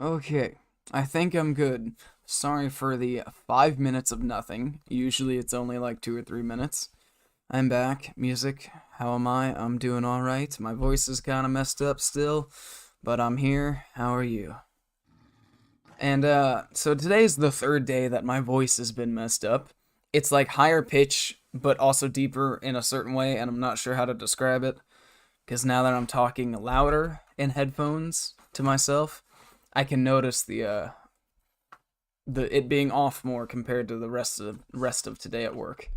Okay, I think I'm good. Sorry for the 5 minutes of nothing. Usually it's only like 2 or 3 minutes. I'm back. Music. How am I? I'm doing alright. My voice is kind of messed up still, but I'm here. How are you? And so today's the third day that my voice has been messed up. It's like higher pitch, but also deeper in a certain way, and I'm not sure how to describe it. Because now that I'm talking louder in headphones to myself, I can notice the it being off more compared to the rest of today at work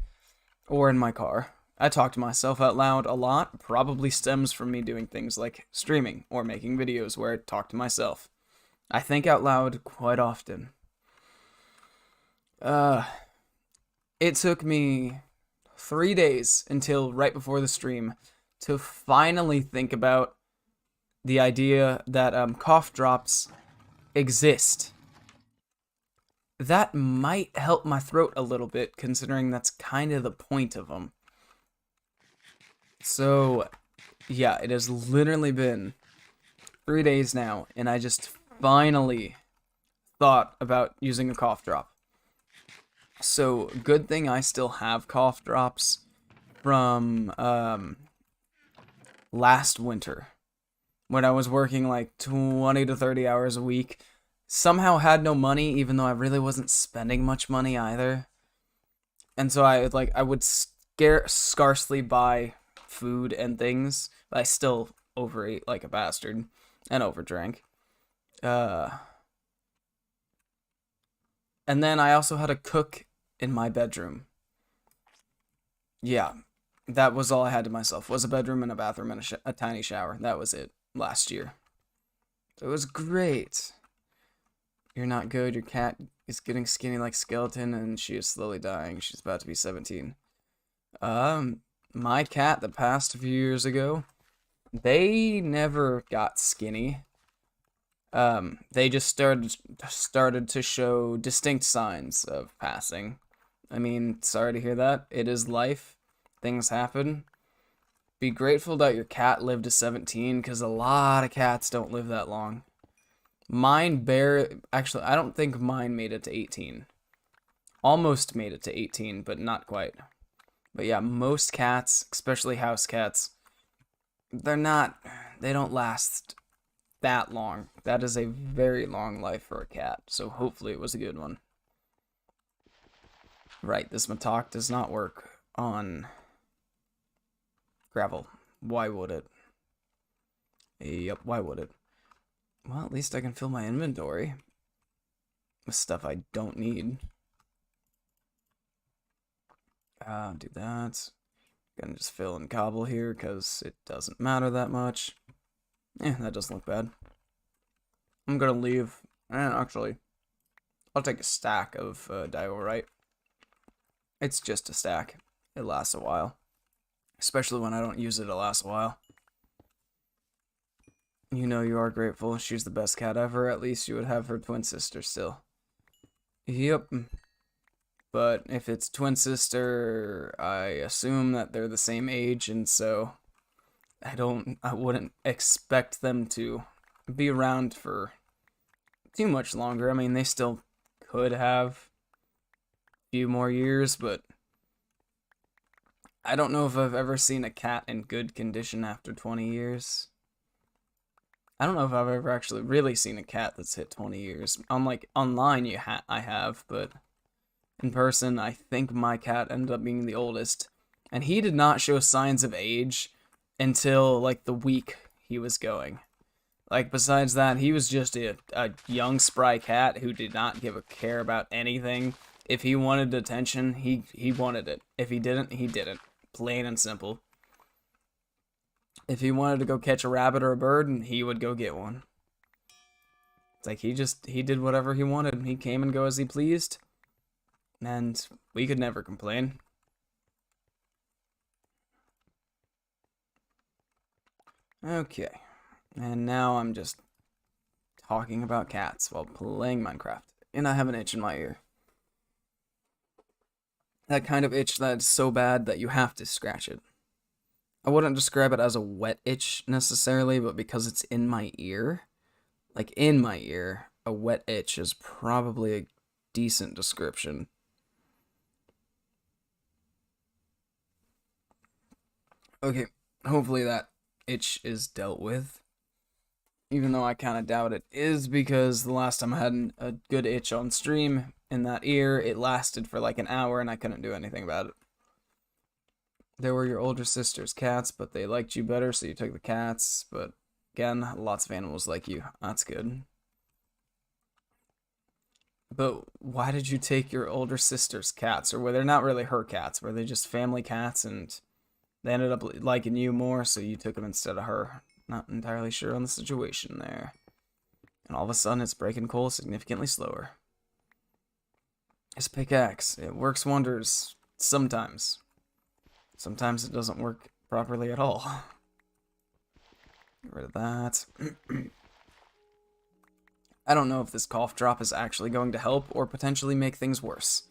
or in my car. I talk to myself out loud a lot, probably stems from me doing things like streaming or making videos where I talk to myself. I think out loud quite often. Uh it took me 3 days until right before the stream to finally think about the idea that cough drops exist. That might help my throat a little bit, considering that's kind of the point of them. So, yeah, it has literally been 3 days now, and I just finally thought about using a cough drop. So, good thing I still have cough drops from last winter when I was working like 20 to 30 hours a week. Somehow had no money, even though I really wasn't spending much money either. And so I would scarcely buy food and things. But I still overate like a bastard and overdrank. Uh, and then I also had a cook in my bedroom. Yeah, that was all I had to myself. Was a bedroom and a bathroom and a tiny shower. That was it last year. It was great. You're not good. Your cat is getting skinny like skeleton, and she is slowly dying. She's about to be 17. My cat that passed a few years ago, they never got skinny. They just started to show distinct signs of passing. I mean, sorry to hear that. It is life. Things happen. Be grateful that your cat lived to 17, because a lot of cats don't live that long. Actually, I don't think mine made it to 18. Almost made it to 18, but not quite. But yeah, most cats, especially house cats, they're not, they don't last that long. That is a very long life for a cat, so hopefully it was a good one. Right, this Matok does not work on gravel. Why would it? Yep, why would it? Well, at least I can fill my inventory with stuff I don't need. Do that. Gonna just fill in cobble here because it doesn't matter that much. That doesn't look bad. I'm gonna leave. Actually, I'll take a stack of diorite. It's just a stack. It lasts a while. Especially when I don't use it, it lasts a while. You know you are grateful. She's the best cat ever. At least you would have her twin sister still. Yep. But if it's twin sister, I assume that they're the same age, and so I wouldn't expect them to be around for too much longer. I mean, they still could have a few more years, but I don't know if I've ever seen a cat in good condition after 20 years. I don't know if I've ever actually really seen a cat that's hit 20 years. Unlike online, I have, but in person, I think my cat ended up being the oldest, and he did not show signs of age until like the week he was going. Like besides that, he was just a young spry cat who did not give a care about anything. If he wanted attention, he wanted it. If he didn't, he didn't. Plain and simple. If he wanted to go catch a rabbit or a bird, he would go get one. It's like he did whatever he wanted. He came and go as he pleased, and we could never complain. Okay, and now I'm just talking about cats while playing Minecraft, and I have an itch in my ear. That kind of itch that's so bad that you have to scratch it. I wouldn't describe it as a wet itch necessarily, but because it's in my ear, like in my ear, a wet itch is probably a decent description. Okay, hopefully that itch is dealt with. Even though I kind of doubt it is, because the last time I had a good itch on stream in that ear, it lasted for like an hour and I couldn't do anything about it. There were your older sister's cats, but they liked you better, so you took the cats. But again, lots of animals like you. That's good. But why did you take your older sister's cats? Or were they not really her cats? Were they just family cats and they ended up liking you more, so you took them instead of her? Not entirely sure on the situation there. And all of a sudden, it's breaking coal significantly slower. This pickaxe, it works wonders sometimes. Sometimes it doesn't work properly at all. Get rid of that. I don't know if this cough drop is actually going to help or potentially make things worse.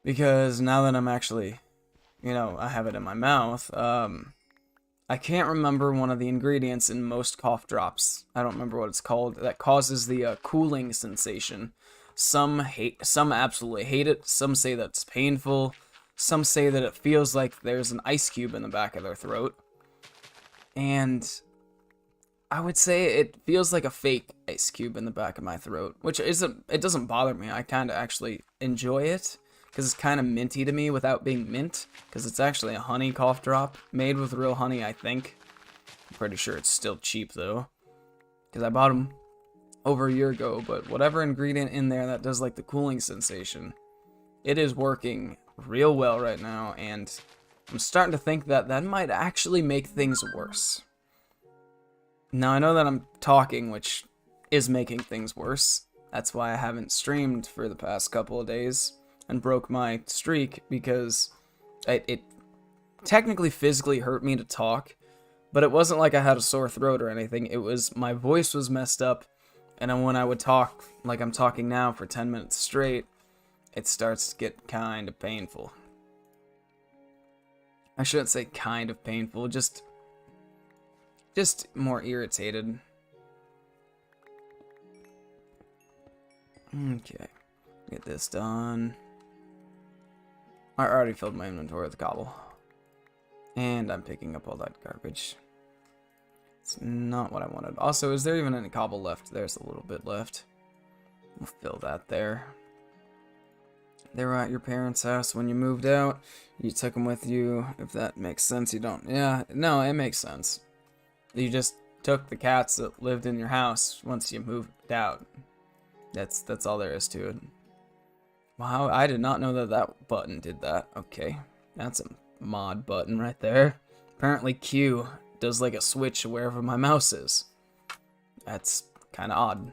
Because now that I'm actually, I have it in my mouth, I can't remember one of the ingredients in most cough drops. I don't remember what it's called. That causes the cooling sensation. Some absolutely hate it. Some say that's painful. Some say that it feels like there's an ice cube in the back of their throat. And I would say it feels like a fake ice cube in the back of my throat, which it doesn't bother me. I kind of actually enjoy it because it's kind of minty to me without being mint, because it's actually a honey cough drop made with real honey, I think. I'm pretty sure it's still cheap though, because I bought them over a year ago, but whatever ingredient in there that does like the cooling sensation, it is working real well right now, and I'm starting to think that that might actually make things worse. Now, I know that I'm talking, which is making things worse. That's why I haven't streamed for the past couple of days and broke my streak, because it technically physically hurt me to talk, but it wasn't like I had a sore throat or anything. It was my voice was messed up, and then when I would talk like I'm talking now for 10 minutes straight, it starts to get kind of painful. I shouldn't say kind of painful, just more irritated. Okay, get this done. I already filled my inventory with cobble. And I'm picking up all that garbage. It's not what I wanted. Also, is there even any cobble left? There's a little bit left. We'll fill that there. They were at your parents' house when you moved out. You took them with you. If that makes sense, you don't. Yeah, no, it makes sense. You just took the cats that lived in your house once you moved out. That's all there is to it. Wow, I did not know that that button did that. Okay, that's a mod button right there. Apparently Q does like a switch wherever my mouse is. That's kind of odd.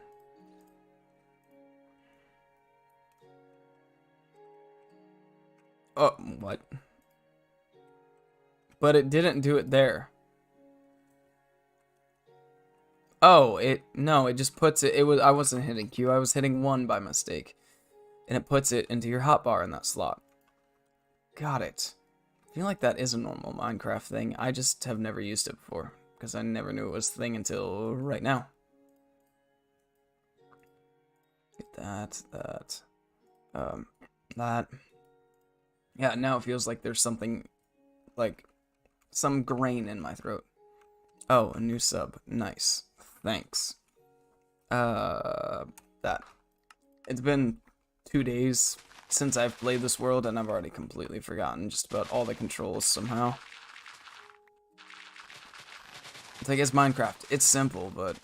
Oh, what? But it didn't do it there. Oh, it just puts it. I wasn't hitting Q. I was hitting 1 by mistake, and it puts it into your hotbar in that slot. Got it. I feel like that is a normal Minecraft thing. I just have never used it before because I never knew it was a thing until right now. Get that. Yeah, now it feels like there's something, like some grain in my throat. Oh, a new sub. Nice. Thanks. That. It's been 2 days since I've played this world, and I've already completely forgotten just about all the controls somehow. It's like, it's Minecraft. It's simple, but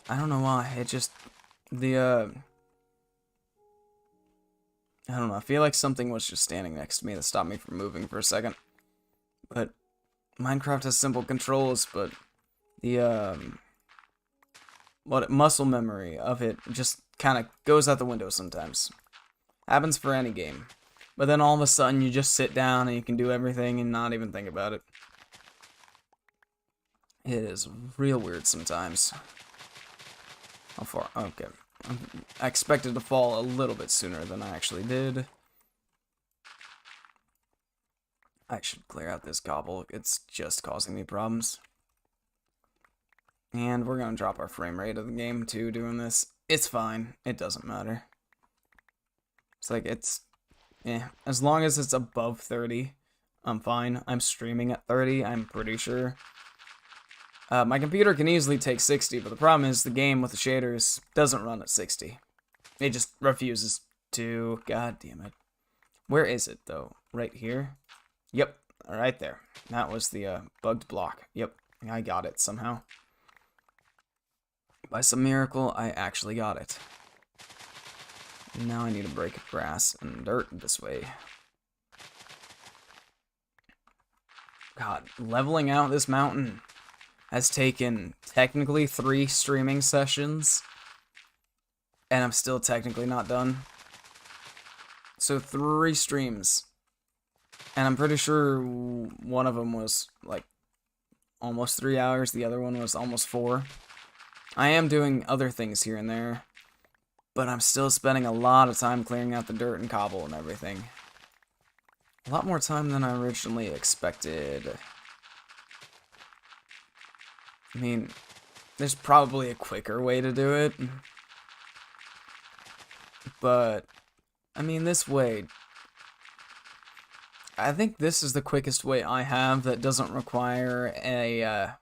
I don't know why. It just, I don't know. I feel like something was just standing next to me that stopped me from moving for a second. But Minecraft has simple controls, but the, muscle memory of it just kind of goes out the window sometimes. Happens for any game. But then all of a sudden you just sit down and you can do everything and not even think about it. It is real weird sometimes. How far? Okay. I expected to fall a little bit sooner than I actually did. I should clear out this cobble. It's just causing me problems. And we're gonna drop our frame rate of the game too doing this. It's fine. It doesn't matter. It's like, as long as it's above 30, I'm fine. I'm streaming at 30, I'm pretty sure. My computer can easily take 60, but the problem is the game with the shaders doesn't run at 60. It just refuses to. God damn it. Where is it, though? Right here? Yep, right there. That was the bugged block. Yep, I got it somehow. By some miracle, I actually got it. Now I need to break grass and dirt this way. God, leveling out this mountain has taken technically 3 streaming sessions, and I'm still technically not done. So 3 streams, and I'm pretty sure one of them was like almost 3 hours, the other one was almost 4. I am doing other things here and there, but I'm still spending a lot of time clearing out the dirt and cobble and everything. A lot more time than I originally expected. I mean, there's probably a quicker way to do it, but I mean, this way, I think this is the quickest way I have that doesn't require a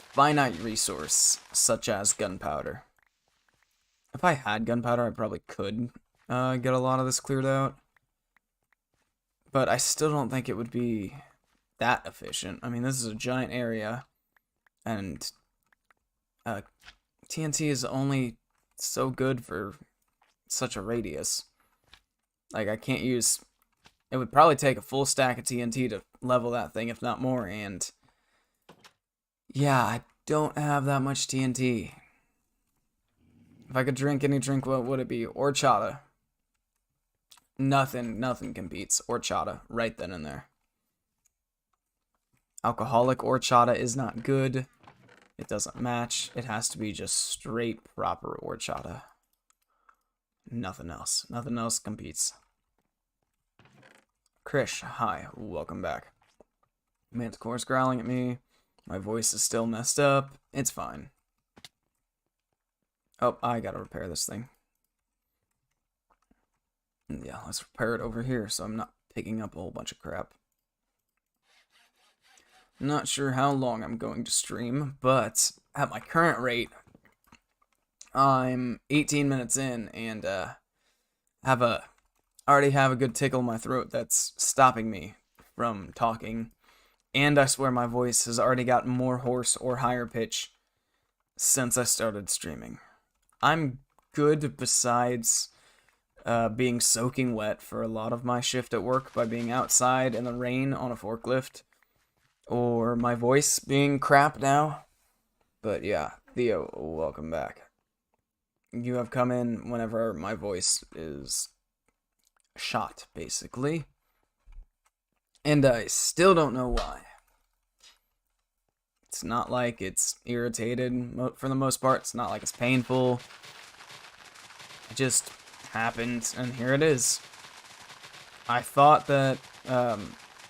finite resource, such as gunpowder. If I had gunpowder, I probably could get a lot of this cleared out, but I still don't think it would be that efficient. I mean, this is a giant area, and TNT is only so good for such a radius. Like, I can't use... It would probably take a full stack of TNT to level that thing, if not more, and... Yeah, I don't have that much TNT. If I could drink any drink, what would it be? Horchata. Nothing competes. Horchata, right then and there. Alcoholic horchata is not good. It doesn't match. It has to be just straight, proper horchata. Nothing else. Nothing else competes. Krish, hi. Welcome back. Manticore's growling at me. My voice is still messed up. It's fine. Oh, I gotta repair this thing. Yeah, let's repair it over here so I'm not picking up a whole bunch of crap. Not sure how long I'm going to stream, but at my current rate, I'm 18 minutes in and already have a good tickle in my throat that's stopping me from talking. And I swear my voice has already gotten more hoarse or higher pitch since I started streaming. I'm good besides being soaking wet for a lot of my shift at work by being outside in the rain on a forklift, or my voice being crap now. But yeah, Theo, welcome back. You have come in whenever my voice is shot, basically. And I still don't know why. It's not like it's irritated for the most part. It's not like it's painful. It just happened, and here it is. I thought that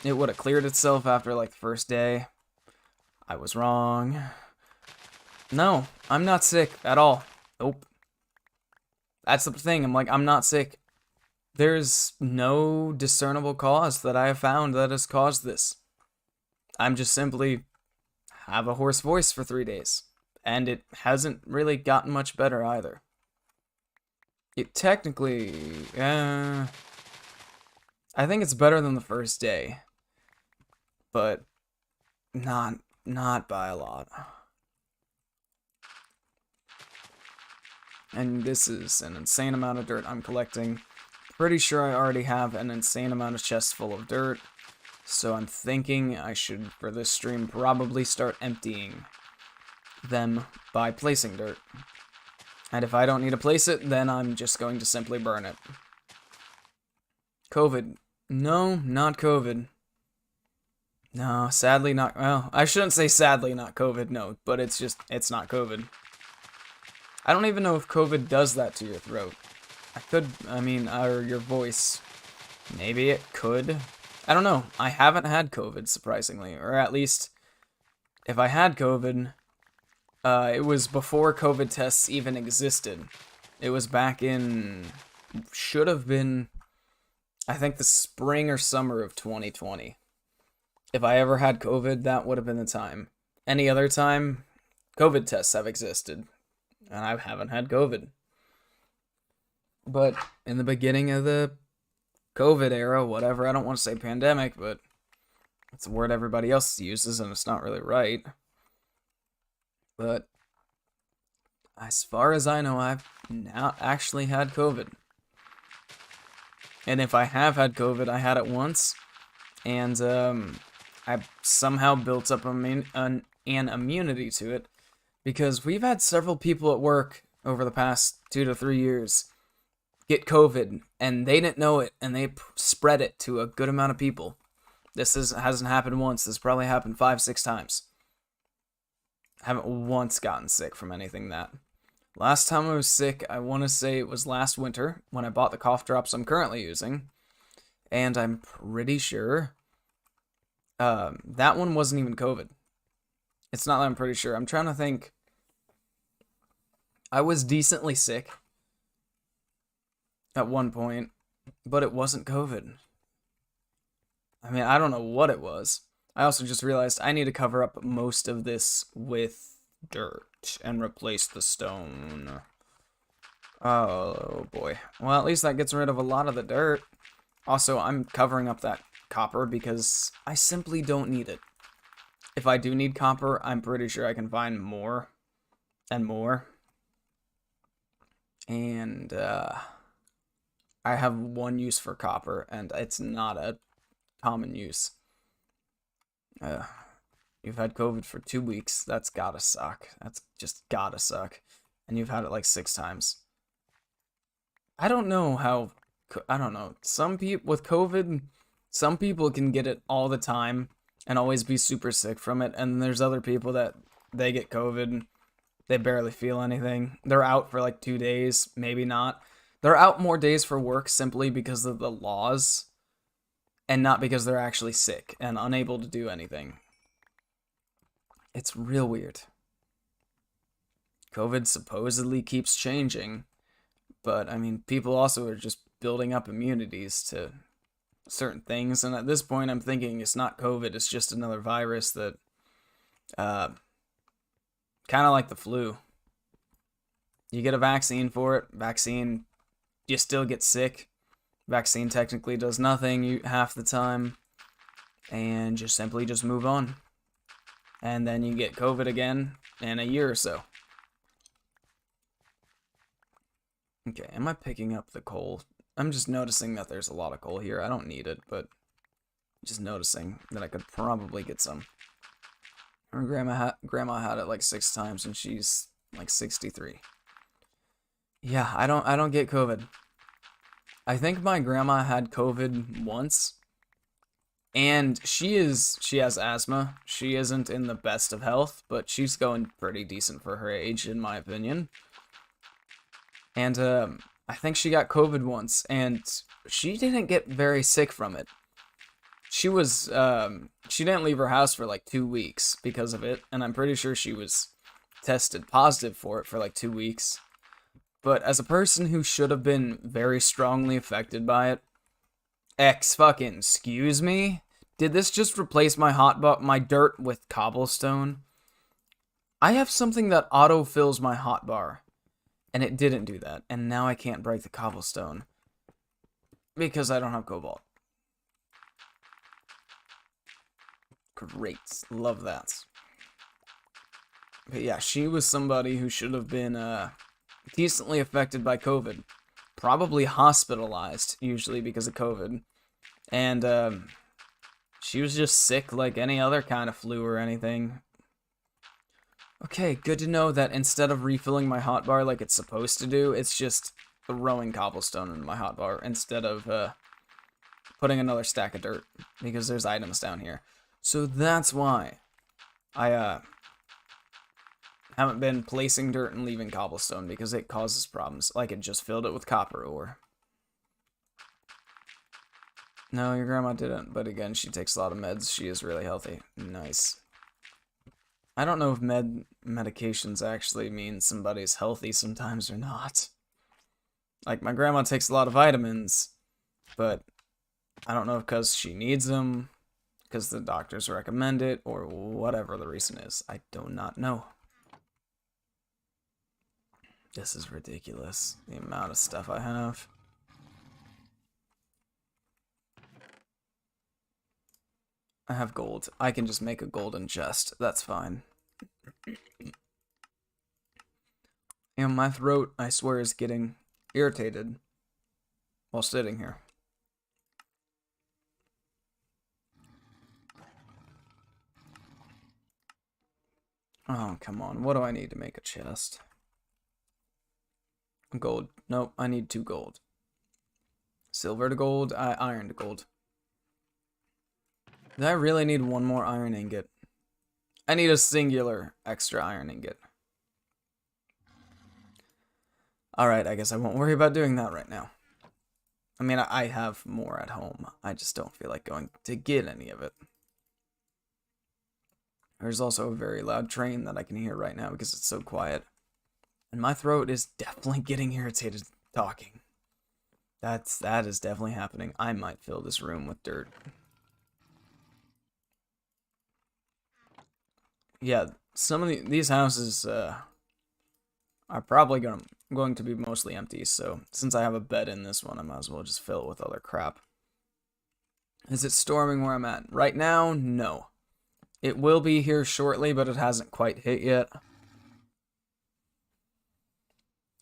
it would have cleared itself after like the first day. I was wrong. No, I'm not sick at all. Nope. That's the thing. I'm not sick. There's no discernible cause that I have found that has caused this. I'm just simply have a hoarse voice for 3 days. And it hasn't really gotten much better either. It technically, I think it's better than the first day. But not by a lot. And this is an insane amount of dirt I'm collecting. Pretty sure I already have an insane amount of chests full of dirt, so I'm thinking I should, for this stream, probably start emptying them by placing dirt. And if I don't need to place it, then I'm just going to simply burn it. COVID. No, not COVID. No, sadly not, well, I shouldn't say sadly not COVID, no, but it's not COVID. I don't even know if COVID does that to your throat. Or your voice. Maybe it could. I don't know. I haven't had COVID, surprisingly. Or at least, if I had COVID, It was before COVID tests even existed. It was back in, should have been, I think the spring or summer of 2020. If I ever had COVID, that would have been the time. Any other time, COVID tests have existed, and I haven't had COVID. But in the beginning of the COVID era, whatever, I don't want to say pandemic, but it's a word everybody else uses, and it's not really right. But as far as I know, I've not actually had COVID. And if I have had COVID, I had it once, and I somehow built up an immunity to it, because we've had several people at work over the past 2 to 3 years get COVID, and they didn't know it, and they spread it to a good amount of people. Hasn't happened once. This probably happened 5-6 times. I haven't once gotten sick from anything that. Last time I was sick, I want to say it was last winter when I bought the cough drops I'm currently using, and I'm pretty sure that one wasn't even COVID. It's not that I'm pretty sure. I'm trying to think. I was decently sick at one point, but it wasn't COVID. I mean, I don't know what it was. I also just realized I need to cover up most of this with dirt and replace the stone. Oh boy. Well, at least that gets rid of a lot of the dirt. Also, I'm covering up that copper because I simply don't need it. If I do need copper, I'm pretty sure I can find more and more. And I have one use for copper, and it's not a common use. You've had COVID for 2 weeks. That's gotta suck. That's just gotta suck. And you've had it like 6 times. I don't know how. I don't know. Some people with COVID, some people can get it all the time and always be super sick from it. And there's other people that they get COVID, they barely feel anything. They're out for like 2 days, maybe not. They're out more days for work simply because of the laws and not because they're actually sick and unable to do anything. It's real weird. COVID supposedly keeps changing, but I mean, people also are just building up immunities to certain things, and at this point I'm thinking it's not COVID, it's just another virus that kind of like the flu. You get a vaccine for it, you still get sick. Vaccine technically does nothing half the time, and just simply just move on. And then you get COVID again in a year or so. Okay, am I picking up the coal? I'm just noticing that there's a lot of coal here. I don't need it, but just noticing that I could probably get some. Her grandma had it like 6 times, and she's like 63. Yeah, I don't get COVID. I think my grandma had COVID once, and she has asthma. She isn't in the best of health, but she's going pretty decent for her age, in my opinion. And I think she got COVID once, and she didn't get very sick from it. She didn't leave her house for like 2 weeks because of it, and I'm pretty sure she was tested positive for it for like 2 weeks. But as a person who should have been very strongly affected by it, fucking excuse me? Did this just replace my dirt with cobblestone? I have something that auto-fills my hotbar, and it didn't do that, and now I can't break the cobblestone because I don't have cobalt. Great, love that. But yeah, she was somebody who should have been decently affected by COVID, probably hospitalized usually because of COVID, and she was just sick like any other kind of flu or anything. Okay, good to know that instead of refilling my hotbar like it's supposed to do, it's just throwing cobblestone in my hotbar instead of putting another stack of dirt, because there's items down here. So that's why I haven't been placing dirt and leaving cobblestone, because it causes problems. Like, it just filled it with copper ore. No, your grandma didn't, but again, she takes a lot of meds. She is really healthy. Nice. I don't know if medications actually mean somebody's healthy sometimes or not. Like, my grandma takes a lot of vitamins, but I don't know if because she needs them, because the doctors recommend it, or whatever the reason is. I do not know. This is ridiculous, the amount of stuff I have. I have gold. I can just make a golden chest. That's fine. And my throat, I swear, is getting irritated while sitting here. Oh, come on. What do I need to make a chest? Gold. Nope, I need 2 gold. Silver to gold, iron to gold. Do I really need 1 more iron ingot? I need a singular extra iron ingot. Alright, I guess I won't worry about doing that right now. I mean, I have more at home. I just don't feel like going to get any of it. There's also a very loud train that I can hear right now because it's so quiet. And my throat is definitely getting irritated talking. That is definitely happening. I might fill this room with dirt. Yeah, some of these houses are probably going to be mostly empty, so since I have a bed in this one, I might as well just fill it with other crap. Is it storming where I'm at? Right now, no. It will be here shortly, but it hasn't quite hit yet.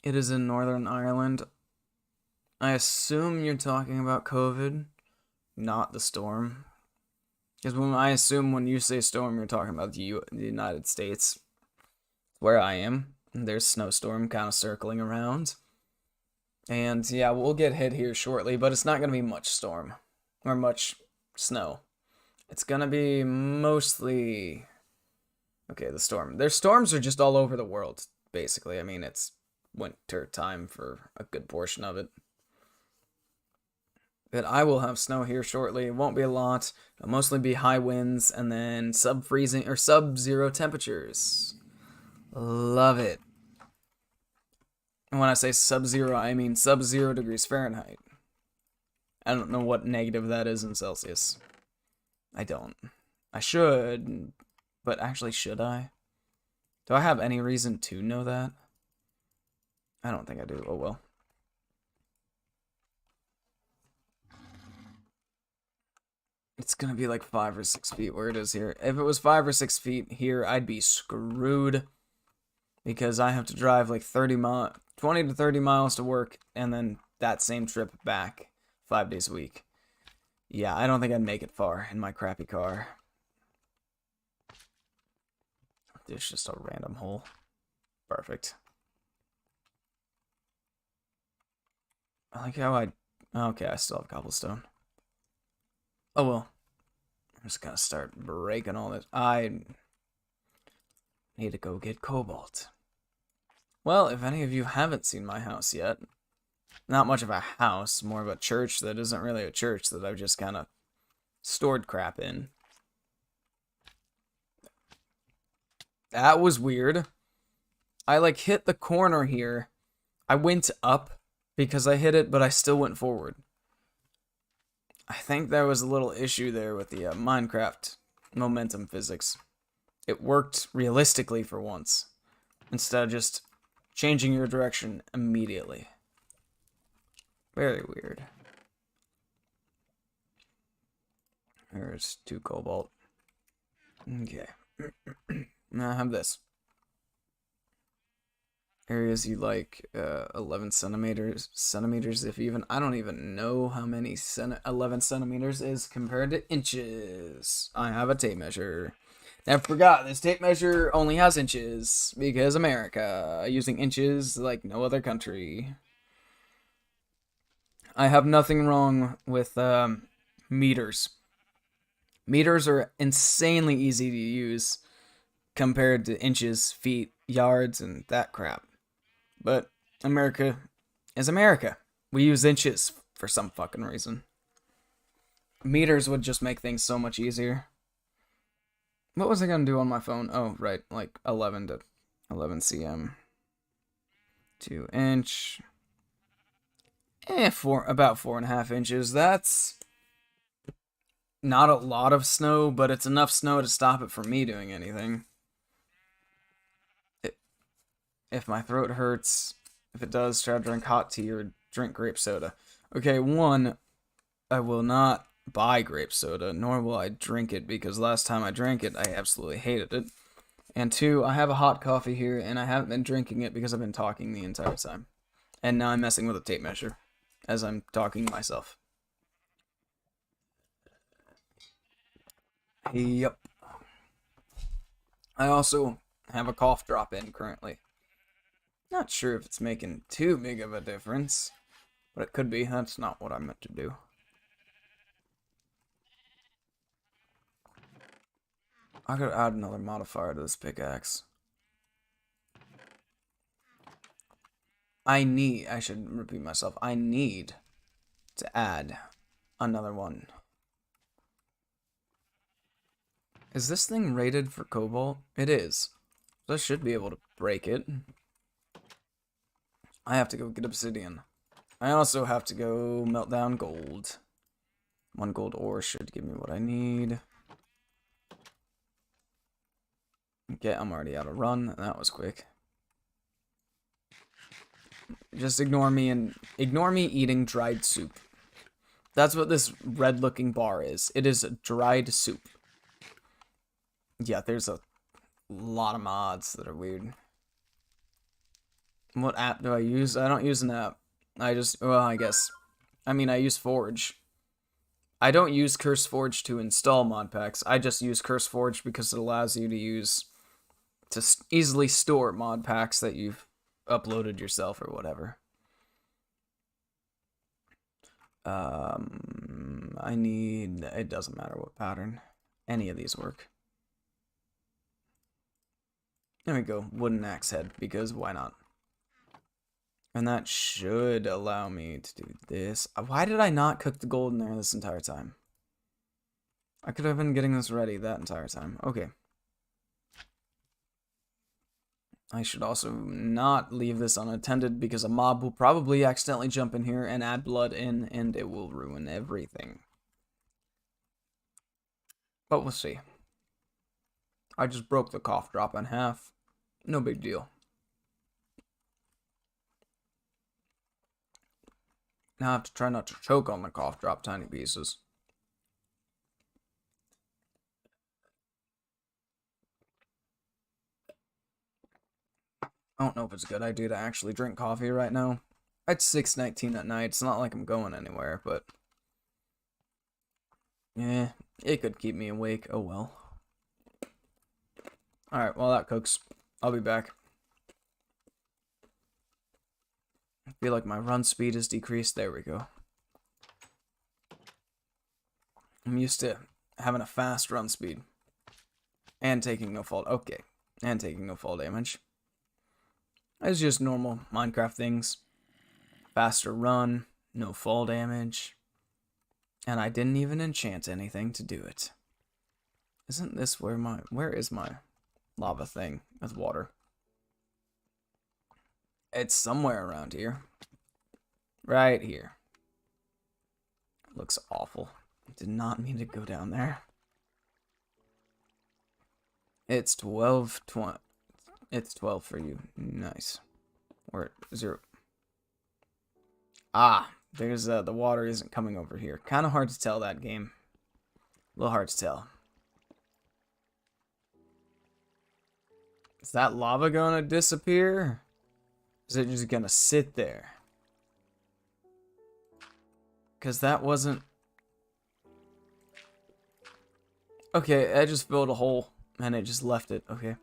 It is in Northern Ireland. I assume you're talking about COVID, not the storm. Because I assume when you say storm, you're talking about the United States. Where I am. There's snowstorm kind of circling around. And yeah, we'll get hit here shortly, but it's not going to be much storm. Or much snow. It's going to be mostly... Okay, the storm. Their storms are just all over the world, basically. I mean, it's winter time for a good portion of it. But I will have snow here shortly. It won't be a lot. It'll mostly be high winds and then sub-freezing or sub-zero temperatures. Love it. And when I say sub-zero, I mean sub-0 degrees Fahrenheit. I don't know what negative that is in Celsius. I don't. I should, but actually, should I? Do I have any reason to know that? I don't think I do. Oh well. It's gonna be like 5 or 6 feet where it is here. If it was 5 or 6 feet here, I'd be screwed. Because I have to drive like 20 to 30 miles to work, and then that same trip back 5 days a week. Yeah, I don't think I'd make it far in my crappy car. There's just a random hole. Perfect. I like how okay, I still have cobblestone. Oh well. I'm just gonna start breaking all this. I need to go get cobalt. Well, if any of you haven't seen my house yet, not much of a house, more of a church that isn't really a church that I've just kind of stored crap in. That was weird. I like hit the corner here. I went up because I hit it, but I still went forward. I think there was a little issue there with the Minecraft momentum physics. It worked realistically for once, instead of just changing your direction immediately. Very weird. There's 2 cobalt. Okay. Now I have this. Areas you like, 11 centimeters if even. I don't even know how many 11 centimeters is compared to inches. I have a tape measure. I forgot, this tape measure only has inches, because America, using inches like no other country. I have nothing wrong with meters. Meters are insanely easy to use compared to inches, feet, yards, and that crap. But America is America. We use inches for some fucking reason. Meters would just make things so much easier. What was I gonna do on my phone? Oh, right, like 11 to 11 cm. 2 inch. About 4.5 inches. That's not a lot of snow, but it's enough snow to stop it from me doing anything. If my throat hurts, if it does, try to drink hot tea or drink grape soda. Okay, one, I will not buy grape soda, nor will I drink it, because last time I drank it, I absolutely hated it. And two, I have a hot coffee here, and I haven't been drinking it because I've been talking the entire time. And now I'm messing with a tape measure as I'm talking to myself. Yep. I also have a cough drop in currently. Not sure if it's making too big of a difference, but it could be. That's not what I meant to do. I could add another modifier to this pickaxe. I should repeat myself, I need to add another one. Is this thing rated for cobalt? It is. So I should be able to break it. I have to go get obsidian. I also have to go melt down gold. 1 gold ore should give me what I need. Okay, I'm already out of run. That was quick. Just ignore me eating dried soup. That's what this red looking bar is. It is dried soup. Yeah, there's a lot of mods that are weird. What app do I use? I don't use an app. I use Forge. I don't use CurseForge to install mod packs. I just use CurseForge because it allows you to easily store mod packs that you've uploaded yourself or whatever. It doesn't matter what pattern. Any of these work. There we go, wooden axe head, because why not? And that should allow me to do this. Why did I not cook the gold in there this entire time? I could have been getting this ready that entire time. Okay. I should also not leave this unattended because a mob will probably accidentally jump in here and add blood in, and it will ruin everything. But we'll see. I just broke the cough drop in half. No big deal. Now I have to try not to choke on the cough drop tiny pieces. I don't know if it's a good idea to actually drink coffee right now. It's 6:19 at night. It's not like I'm going anywhere, but yeah, it could keep me awake. Oh well. Alright, well that cooks. I'll be back. I feel like my run speed is decreased. There we go. I'm used to having a fast run speed. And taking no fall. Okay. And taking no fall damage. It's just normal Minecraft things. Faster run, no fall damage. And I didn't even enchant anything to do it. Isn't this where is my lava thing with water? It's somewhere around here. Right here. Looks awful. Did not mean to go down there. It's 12:20. It's 12 for you. Nice. We're at 0. Ah, there's the water isn't coming over here. Kind of hard to tell that game. A little hard to tell. Is that lava gonna disappear? Is it just gonna sit there? Because that wasn't... Okay, I just filled a hole and it just left it. Okay.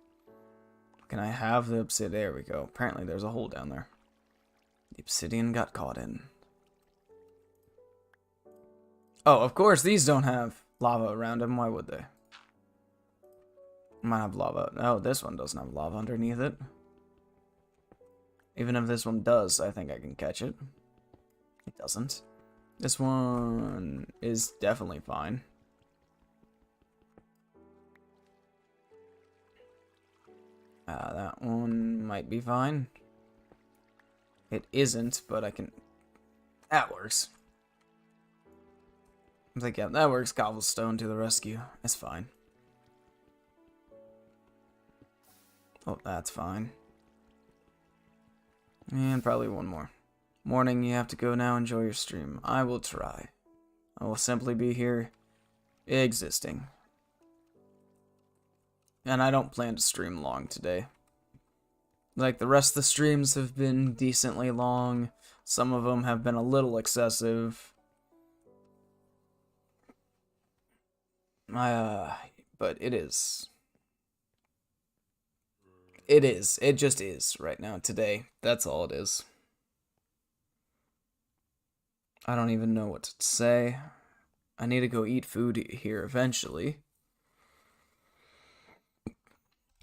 Can I have the obsidian? There we go. Apparently there's a hole down there. The obsidian got caught in. Oh, of course, these don't have lava around them. Why would they? Might have lava. Oh, this one doesn't have lava underneath it. Even if this one does, I think I can catch it. It doesn't. This one is definitely fine. That one might be fine. It isn't, but I can... That works. I'm like, yeah, that works. Cobblestone to the rescue. It's fine. Oh, that's fine. And probably one more. Morning, you have to go now. Enjoy your stream. I will try. I will simply be here existing. And I don't plan to stream long today. Like, the rest of the streams have been decently long. Some of them have been a little excessive. But it is. It is. It just is right now, today. That's all it is. I don't even know what to say. I need to go eat food here eventually.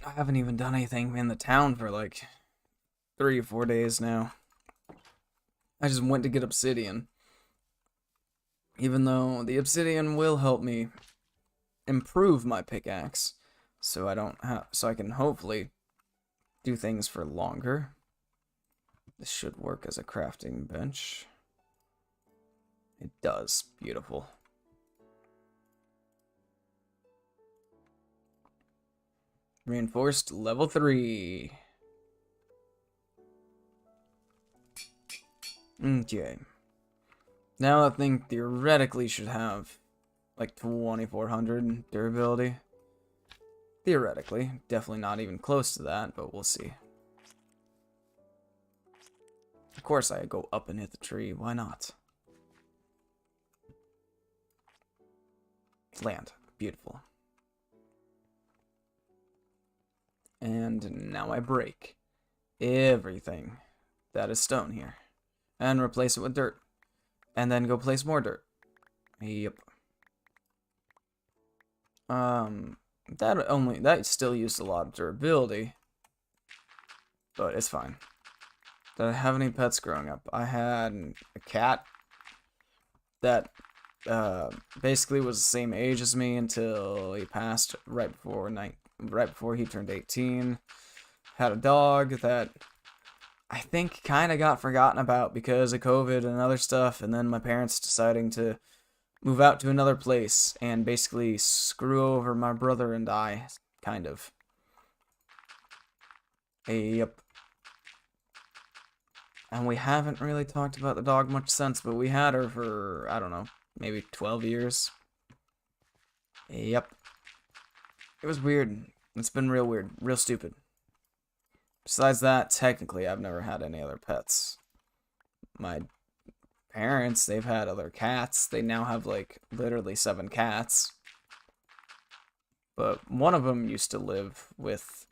I haven't even done anything in the town for like 3 or 4 days now. I just went to get obsidian. Even though the obsidian will help me improve my pickaxe, so I can hopefully do things for longer. This should work as a crafting bench. It does. Beautiful. Reinforced level 3. Okay. Now that thing theoretically should have like 2400 durability. Theoretically. Definitely not even close to that, but we'll see. Of course I go up and hit the tree. Why not? Land. Beautiful. And now I break everything that is stone here. And replace it with dirt. And then go place more dirt. Yep. That still used a lot of durability. But it's fine. Did I have any pets growing up? I had a cat that basically was the same age as me until he passed right before he turned 18. Had a dog that I think kind of got forgotten about because of COVID and other stuff, and then my parents deciding to move out to another place and basically screw over my brother and I, kind of. Yep. And we haven't really talked about the dog much since, but we had her for, I don't know, maybe 12 years. Yep. It was weird. It's been real weird. Real stupid. Besides that, technically, I've never had any other pets. My parents, they've had other cats. They now have, like, literally 7 cats. But one of them used to live with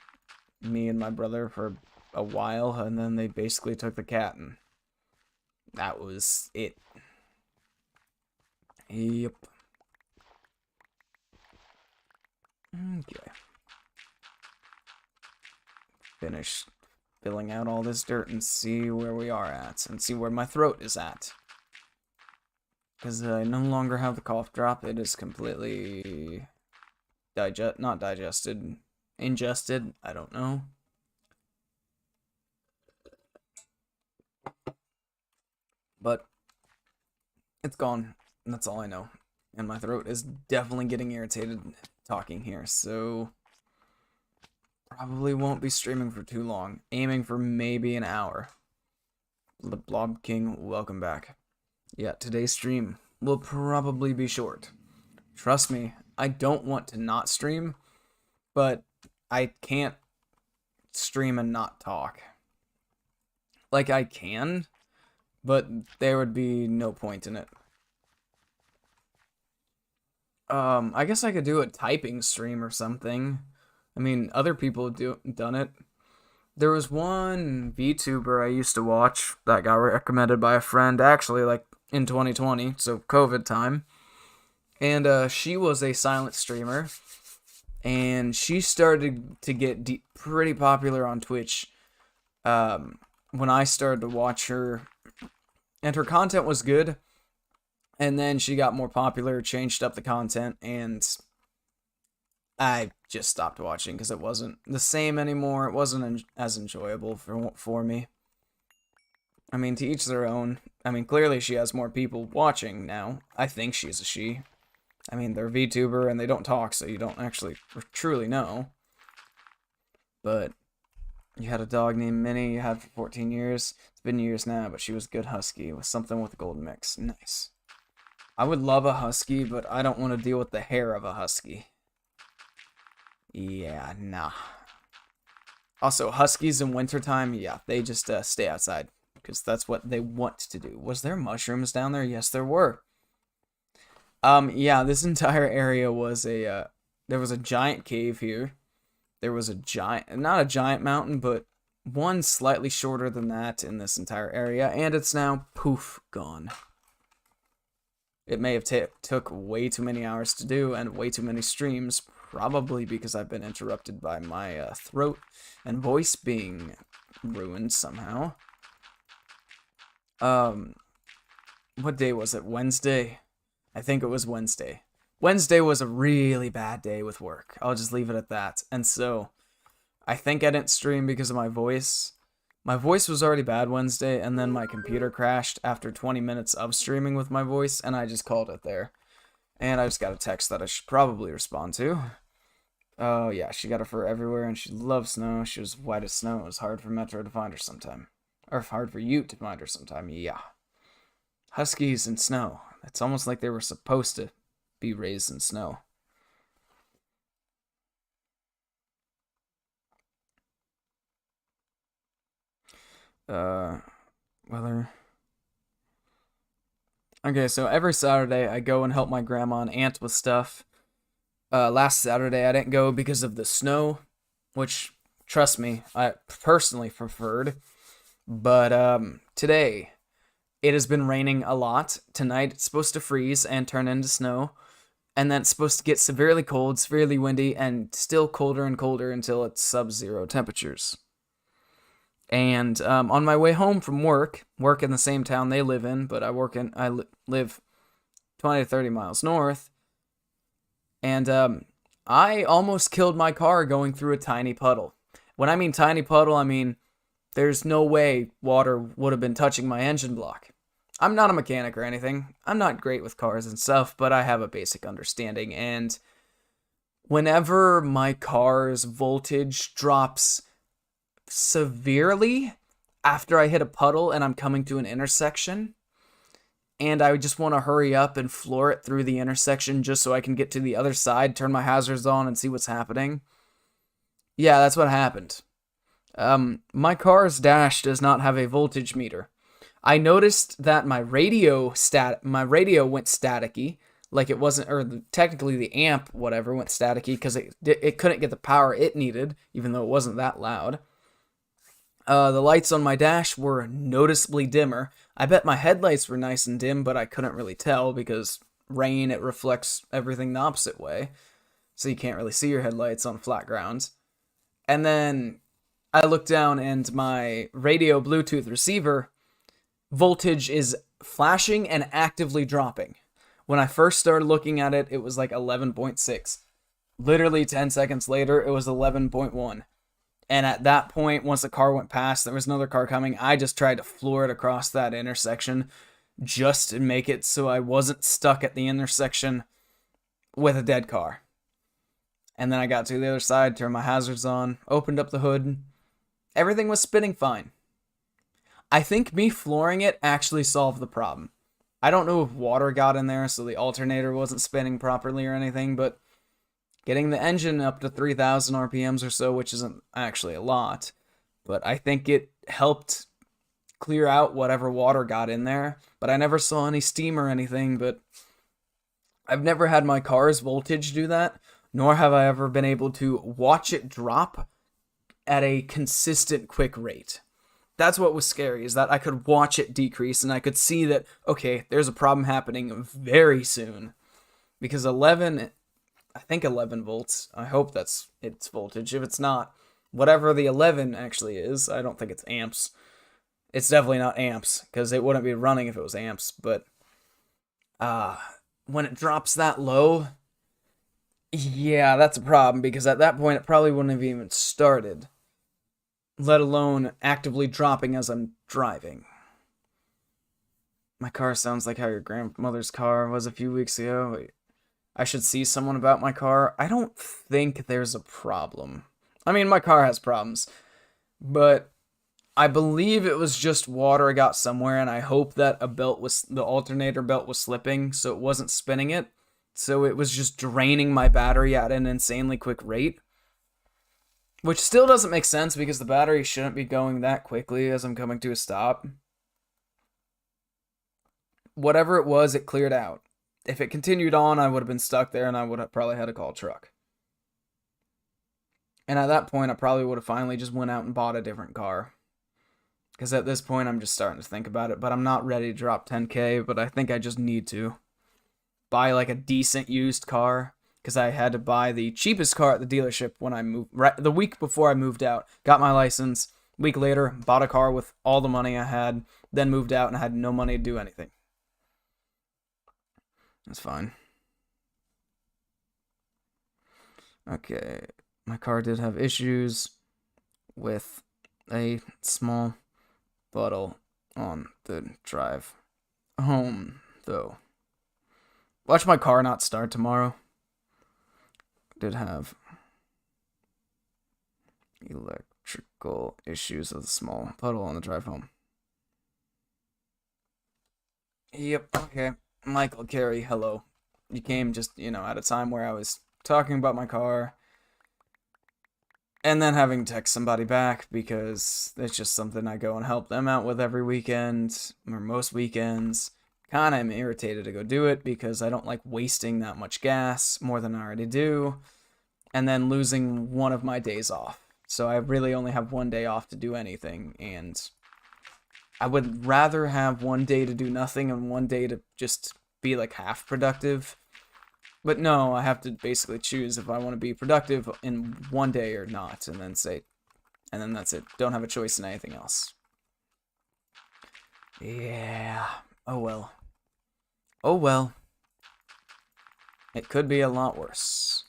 me and my brother for a while, and then they basically took the cat, and that was it. Yep. Okay. Finish filling out all this dirt and see where we are at, and see where my throat is at. Because I no longer have the cough drop. It is completely not digested, ingested. I don't know. But it's gone. That's all I know. And my throat is definitely getting irritated talking here, so probably won't be streaming for too long. Aiming for maybe an hour. The Blob King, welcome back. Yeah, today's stream will probably be short. Trust me, I don't want to not stream, but I can't stream and not talk. Like, I can, but there would be no point in it. I guess I could do a typing stream or something. I mean, other people have done it. There was one VTuber I used to watch that got recommended by a friend, actually, like, in 2020, so COVID time. And, she was a silent streamer. And she started to get pretty popular on Twitch, when I started to watch her. And her content was good. And then she got more popular, changed up the content, and I just stopped watching because it wasn't the same anymore. It wasn't as enjoyable for me. I mean, to each their own. I mean, clearly she has more people watching now. I think she's a she. I mean, they're VTuber and they don't talk, so you don't actually truly know. But you had a dog named Minnie you had for 14 years. It's been years now, but she was a good husky with something with a golden mix. Nice. I would love a husky, but I don't want to deal with the hair of a husky. Yeah, nah. Also, huskies in wintertime, yeah, they just stay outside because that's what they want to do. Was there mushrooms down there? Yes, there were. Yeah, this entire area was there was a giant cave here. There was a giant, not a giant mountain, but one slightly shorter than that in this entire area, and it's now poof gone. It may have took way too many hours to do and way too many streams, probably because I've been interrupted by my throat and voice being ruined somehow. What day was it? Wednesday? I think it was Wednesday. Wednesday was a really bad day with work. I'll just leave it at that. And so, I think I didn't stream because of my voice. My voice was already bad Wednesday, and then my computer crashed after 20 minutes of streaming with my voice, and I just called it there. And I just got a text that I should probably respond to. Oh, yeah, she got her fur everywhere, and she loves snow. She was white as snow. It was hard for Metro to find her sometime. Or hard for you to find her sometime, yeah. Huskies and snow. It's almost like they were supposed to be raised in snow. Weather. Okay, so every Saturday I go and help my grandma and aunt with stuff. Last Saturday I didn't go because of the snow, which, trust me, I personally preferred. But today it has been raining a lot. Tonight it's supposed to freeze and turn into snow. And then it's supposed to get severely cold, severely windy, and still colder and colder until it's sub-zero temperatures. And on my way home from work in the same town they live in, but I live 20 to 30 miles north, and I almost killed my car going through a tiny puddle. When I mean tiny puddle, I mean there's no way water would have been touching my engine block. I'm not a mechanic or anything. I'm not great with cars and stuff, but I have a basic understanding, and whenever my car's voltage drops severely after I hit a puddle and I'm coming to an intersection, and I just want to hurry up and floor it through the intersection just so I can get to the other side, turn my hazards on, and see what's happening. Yeah, that's what happened. My car's dash does not have a voltage meter. I noticed that my radio went staticky, like it wasn't, or technically the amp whatever went staticky because it couldn't get the power it needed, even though it wasn't that loud. The lights on my dash were noticeably dimmer. I bet my headlights were nice and dim, but I couldn't really tell because rain, it reflects everything the opposite way. So you can't really see your headlights on flat ground. And then I looked down and my radio Bluetooth receiver voltage is flashing and actively dropping. When I first started looking at it, it was like 11.6. Literally 10 seconds later, it was 11.1. And at that point, once the car went past, there was another car coming. I just tried to floor it across that intersection just to make it so I wasn't stuck at the intersection with a dead car. And then I got to the other side, turned my hazards on, opened up the hood. Everything was spinning fine. I think me flooring it actually solved the problem. I don't know if water got in there so the alternator wasn't spinning properly or anything, but getting the engine up to 3,000 RPMs or so, which isn't actually a lot, but I think it helped clear out whatever water got in there. But I never saw any steam or anything, but I've never had my car's voltage do that, nor have I ever been able to watch it drop at a consistent quick rate. That's what was scary, is that I could watch it decrease and I could see that, okay, there's a problem happening very soon. Because I think 11 volts, I hope that's its voltage. If it's not, whatever the 11 actually is, I don't think it's amps. It's definitely not amps, because it wouldn't be running if it was amps, but when it drops that low, Yeah, that's a problem because at that point it probably wouldn't have even started, let alone actively dropping as I'm driving. My car sounds like how your grandmother's car was a few weeks ago. I should see someone about my car. I don't think there's a problem. I mean, my car has problems, but I believe it was just water got somewhere, and I hope that the alternator belt was slipping, so it wasn't spinning it. So it was just draining my battery at an insanely quick rate. Which still doesn't make sense because the battery shouldn't be going that quickly as I'm coming to a stop. Whatever it was, it cleared out. If it continued on, I would have been stuck there and I would have probably had to call a truck. And at that point, I probably would have finally just went out and bought a different car. Because at this point, I'm just starting to think about it, but I'm not ready to drop 10K, but I think I just need to buy like a decent used car. Because I had to buy the cheapest car at the dealership when I moved, right, the week before I moved out. Got my license. Week later, bought a car with all the money I had, then moved out and I had no money to do anything. That's fine. Okay, my car did have issues with a small puddle on the drive home, though. Watch my car not start tomorrow. Did have electrical issues with a small puddle on the drive home. Yep, okay. Michael Carey, hello. You came just, at a time where I was talking about my car and then having to text somebody back because it's just something I go and help them out with every weekend or most weekends. Kinda am irritated to go do it because I don't like wasting that much gas more than I already do and then losing one of my days off. So I really only have one day off to do anything, and I would rather have one day to do nothing and one day to just be like half productive. But no, I have to basically choose if I want to be productive in one day or not, and then that's it. Don't have a choice in anything else. Yeah. Oh well. Oh well. It could be a lot worse.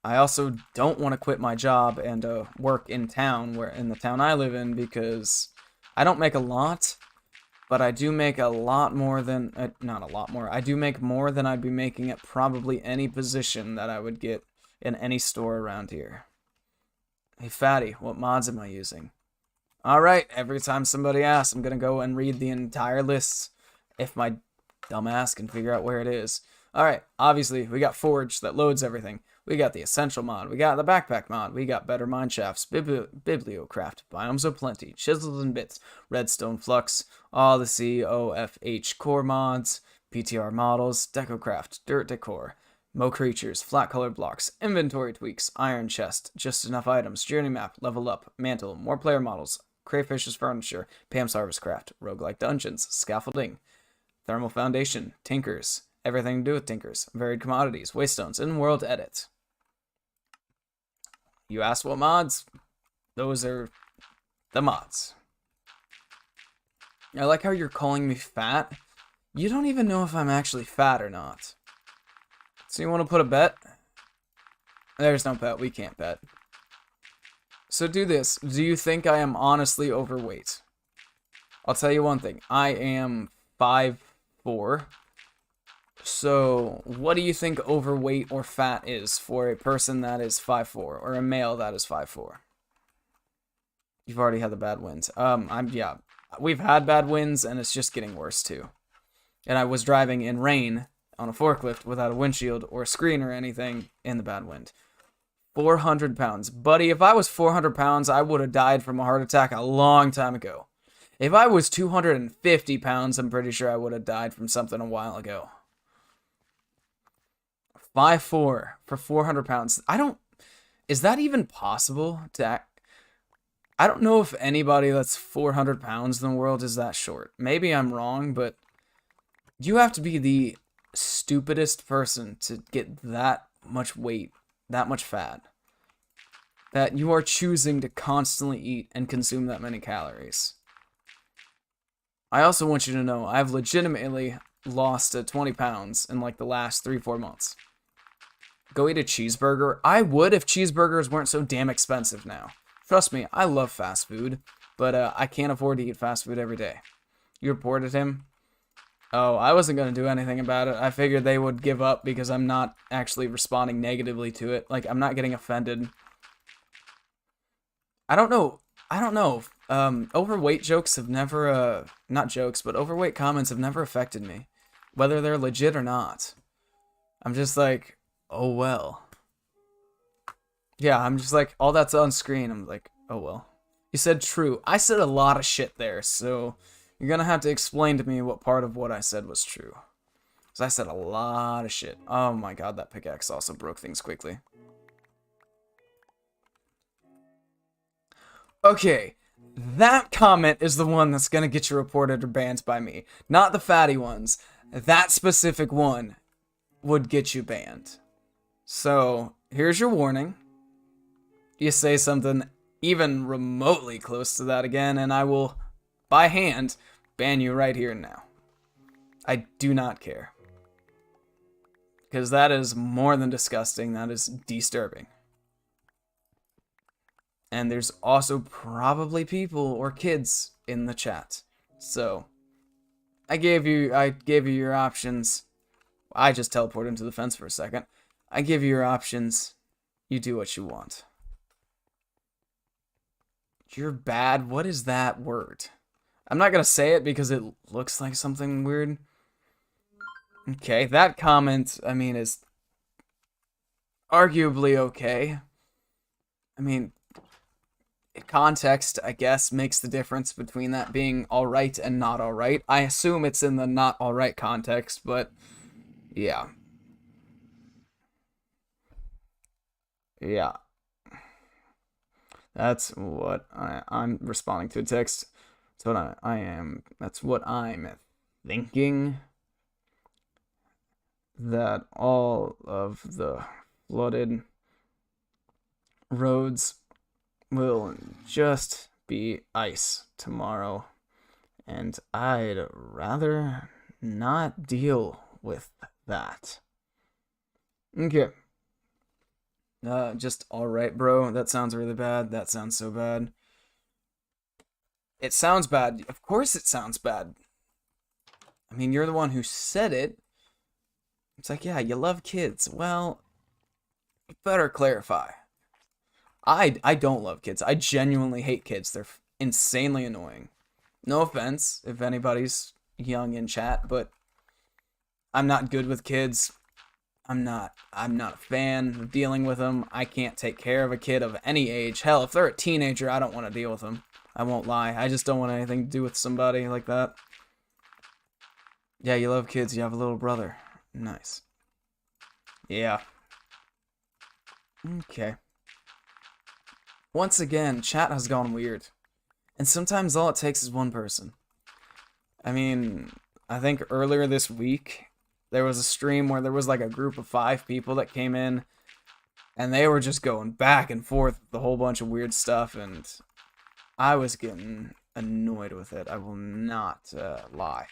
I also don't want to quit my job and work in the town I live in, because I don't make a lot, but I do make a lot more than, not a lot more, I do make more than I'd be making at probably any position that I would get in any store around here. Hey Fatty, what mods am I using? Alright, every time somebody asks, I'm gonna go and read the entire list if my dumbass can figure out where it is. Alright, obviously, we got Forge that loads everything. We got the Essential mod, we got the Backpack mod, we got Better Mineshafts, Bibliocraft, Biomes of Plenty, Chisels and Bits, Redstone Flux, all the COFH core mods, PTR models, DecoCraft, Dirt Decor, Mo Creatures, Flat Colored Blocks, Inventory Tweaks, Iron Chest, Just Enough Items, Journey Map, Level Up, Mantle, More Player Models, Crayfish's Furniture, Pam's Harvest Craft, Roguelike Dungeons, Scaffolding, Thermal Foundation, Tinkers, everything to do with Tinkers, Varied Commodities, Waystones, and World Edit. You asked what mods? Those are the mods. I like how you're calling me fat. You don't even know if I'm actually fat or not. So you want to put a bet? There's no bet. We can't bet. So do this. Do you think I am honestly overweight? I'll tell you one thing. I am 5'4". So, what do you think overweight or fat is for a person that is 5'4", or a male that is 5'4"? You've already had the bad wins. Yeah, we've had bad wins, and it's just getting worse too. And I was driving in rain on a forklift without a windshield or a screen or anything in the bad wind. 400 pounds. Buddy, if I was 400 pounds, I would have died from a heart attack a long time ago. If I was 250 pounds, I'm pretty sure I would have died from something a while ago. 5'4" for 400 pounds. Is that even possible to act? I don't know if anybody that's 400 pounds in the world is that short. Maybe I'm wrong, but you have to be the stupidest person to get that much weight, that much fat, that you are choosing to constantly eat and consume that many calories. I also want you to know I've legitimately lost 20 pounds in like the last 3-4 months. Go eat a cheeseburger. I would if cheeseburgers weren't so damn expensive now. Trust me, I love fast food, but I can't afford to eat fast food every day. You reported him? Oh, I wasn't going to do anything about it. I figured they would give up because I'm not actually responding negatively to it. Like, I'm not getting offended. I don't know. Overweight jokes have never, not jokes, but overweight comments have never affected me. Whether they're legit or not. I'm just like, oh well. Yeah, I'm just like, all that's on screen. I'm like, oh well. You said true. I said a lot of shit there, so you're gonna have to explain to me what part of what I said was true. Because I said a lot of shit. Oh my god, that pickaxe also broke things quickly. Okay, that comment is the one that's gonna get you reported or banned by me. Not the fatty ones. That specific one would get you banned. So, here's your warning. You say something even remotely close to that again, and I will, by hand, ban you right here and now. I do not care. Because that is more than disgusting. That is disturbing. And there's also probably people or kids in the chat. So, I gave you your options. I just teleported into the fence for a second. I give you your options. You do what you want. You're bad. What is that word? I'm not going to say it because it looks like something weird. Okay, that comment, I mean, is arguably okay. I mean, context, I guess, makes the difference between that being alright and not alright. I assume it's in the not alright context, but yeah. Yeah. That's what I'm responding to a text. That's what I am. That's what I'm thinking. That all of the flooded roads will just be ice tomorrow. And I'd rather not deal with that. Okay. Just alright, bro. That sounds really bad. That sounds so bad. It sounds bad. Of course it sounds bad. I mean, you're the one who said it. It's like, yeah, you love kids. Well, you better clarify. I don't love kids. I genuinely hate kids. They're insanely annoying. No offense if anybody's young in chat, but I'm not good with kids. I'm not a fan of dealing with them. I can't take care of a kid of any age. Hell, if they're a teenager, I don't want to deal with them. I won't lie. I just don't want anything to do with somebody like that. Yeah, you love kids. You have a little brother. Nice. Yeah. Okay. Once again, chat has gone weird. And sometimes all it takes is one person. I mean, I think earlier this week, there was a stream where there was like a group of 5 people that came in, and they were just going back and forth with a whole bunch of weird stuff, and I was getting annoyed with it. I will not lie.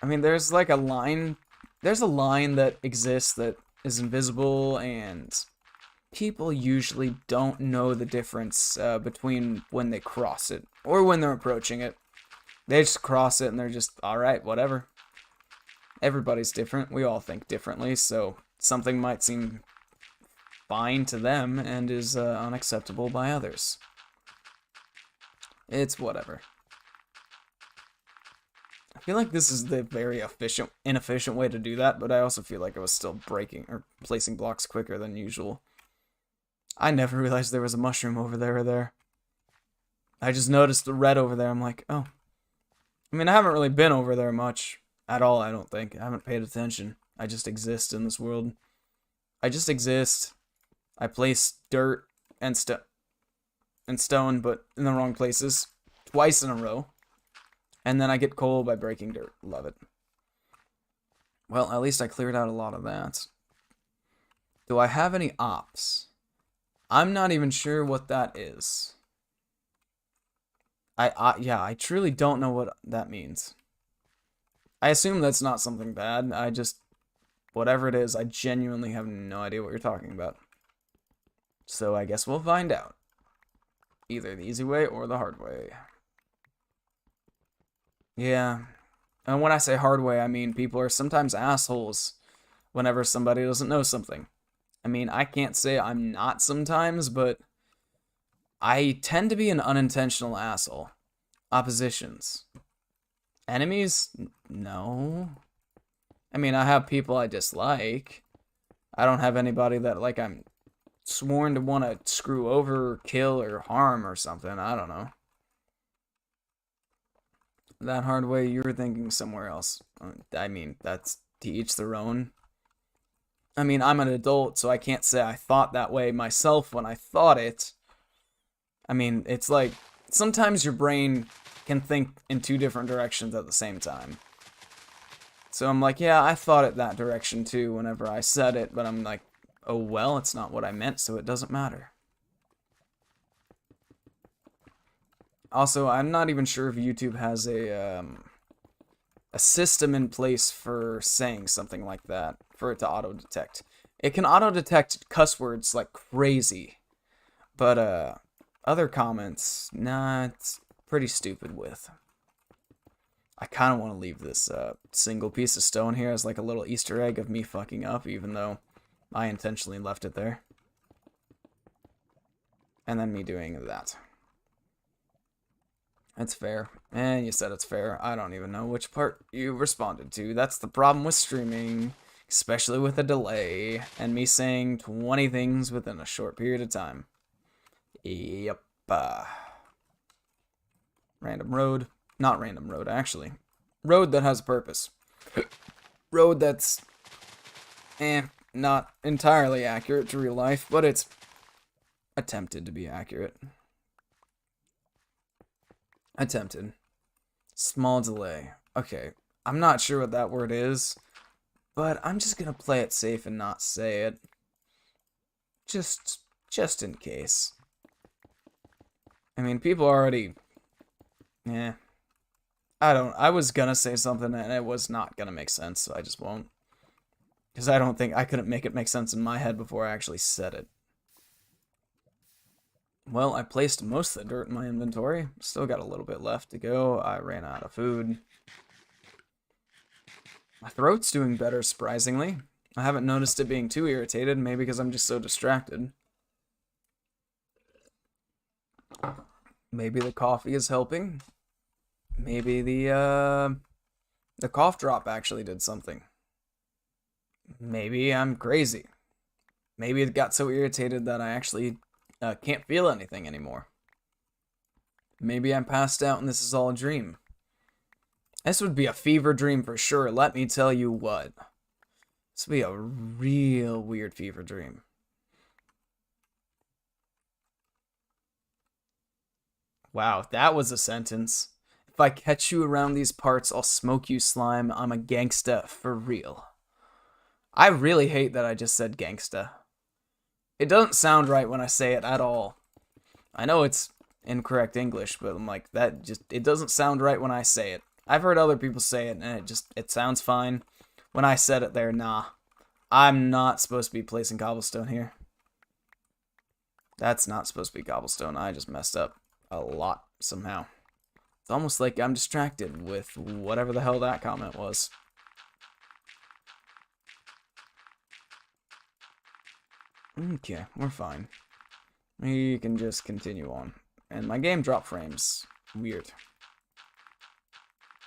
I mean, there's like a line that exists that is invisible, and people usually don't know the difference between when they cross it or when they're approaching it. They just cross it and they're just, alright, whatever. Everybody's different. We all think differently, so something might seem fine to them and is unacceptable by others. It's whatever. I feel like this is the very inefficient way to do that, but I also feel like I was still breaking or placing blocks quicker than usual. I never realized there was a mushroom over there or there. I just noticed the red over there. I'm like, oh. I mean, I haven't really been over there much at all, I don't think. I haven't paid attention. I just exist in this world. I just exist. I place dirt and stone, but in the wrong places. Twice in a row. And then I get coal by breaking dirt. Love it. Well, at least I cleared out a lot of that. Do I have any ops? I'm not even sure what that is. Yeah, I truly don't know what that means. I assume that's not something bad. I just whatever it is, I genuinely have no idea what you're talking about. So I guess we'll find out. Either the easy way or the hard way. Yeah. And when I say hard way, I mean people are sometimes assholes whenever somebody doesn't know something. I mean, I can't say I'm not sometimes, but I tend to be an unintentional asshole. Oppositions. Enemies? No. I mean, I have people I dislike. I don't have anybody that, like, I'm sworn to want to screw over, or kill, or harm, or something. I don't know. That hard way, you were thinking somewhere else. I mean, that's to each their own. I mean, I'm an adult, so I can't say I thought that way myself when I thought it. I mean, it's like, sometimes your brain can think in two different directions at the same time. So I'm like, yeah, I thought it that direction too whenever I said it, but I'm like, oh well, it's not what I meant, so it doesn't matter. Also, I'm not even sure if YouTube has a system in place for saying something like that, for it to auto-detect. It can auto-detect cuss words like crazy, but other comments, nah, it's pretty stupid with. I kind of want to leave this single piece of stone here as like a little Easter egg of me fucking up, even though I intentionally left it there. And then me doing that. That's fair. And you said it's fair. I don't even know which part you responded to. That's the problem with streaming, especially with a delay, and me saying 20 things within a short period of time. Yep. Random road. Not random road, actually. Road that has a purpose. Road that's not entirely accurate to real life, but it's attempted to be accurate. Attempted. Small delay. Okay, I'm not sure what that word is, but I'm just gonna play it safe and not say it. Just in case. I mean, people already... Yeah. I was gonna say something and it was not gonna make sense, so I just won't. Because I don't think I couldn't make it make sense in my head before I actually said it. Well, I placed most of the dirt in my inventory. Still got a little bit left to go. I ran out of food. My throat's doing better, surprisingly. I haven't noticed it being too irritated, maybe because I'm just so distracted. Maybe the coffee is helping. Maybe the cough drop actually did something. Maybe I'm crazy. Maybe it got so irritated that I actually can't feel anything anymore. Maybe I'm passed out and this is all a dream. This would be a fever dream for sure, let me tell you what. This would be a real weird fever dream. Wow, that was a sentence. If I catch you around these parts, I'll smoke you, slime. I'm a gangsta for real. I really hate that I just said gangsta. It doesn't sound right when I say it at all. I know it's incorrect English, but I'm like, it doesn't sound right when I say it. I've heard other people say it, and it sounds fine. When I said it there, nah. I'm not supposed to be placing cobblestone here. That's not supposed to be cobblestone. I just messed up a lot somehow. It's almost like I'm distracted with whatever the hell that comment was. Okay, we're fine. We can just continue on. And my game drop frames. Weird.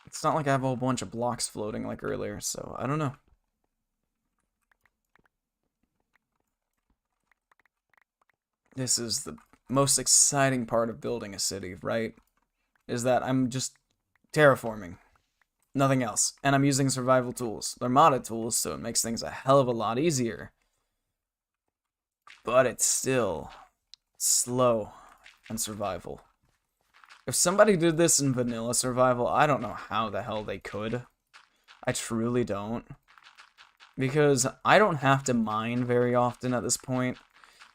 It's not like I have a whole bunch of blocks floating like earlier, so I don't know. This is the most exciting part of building a city, right? Is that I'm just terraforming. Nothing else. And I'm using survival tools. They're modded tools, so it makes things a hell of a lot easier. But it's still slow and survival. If somebody did this in vanilla survival, I don't know how the hell they could. I truly don't. Because I don't have to mine very often at this point.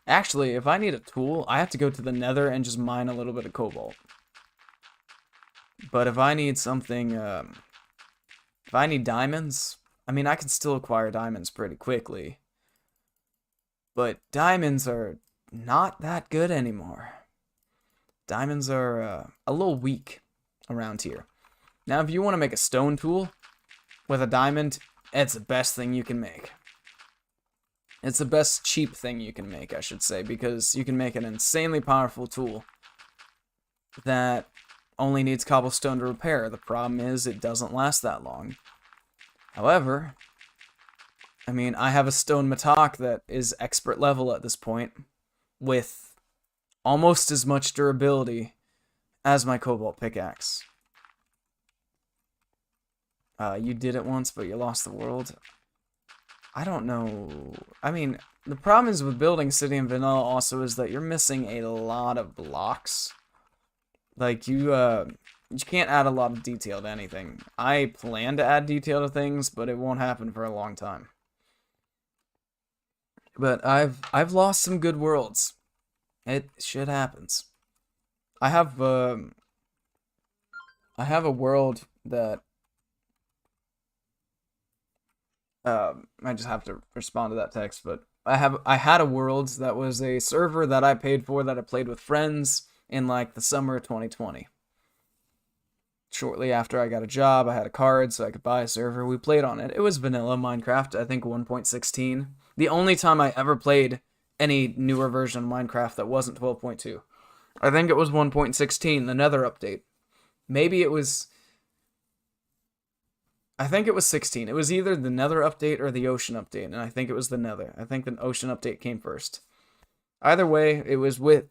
Actually, if I need a tool, I have to go to the nether and just mine a little bit of cobalt. But if I need something, if I need diamonds, I mean, I can still acquire diamonds pretty quickly, but diamonds are not that good anymore. Diamonds are a little weak around here. Now, if you want to make a stone tool with a diamond, it's the best thing you can make. It's the best cheap thing you can make, I should say, because you can make an insanely powerful tool that only needs cobblestone to repair. The problem is it doesn't last that long. However, I mean, I have a stone mattock that is expert level at this point, with almost as much durability as my cobalt pickaxe. You did it once, but you lost the world. I don't know. I mean, the problem is with building City and Vanilla also is that you're missing a lot of blocks. Like, you can't add a lot of detail to anything. I plan to add detail to things, but it won't happen for a long time. But I've lost some good worlds. Shit happens. I have a world that I just have to respond to that text, but I had a world that was a server that I paid for that I played with friends in like the summer of 2020. Shortly after I got a job, I had a card so I could buy a server. We played on it. It was vanilla Minecraft, I think 1.16. The only time I ever played any newer version of Minecraft that wasn't 12.2. I think it was 1.16, the Nether update. Maybe it was... I think it was 16. It was either the Nether update or the Ocean update, and I think it was the Nether. I think the Ocean update came first. Either way, it was with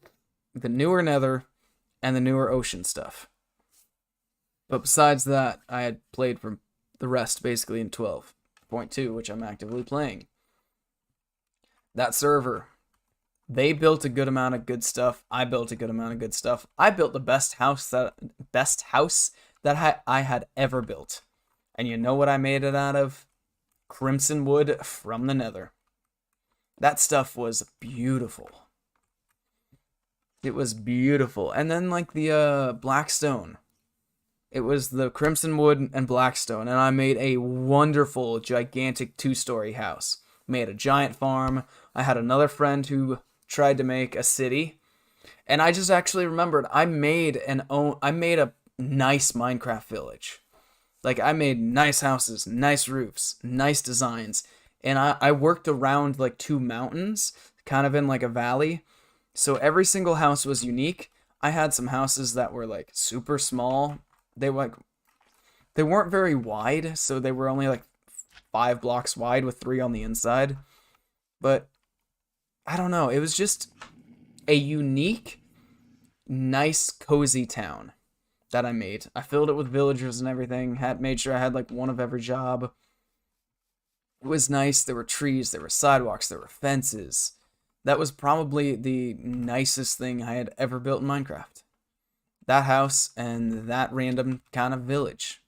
the newer Nether and the newer Ocean stuff. But besides that, I had played for the rest basically in 12.2, which I'm actively playing. That server, they built a good amount of good stuff. I built a good amount of good stuff. I built the best house that I had ever built. And you know what I made it out of? Crimson wood from the Nether. That stuff was beautiful. It was beautiful. And then like the Blackstone. It was the crimson wood and Blackstone. And I made a wonderful, gigantic 2-story house. Made a giant farm. I had another friend who tried to make a city. And I just actually remembered I made a nice Minecraft village. Like, I made nice houses, nice roofs, nice designs. And I worked around, like, 2 mountains, kind of in, like, a valley. So every single house was unique. I had some houses that were, like, super small. They weren't very wide, so they were only, like, 5 blocks wide with 3 on the inside. But, I don't know. It was just a unique, nice, cozy town that I made. I filled it with villagers and everything. Made sure I had like one of every job. It was nice. There were trees, there were sidewalks, there were fences. That was probably the nicest thing I had ever built in Minecraft. That house and that random kind of village.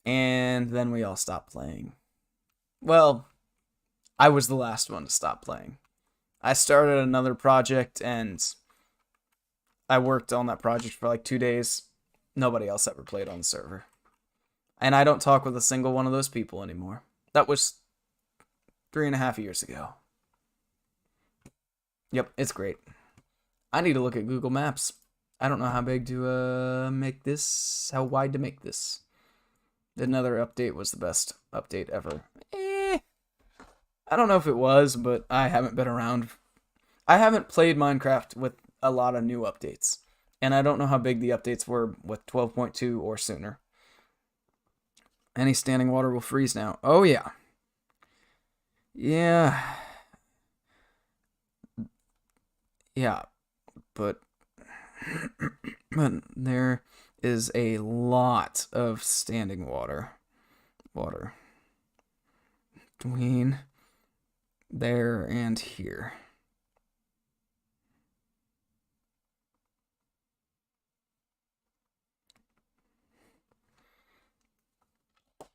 And then we all stopped playing. Well, I was the last one to stop playing. I started another project and I worked on that project for like 2 days. Nobody else ever played on the server. And I don't talk with a single one of those people anymore. That was 3.5 years ago. Yep, it's great. I need to look at Google Maps. I don't know how big to make this, how wide to make this. Another update was the best update ever. I don't know if it was, but I haven't been around. I haven't played Minecraft with a lot of new updates. And I don't know how big the updates were with 12.2 or sooner. Any standing water will freeze now. Oh, yeah. Yeah. Yeah. But there is a lot of standing water. Between there and here.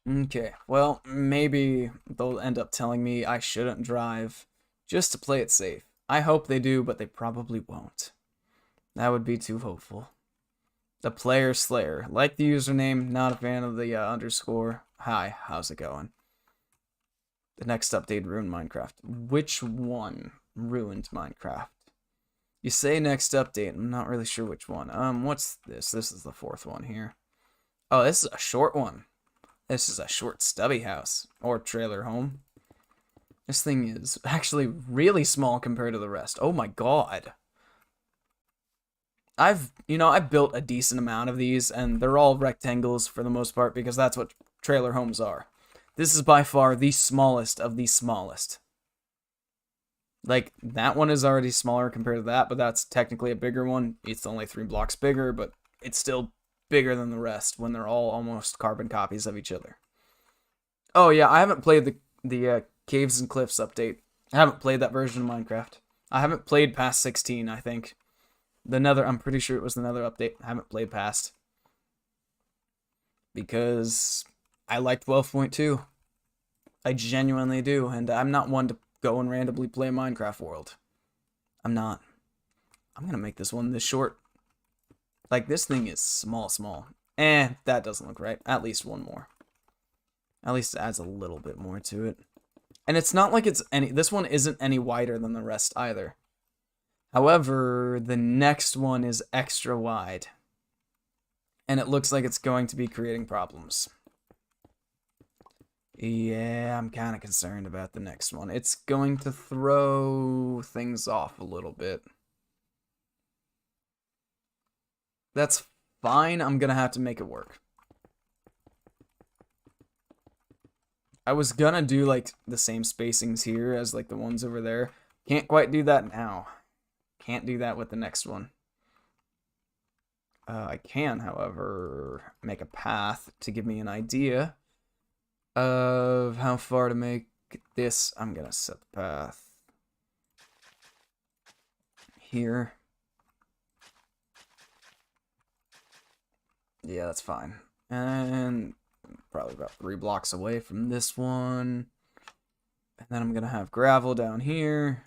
Okay, well, maybe they'll end up telling me I shouldn't drive just to play it safe. I hope they do, but they probably won't. That would be too hopeful. The Player Slayer. Like the username, not a fan of the underscore. Hi, how's it going? The next update ruined Minecraft. Which one ruined Minecraft? You say next update. I'm not really sure which one. What's this? This is the 4th one here. Oh, this is a short one. This is a short stubby house. Or trailer home. This thing is actually really small compared to the rest. Oh my god. I've built a decent amount of these, and they're all rectangles for the most part, because that's what trailer homes are. This is by far the smallest of the smallest. Like, that one is already smaller compared to that, but that's technically a bigger one. It's only 3 blocks bigger, but it's still bigger than the rest when they're all almost carbon copies of each other. Oh yeah, I haven't played the Caves and Cliffs update. I haven't played that version of Minecraft. I haven't played past 16, I think. I'm pretty sure it was another update I haven't played past. Because I like 12.2. I genuinely do, and I'm not one to go and randomly play Minecraft World. I'm not. I'm gonna make this one this short. Like, this thing is small. That doesn't look right. At least one more. At least it adds a little bit more to it. And it's not like this one isn't any wider than the rest either. However, the next one is extra wide. And it looks like it's going to be creating problems. Yeah, I'm kind of concerned about the next one. It's going to throw things off a little bit. That's fine. I'm going to have to make it work. I was going to do, like, the same spacings here as, like, the ones over there. Can't quite do that now. Can't do that with the next one. I can, however, make a path to give me an idea of how far to make this. I'm going to set the path here. Yeah, that's fine. And probably about 3 blocks away from this one. And then I'm going to have gravel down here.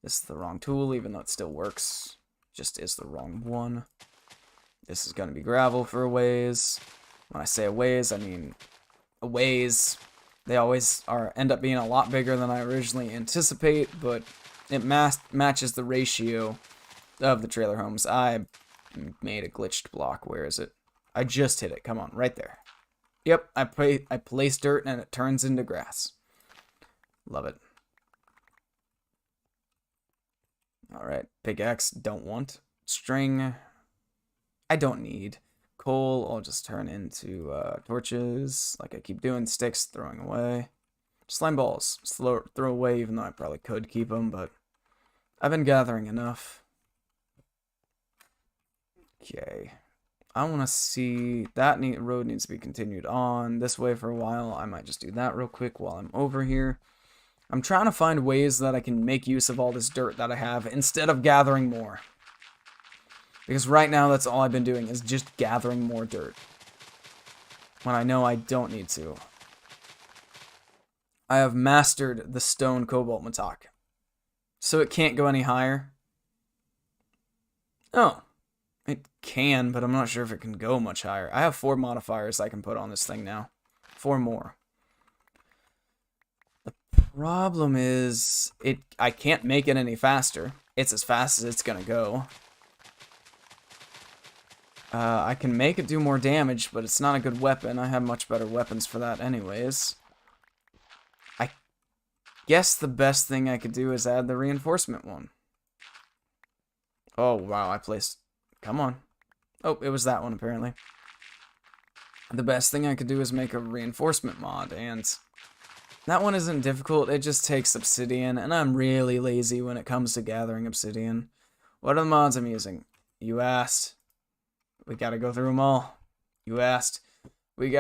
This is the wrong tool, even though it still works. Just is the wrong one. This is going to be gravel for a ways. When I say a ways, I mean a ways. They always end up being a lot bigger than I originally anticipate, but it matches the ratio of the trailer homes. I made a glitched block. Where is it? I just hit it. Come on, right there. Yep, I place dirt and it turns into grass. Love it. Alright, pickaxe, don't want. String, I don't need. Coal, I'll just turn into torches, like I keep doing. Sticks, throwing away. Slime balls, throw away, even though I probably could keep them, but I've been gathering enough. Okay. I want to see, that road needs to be continued on this way for a while. I might just do that real quick while I'm over here. I'm trying to find ways that I can make use of all this dirt that I have instead of gathering more. Because right now that's all I've been doing is just gathering more dirt. When I know I don't need to. I have mastered the stone cobalt matak. So it can't go any higher. Oh. It can, but I'm not sure if it can go much higher. I have 4 modifiers I can put on this thing now. 4 more. The problem is, I can't make it any faster. It's as fast as it's gonna go. I can make it do more damage, but it's not a good weapon. I have much better weapons for that anyways. I guess the best thing I could do is add the reinforcement one. Oh, wow, I placed... Come on. Oh, it was that one, apparently. The best thing I could do is make a reinforcement mod, and that one isn't difficult. It just takes obsidian, and I'm really lazy when it comes to gathering obsidian. What are the mods I'm using? You asked. We gotta go through them all. You asked. We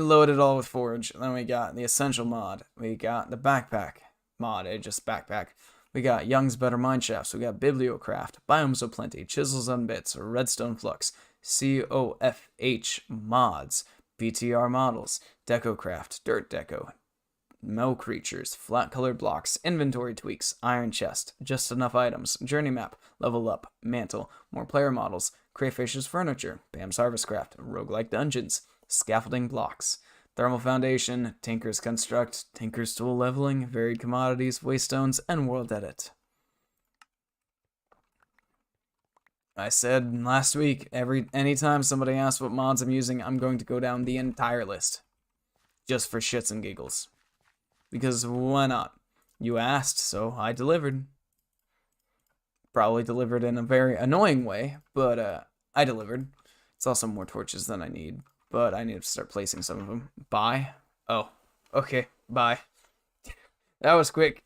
loaded all with Forge. Then we got the Essential mod. We got the Backpack mod, just backpack. We got Young's Better Mineshafts. We got Bibliocraft, Biomes of Plenty, Chisels and Bits, Redstone Flux, COFH mods, PTR models, DecoCraft, Dirt Deco, Mo Creatures, Flat Colored Blocks, Inventory Tweaks, Iron Chest, Just Enough Items, Journey Map, Level Up, Mantle, More Player Models, Crayfish's Furniture, Pam's Harvestcraft, Roguelike Dungeons, Scaffolding Blocks, Thermal Foundation, Tinker's Construct, Tinker's Tool Leveling, Varied Commodities, Waystones, and World Edit. I said last week, anytime somebody asks what mods I'm using, I'm going to go down the entire list. Just for shits and giggles. Because why not? You asked, so I delivered. Probably delivered in a very annoying way, but I delivered. It's also more torches than I need, but I need to start placing some of them. Bye. Oh, okay, bye. That was quick.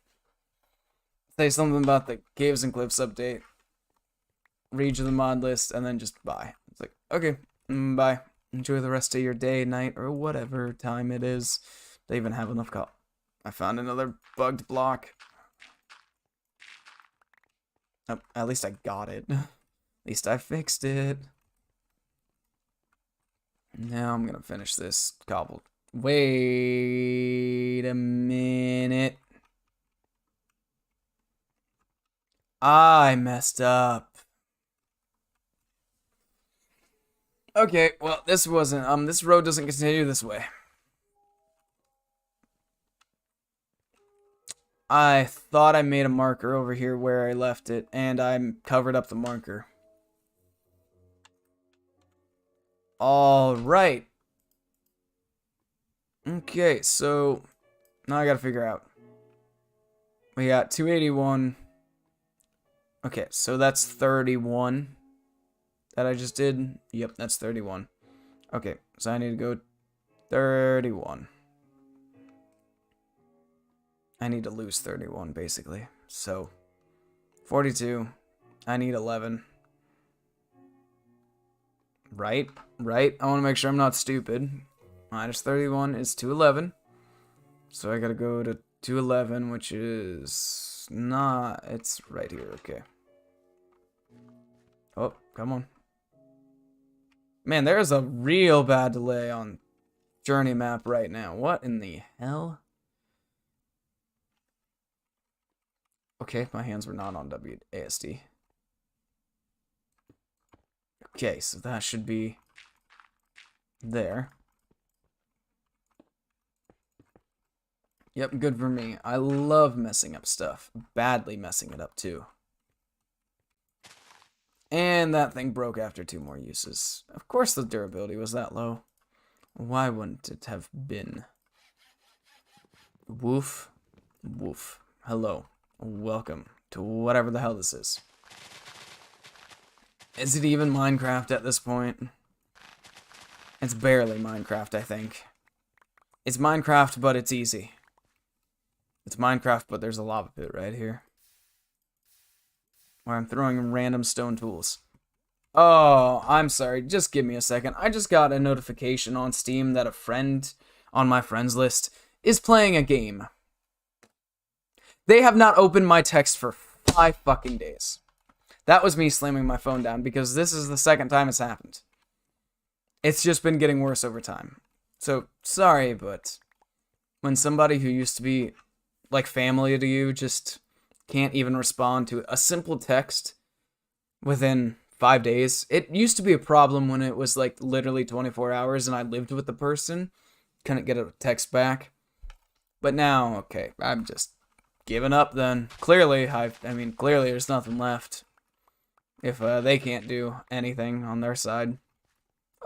Say something about the Caves and Cliffs update. Read you the mod list, and then just bye. It's like, okay, bye. Enjoy the rest of your day, night, or whatever time it is. They even have enough call. I found another bugged block. Oh, at least I got it. At least I fixed it. Now I'm gonna finish this cobble. Wait a minute. I messed up. Okay, well, this wasn't, this road doesn't continue this way. I thought I made a marker over here where I left it, and I covered up the marker. Alright. Okay, so now I gotta figure out. We got 281. Okay, so that's 31 that I just did. Yep, that's 31. Okay, so I need to go 31. I need to lose 31, basically. So, 42. I need 11. Right? Right? I want to make sure I'm not stupid. Minus 31 is 211. So I gotta go to 211, which is not... It's right here, okay. Oh, come on. Man, there's a real bad delay on Journey Map right now. What in the hell? Okay, my hands were not on WASD. Okay, so that should be there. Yep, good for me. I love messing up stuff. Badly messing it up, too. And that thing broke after 2 more uses. Of course the durability was that low. Why wouldn't it have been? Woof. Woof. Hello. Welcome to whatever the hell this is. Is it even Minecraft at this point? It's barely Minecraft, I think. It's Minecraft, but it's easy. It's Minecraft, but there's a lava pit right here. Where I'm throwing random stone tools. Oh, I'm sorry. Just give me a second. I just got a notification on Steam that a friend on my friends list is playing a game. They have not opened my text for 5 fucking days. That was me slamming my phone down because this is the second time it's happened. It's just been getting worse over time. So, sorry, but when somebody who used to be like family to you just can't even respond to a simple text within 5 days. It used to be a problem when it was like literally 24 hours and I lived with the person. Couldn't get a text back. But now, okay, I'm just giving up then. Clearly, clearly there's nothing left. If they can't do anything on their side.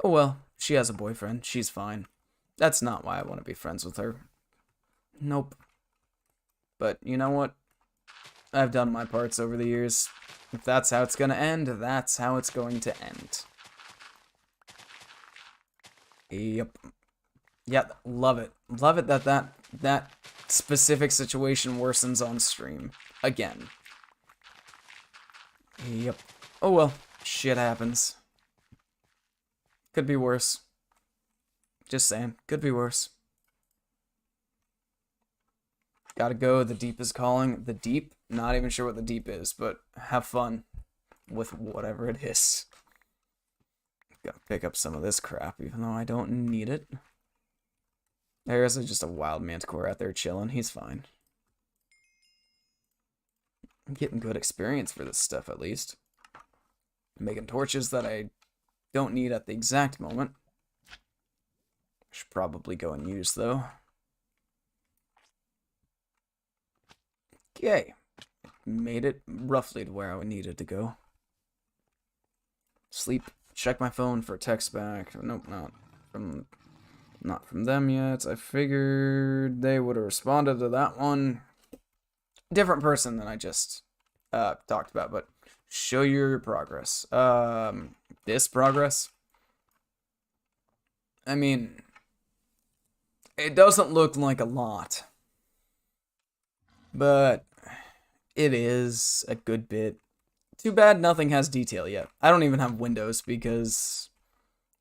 Oh well, she has a boyfriend. She's fine. That's not why I want to be friends with her. Nope. But you know what? I've done my parts over the years. If that's how it's gonna end, that's how it's going to end. Yep. Yeah, love it. Love it that specific situation worsens on stream. Again. Yep. Oh well, shit happens. Could be worse. Just saying, could be worse. Gotta go, the deep is calling. The deep? Not even sure what the deep is, but have fun with whatever it is. Gotta pick up some of this crap, even though I don't need it. There's just a wild manticore out there chilling. He's fine. I'm getting good experience for this stuff, at least. Making torches that I don't need at the exact moment. Should probably go and use, though. Okay. Made it roughly to where I needed to go. Sleep. Check my phone for a text back. Nope, not from them yet. I figured they would have responded to that one. Different person than I just talked about, but show your progress. This progress? I mean, it doesn't look like a lot, but it is a good bit. Too bad nothing has detail yet. I don't even have windows because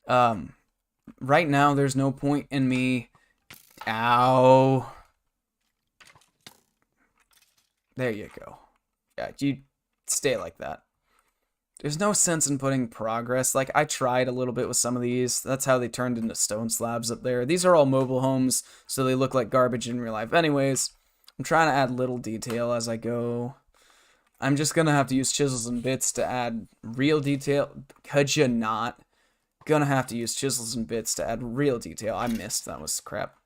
right now there's no point in me... Ow. There you go. Yeah, you stay like that. There's no sense in putting progress. Like, I tried a little bit with some of these. That's how they turned into stone slabs up there. These are all mobile homes, so they look like garbage in real life. Anyways, I'm trying to add little detail as I go. I'm just gonna have to use chisels and bits to add real detail. Could you not? Gonna have to use chisels and bits to add real detail. I missed. That was crap.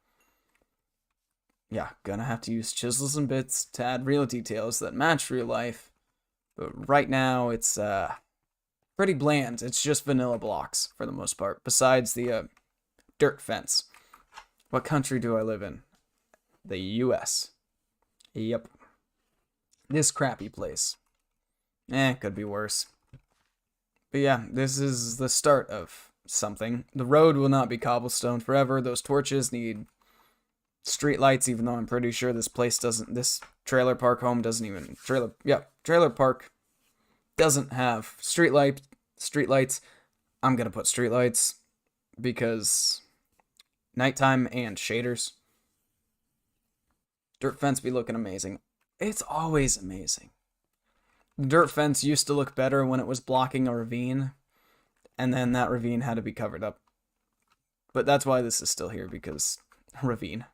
Yeah, gonna have to use chisels and bits to add real details that match real life. But right now, it's pretty bland. It's just vanilla blocks for the most part, besides the dirt fence. What country do I live in? The US. Yep. This crappy place. Could be worse. But yeah, this is the start of something. The road will not be cobblestone forever. Those torches need street lights, even though I'm pretty sure this place doesn't... This trailer park home doesn't even... Trailer park doesn't have street lights. I'm gonna put street lights because nighttime and shaders. Dirt fence be looking amazing. It's always amazing. The dirt fence used to look better when it was blocking a ravine, and then that ravine had to be covered up. But that's why this is still here, because ravine.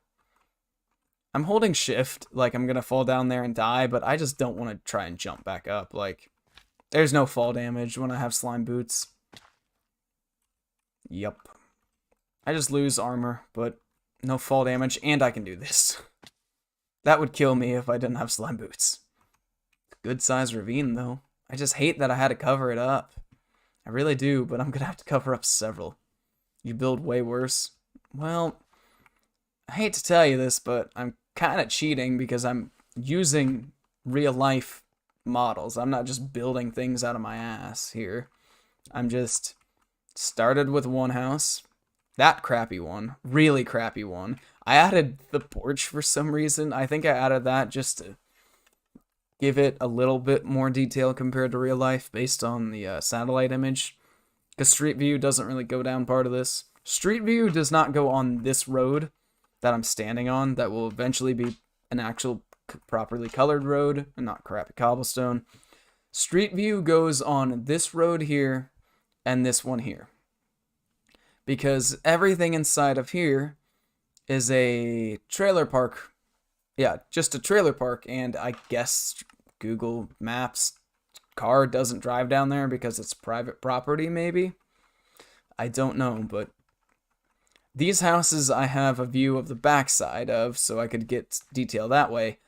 I'm holding shift, like I'm gonna fall down there and die, but I just don't want to try and jump back up. Like, there's no fall damage when I have slime boots. Yup. I just lose armor, but no fall damage, and I can do this. That would kill me if I didn't have slime boots. Good size ravine, though. I just hate that I had to cover it up. I really do, but I'm gonna have to cover up several. You build way worse. Well, I hate to tell you this, but I'm kind of cheating because I'm using real-life models. I'm not just building things out of my ass here. I'm just started with one house. That crappy one. Really crappy one. I added the porch for some reason. I think I added that just to give it a little bit more detail compared to real life based on the satellite image. Because Street View doesn't really go down part of this. Street View does not go on this road that I'm standing on that will eventually be an actual properly colored road and not crappy cobblestone. Street View goes on this road here and this one here. Because everything inside of here is a trailer park. Yeah, just a trailer park, and I guess Google Maps car doesn't drive down there because it's private property, maybe? I don't know, but these houses I have a view of the backside of, so I could get detail that way.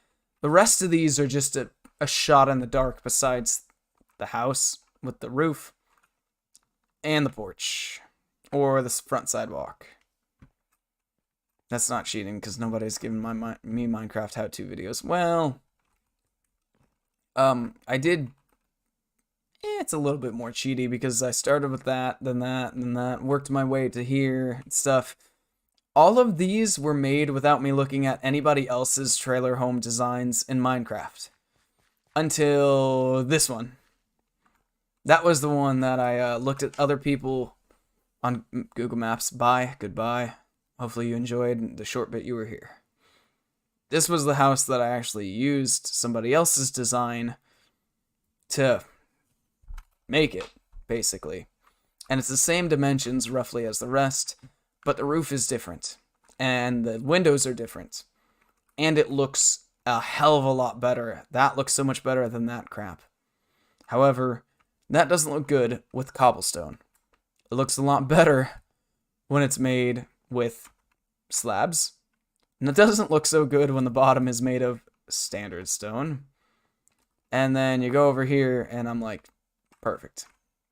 The rest of these are just a shot in the dark besides the house with the roof and the porch. Or the front sidewalk. That's not cheating because nobody's given me Minecraft how-to videos. Well, I did. It's a little bit more cheaty because I started with that, then that, and then that. Worked my way to here and stuff. All of these were made without me looking at anybody else's trailer home designs in Minecraft. Until this one. That was the one that I looked at other people on Google Maps. Bye, goodbye. Hopefully you enjoyed the short bit you were here. This was the house that I actually used somebody else's design to make it, basically. And it's the same dimensions roughly as the rest, but the roof is different. And the windows are different. And it looks a hell of a lot better. That looks so much better than that crap. However, that doesn't look good with cobblestone. It looks a lot better when it's made with slabs. And it doesn't look so good when the bottom is made of standard stone. And then you go over here, and I'm like, perfect.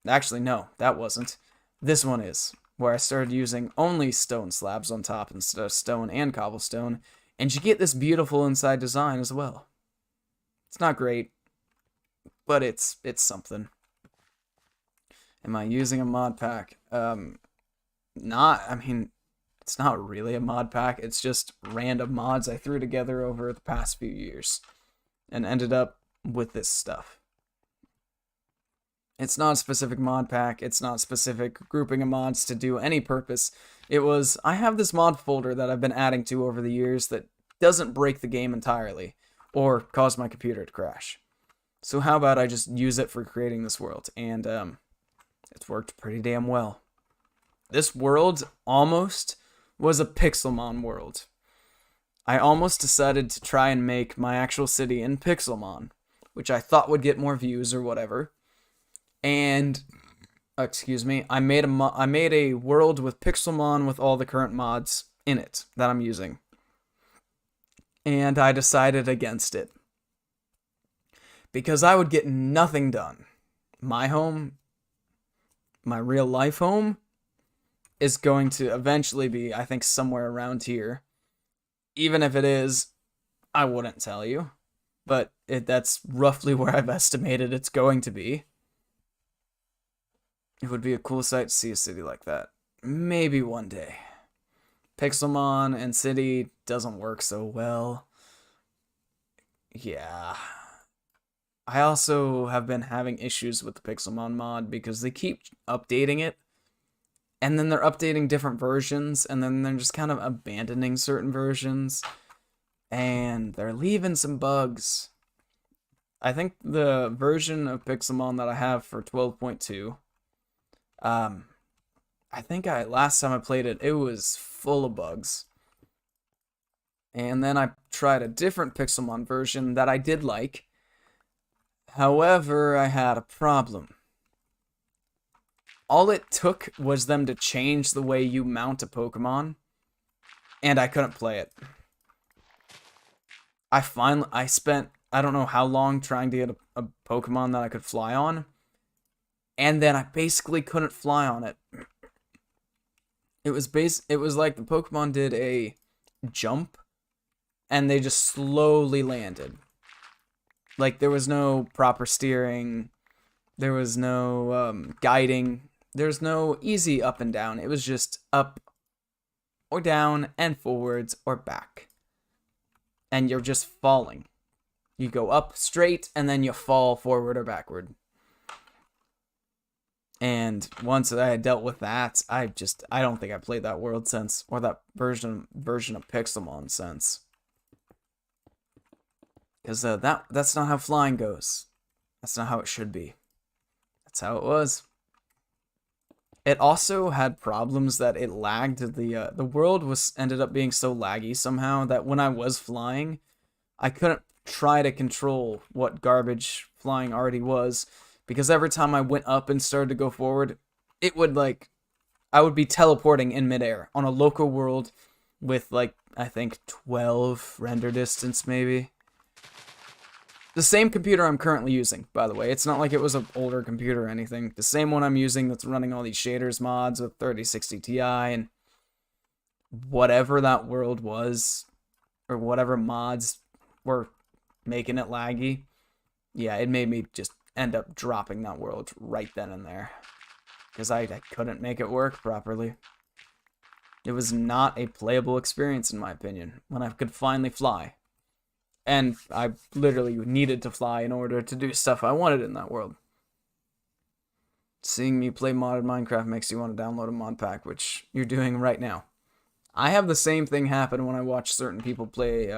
Actually, no, that wasn't. This one is, where I started using only stone slabs on top instead of stone and cobblestone. And you get this beautiful inside design as well. It's not great, but it's something. Am I using a mod pack? I mean, it's not really a mod pack. It's just random mods I threw together over the past few years and ended up with this stuff. It's not a specific mod pack. It's not a specific grouping of mods to do any purpose. It was, I have this mod folder that I've been adding to over the years that doesn't break the game entirely or cause my computer to crash. So how about I just use it for creating this world? And it's worked pretty damn well. This world almost was a Pixelmon world. I almost decided to try and make my actual city in Pixelmon, which I thought would get more views or whatever. And, excuse me, I made a world with Pixelmon with all the current mods in it that I'm using. And I decided against it. Because I would get nothing done. My home, my real life home, is going to eventually be, I think, somewhere around here. Even if it is, I wouldn't tell you. But that's roughly where I've estimated it's going to be. It would be a cool sight to see a city like that. Maybe one day. Pixelmon and city doesn't work so well. Yeah. I also have been having issues with the Pixelmon mod because they keep updating it. And then they're updating different versions, and then they're just kind of abandoning certain versions. And they're leaving some bugs. I think the version of Pixelmon that I have for 12.2, I think last time I played it, it was full of bugs. And then I tried a different Pixelmon version that I did like. However, I had a problem. All it took was them to change the way you mount a Pokemon, and I couldn't play it. I spent, I don't know how long trying to get a Pokemon that I could fly on, and then I basically couldn't fly on it. It was like the Pokemon did a jump, and they just slowly landed. Like, there was no proper steering, there was no guiding, there's no easy up and down. It was just up or down and forwards or back. And you're just falling. You go up straight and then you fall forward or backward. And once I had dealt with that, I don't think I played that world since, or that version of Pixelmon since. Because that's not how flying goes. That's not how it should be. That's how it was. It also had problems that it lagged. The world ended up being so laggy somehow that when I was flying, I couldn't try to control what garbage flying already was, because every time I went up and started to go forward, it would I would be teleporting in midair on a local world with I think 12 render distance maybe. The same computer I'm currently using, by the way. It's not like it was an older computer or anything. The same one I'm using that's running all these shaders mods with 3060 Ti and whatever that world was, or whatever mods were making it laggy. Yeah, it made me just end up dropping that world right then and there. Because I couldn't make it work properly. It was not a playable experience, in my opinion, when I could finally fly. And I literally needed to fly in order to do stuff I wanted in that world. Seeing me play modded Minecraft makes you want to download a mod pack, which you're doing right now. I have the same thing happen when I watch certain people play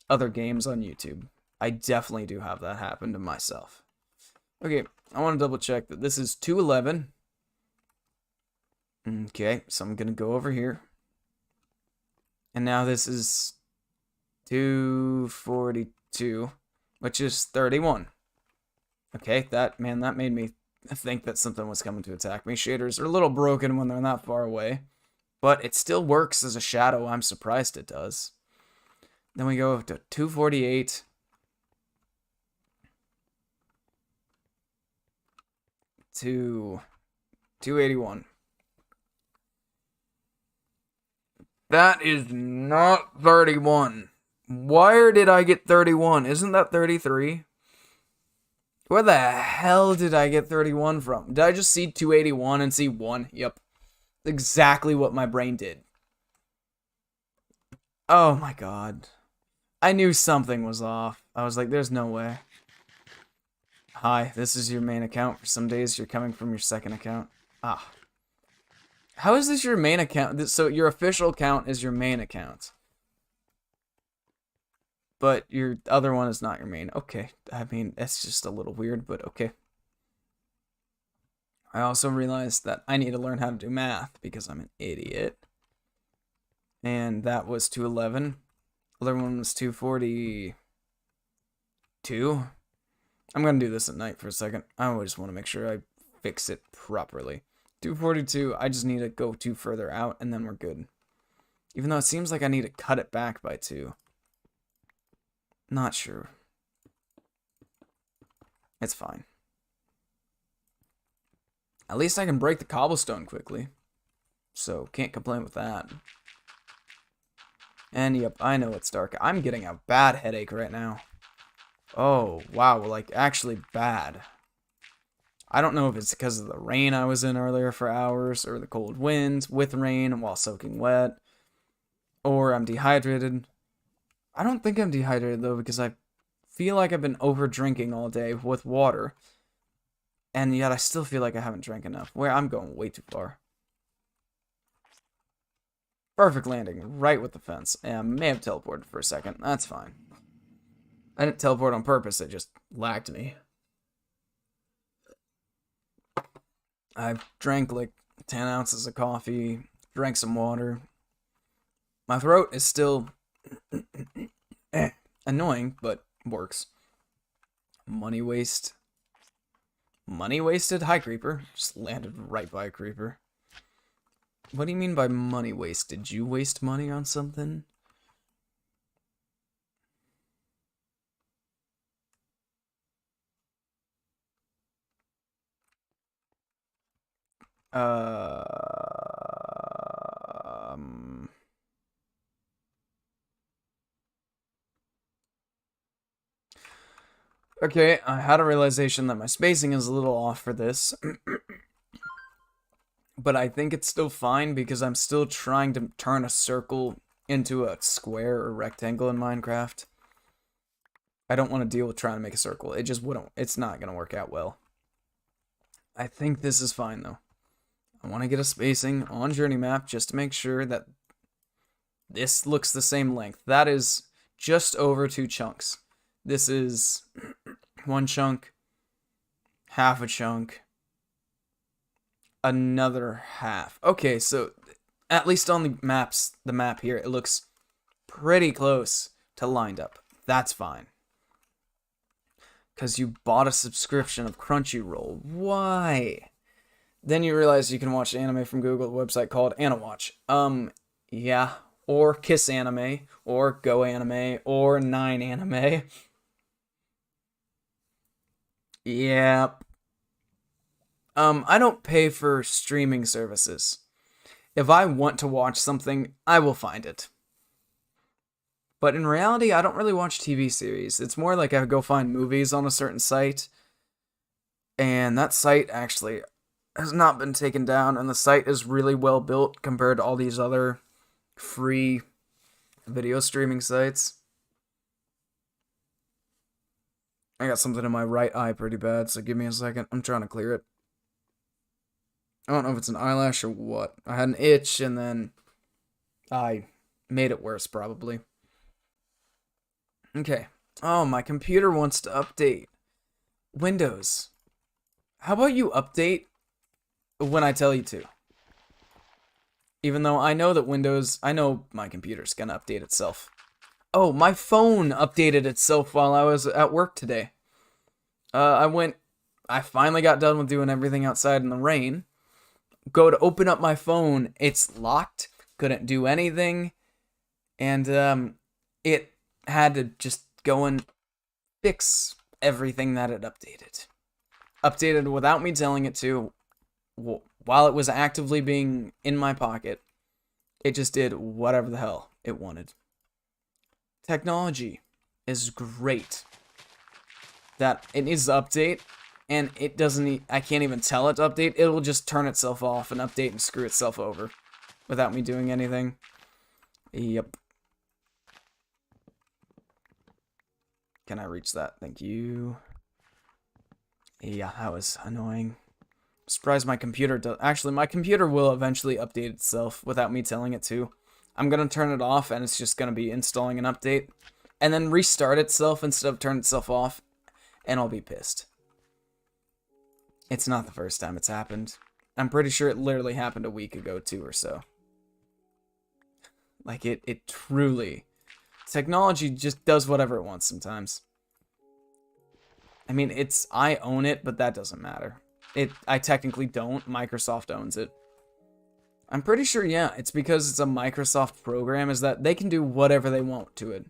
other games on YouTube. I definitely do have that happen to myself. Okay, I want to double check that this is 211. Okay, so I'm going to go over here. And now this is 242, which is 31. Okay, that made me think that something was coming to attack me. Shaders are a little broken when they're not far away, but it still works as a shadow. I'm surprised it does. Then we go to 248. To 281. That is not 31. Where did I get 31? Isn't that 33? Where the hell did I get 31 from? Did I just see 281 and see 1? Yep. Exactly what my brain did. Oh my god. I knew something was off. I was like, there's no way. Hi, this is your main account. For some days, you're coming from your second account. Ah. How is this your main account? So your official account is your main account. But your other one is not your main. Okay. I mean, it's just a little weird, but okay. I also realized that I need to learn how to do math because I'm an idiot. And that was 211. Other one was 242. I'm going to do this at night for a second. I just want to make sure I fix it properly. 242, I just need to go 2 further out, and then we're good. Even though it seems like I need to cut it back by 2. Not sure. It's fine. At least I can break the cobblestone quickly. So, can't complain with that. And yep, I know it's dark. I'm getting a bad headache right now. Oh, wow, like, actually bad. I don't know if it's because of the rain I was in earlier for hours, or the cold winds with rain while soaking wet, or I'm dehydrated. I don't think I'm dehydrated, though, because I feel like I've been over-drinking all day with water, and yet I still feel like I haven't drank enough. Where I'm going way too far. Perfect landing, right with the fence. And I may have teleported for a second. That's fine. I didn't teleport on purpose, it just lagged me. I've drank like 10 ounces of coffee, drank some water. My throat is still annoying, but works. Money waste. Money wasted? Hi, creeper. Just landed right by a creeper. What do you mean by money waste? Did you waste money on something? Okay, I had a realization that my spacing is a little off for this. But I think it's still fine because I'm still trying to turn a circle into a square or rectangle in Minecraft. I don't want to deal with trying to make a circle. It just wouldn't. It's not going to work out well. I think this is fine, though. I want to get a spacing on Journey Map just to make sure that this looks the same length. That is just over 2 chunks. This is 1 chunk, half a chunk, another half. Okay, so at least on the map here, it looks pretty close to lined up. That's fine. Because you bought a subscription of Crunchyroll. Why? Then you realize you can watch anime from Google, a website called Anawatch. Yeah. Or Kiss Anime, or Go Anime, or 9 Anime. Yep. I don't pay for streaming services. If I want to watch something, I will find it. But in reality, I don't really watch TV series. It's more like I go find movies on a certain site. And that site actually has not been taken down, and the site is really well built compared to all these other free video streaming sites. I got something in my right eye pretty bad, so give me a second. I'm trying to clear it. I don't know if it's an eyelash or what. I had an itch, and then I made it worse, probably. Okay. Oh, my computer wants to update. Windows. How about you update when I tell you to? Even though I know that I know my computer's gonna update itself. Oh, my phone updated itself while I was at work today. I went I finally got done with doing everything outside in the rain. Go to open up my phone, it's locked. Couldn't do anything, and it had to just go and fix everything that it updated. Updated without me telling it to, while it was actively being in my pocket. It just did whatever the hell it wanted. Technology is great. That it needs to update, and it doesn't. I can't even tell it to update. It'll just turn itself off and update and screw itself over, without me doing anything. Yep. Can I reach that? Thank you. Yeah, that was annoying. I'm surprised my computer does. Actually, my computer will eventually update itself without me telling it to. I'm gonna turn it off, and it's just gonna be installing an update, and then restart itself instead of turn itself off, and I'll be pissed. It's not the first time it's happened. I'm pretty sure it literally happened a week ago too or so. Like it truly, technology just does whatever it wants sometimes. I mean, I own it, but that doesn't matter. I technically don't. Microsoft owns it. I'm pretty sure, yeah, it's because it's a Microsoft program, is that they can do whatever they want to it.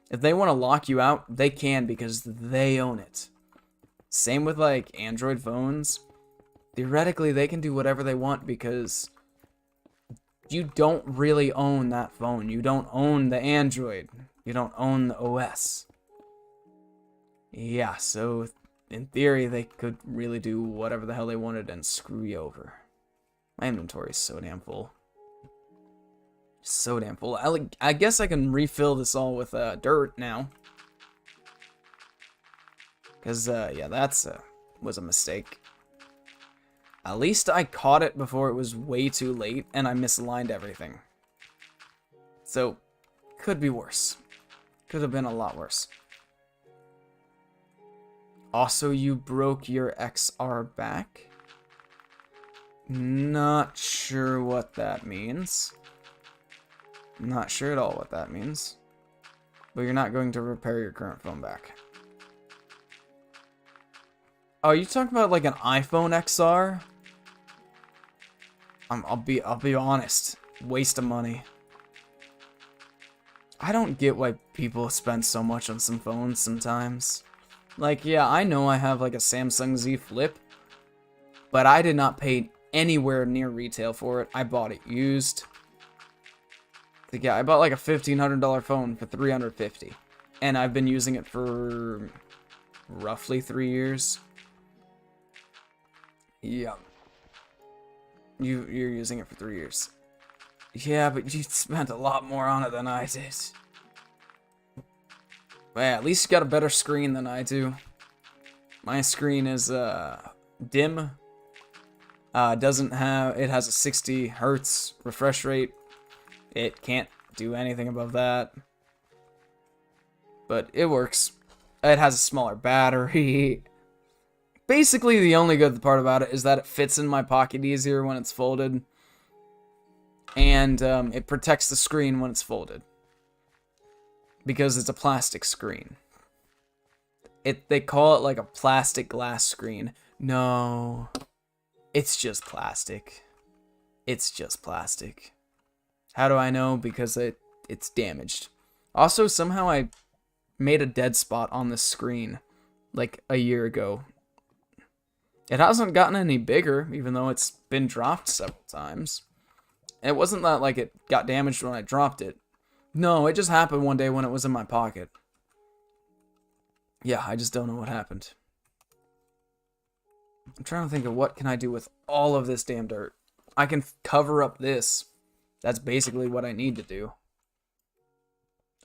If they want to lock you out, they can because they own it. Same with, like, Android phones. Theoretically, they can do whatever they want because you don't really own that phone. You don't own the Android. You don't own the OS. Yeah, so in theory, they could really do whatever the hell they wanted and screw you over. My inventory is so damn full. So damn full. I guess I can refill this all with dirt now. Because, yeah, that's was a mistake. At least I caught it before it was way too late and I misaligned everything. So, could be worse. Could have been a lot worse. Also, you broke your XR back. Not sure what that means. Not sure at all what that means. But you're not going to repair your current phone back. Oh, you talking about like an iPhone XR? I'll be honest. Waste of money. I don't get why people spend so much on some phones sometimes. Like, yeah, I know I have like a Samsung Z Flip, but I did not pay anywhere near retail for it. I bought it used. Like, yeah, I bought like a $1,500 phone for $350, and I've been using it for roughly 3 years. Yeah. You're using it for 3 years. Yeah, but you spent a lot more on it than I did. But yeah, at least you got a better screen than I do. My screen is dim. It has a 60 hertz refresh rate. It can't do anything above that. But it works. It has a smaller battery. Basically, the only good part about it is that it fits in my pocket easier when it's folded. And it protects the screen when it's folded. Because it's a plastic screen. They call it like a plastic glass screen. No. It's just plastic. It's just plastic. How do I know? Because it's damaged. Also, somehow I made a dead spot on the screen like a year ago. It hasn't gotten any bigger, even though it's been dropped several times. And it wasn't that like it got damaged when I dropped it. No, it just happened one day when it was in my pocket. Yeah, I just don't know what happened. I'm trying to think of what can I do with all of this damn dirt. I can cover up this. That's basically what I need to do.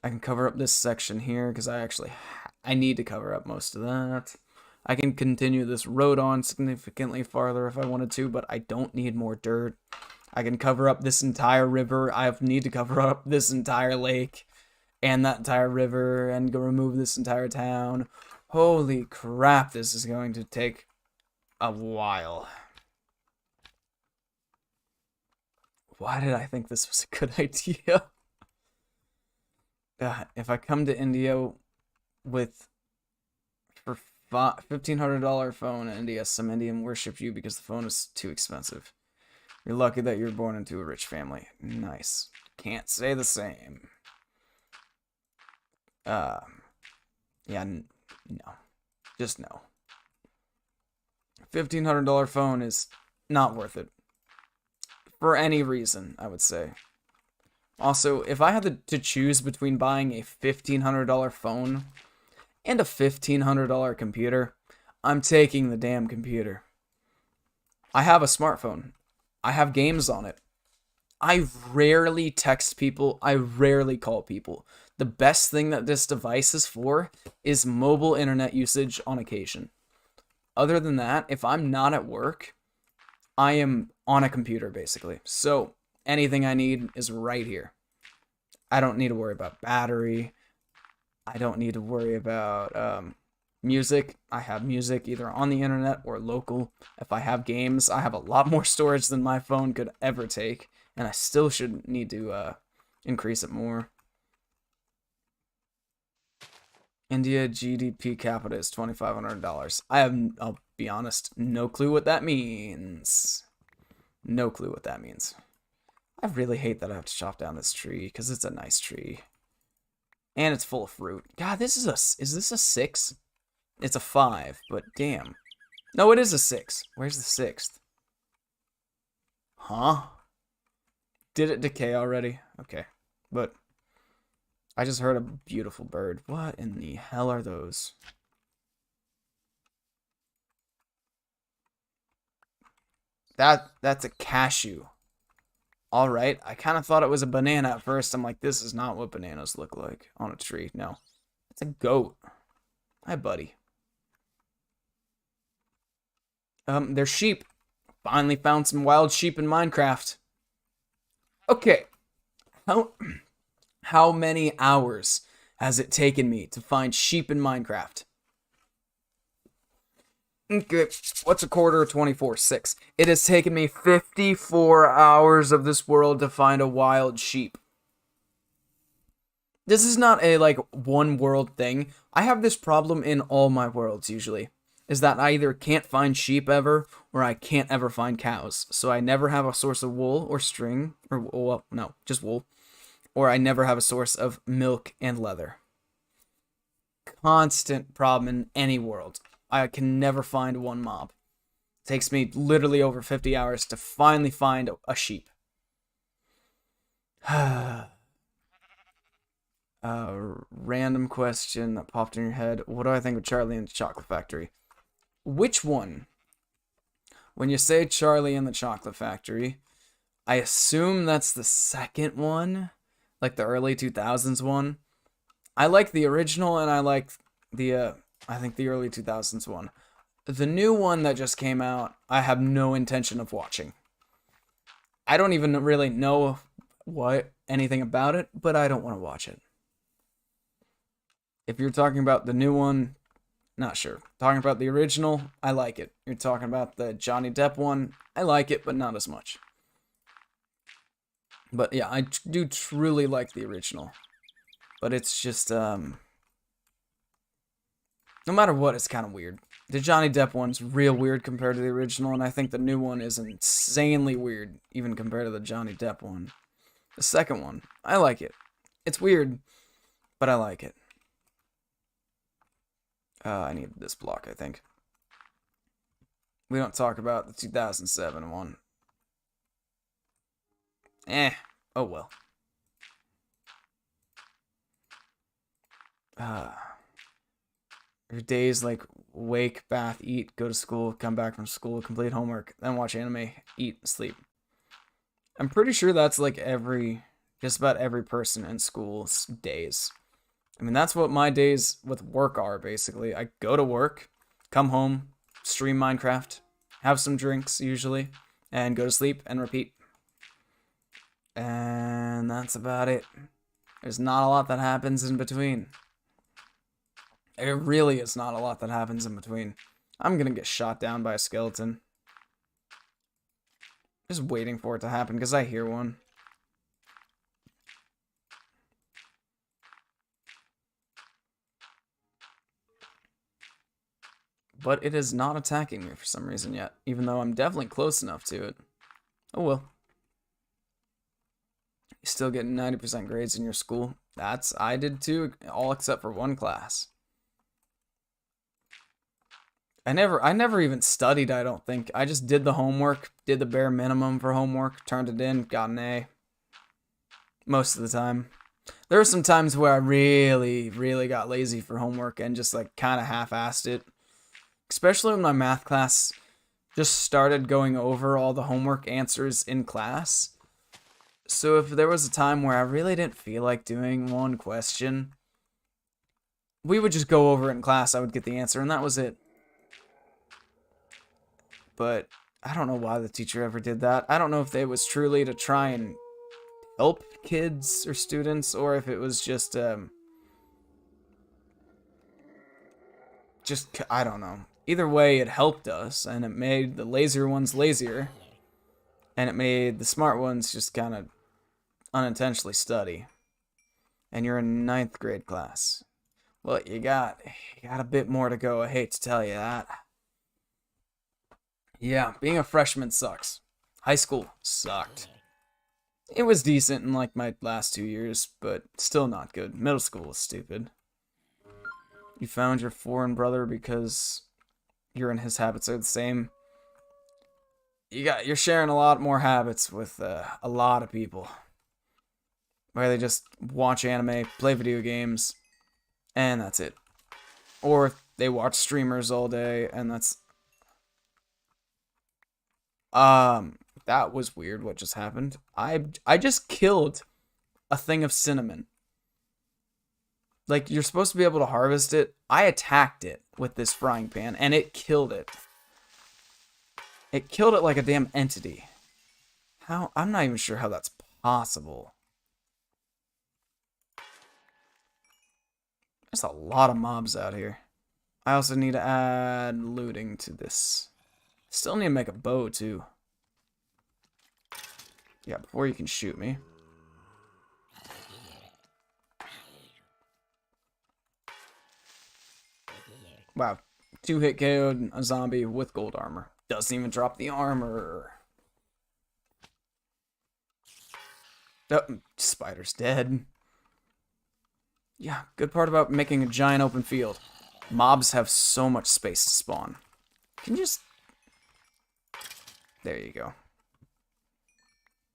I can cover up this section here because I need to cover up most of that. I can continue this road on significantly farther if I wanted to, but I don't need more dirt. I can cover up this entire river. I need to cover up this entire lake and that entire river and go remove this entire town. Holy crap, this is going to take a while. Why did I think this was a good idea? If I come to India for $1,500 phone in India. Some Indian worship you because the phone is too expensive. You're lucky that you were born into a rich family. Nice. Can't say the same. Yeah, no. Just no. $1,500 phone is not worth it. For any reason, I would say. Also, if I had to choose between buying a $1,500 phone and a $1,500 computer, I'm taking the damn computer. I have a smartphone. I have games on it. I rarely text people. I rarely call people. The best thing that this device is for is mobile internet usage on occasion. Other than that, if I'm not at work, I am on a computer, basically. So anything I need is right here. I don't need to worry about battery. I don't need to worry about music. I have music either on the internet or local. If I have games, I have a lot more storage than my phone could ever take. And I still should need to increase it more. India GDP capita is $2,500. I'll be honest, no clue what that means. No clue what that means. I really hate that I have to chop down this tree, because it's a nice tree. And it's full of fruit. God, is this a 6? It's a 5, but damn. No, it is a 6. Where's the 6th? Huh? Did it decay already? Okay. But I just heard a beautiful bird. What in the hell are those? That's a cashew. Alright, I kind of thought it was a banana at first. I'm like, this is not what bananas look like on a tree. No. It's a goat. Hi, buddy. They're sheep. Finally found some wild sheep in Minecraft. Okay. How many hours has it taken me to find sheep in Minecraft? Okay, what's a quarter of 24? 6. It has taken me 54 hours of this world to find a wild sheep. This is not a, like, one world thing. I have this problem in all my worlds, usually. Is that I either can't find sheep ever, or I can't ever find cows. So I never have a source of wool or string, or, well, no, just wool. Or I never have a source of milk and leather. Constant problem in any world. I can never find one mob. It takes me literally over 50 hours to finally find a sheep. Random question that popped in your head. What do I think of Charlie and the Chocolate Factory? Which one? When you say Charlie and the Chocolate Factory, I assume that's the second one, like the early 2000s one. I like the original, and I like the, I think the early 2000s one. The new one that just came out, I have no intention of watching. I don't even really know anything about it, but I don't want to watch it. If you're talking about the new one, not sure. Talking about the original, I like it. You're talking about the Johnny Depp one, I like it, but not as much. But yeah, I do truly like the original. But it's just, no matter what, it's kind of weird. The Johnny Depp one's real weird compared to the original, and I think the new one is insanely weird, even compared to the Johnny Depp one. The second one, I like it. It's weird, but I like it. I need this block, I think. We don't talk about the 2007 one. Oh well. Your days like wake, bath, eat, go to school, come back from school, complete homework, then watch anime, eat, sleep. I'm pretty sure that's like just about every person in school's days. I mean, that's what my days with work are, basically. I go to work, come home, stream Minecraft, have some drinks, usually, and go to sleep and repeat. And that's about it. There's not a lot that happens in between. There really is not a lot that happens in between. I'm gonna get shot down by a skeleton. Just waiting for it to happen, because I hear one. but it is not attacking me for some reason yet, even though I'm definitely close enough to it. Oh well. You still getting 90% grades in your school? I did too, all except for one class. I never even studied, I don't think. I just did the homework, did the bare minimum for homework, turned it in, got an A. Most of the time. There were some times where I really, really got lazy for homework and just like kind of half-assed it. Especially when my math class just started going over all the homework answers in class. So if there was a time where I really didn't feel like doing one question, we would just go over it in class, I would get the answer, and that was it. But I don't know why the teacher ever did that. I don't know if it was truly to try and help kids or students, or if it was just I don't know. Either way, it helped us, and it made the lazier ones lazier, and it made the smart ones just kind of unintentionally study. And you're in 9th grade class. Well, you got a bit more to go, I hate to tell you that. Yeah, being a freshman sucks. High school sucked. It was decent in like my last 2 years, but still not good. Middle school was stupid. You found your foreign brother because you and his habits are the same. You're sharing a lot more habits with a lot of people, where they just watch anime, play video games, and that's it. Or they watch streamers all day, and that's that was weird what just happened. I just killed a thing of cinnamon. Like, you're supposed to be able to harvest it. I attacked it with this frying pan, and it killed it. It killed it like a damn entity. How? I'm not even sure how that's possible. There's a lot of mobs out here. I also need to add looting to this. Still need to make a bow, too. Yeah, before you can shoot me. Wow. 2-hit KO'd a zombie with gold armor. Doesn't even drop the armor. Oh, spider's dead. Yeah, good part about making a giant open field. Mobs have so much space to spawn. Can you just... There you go.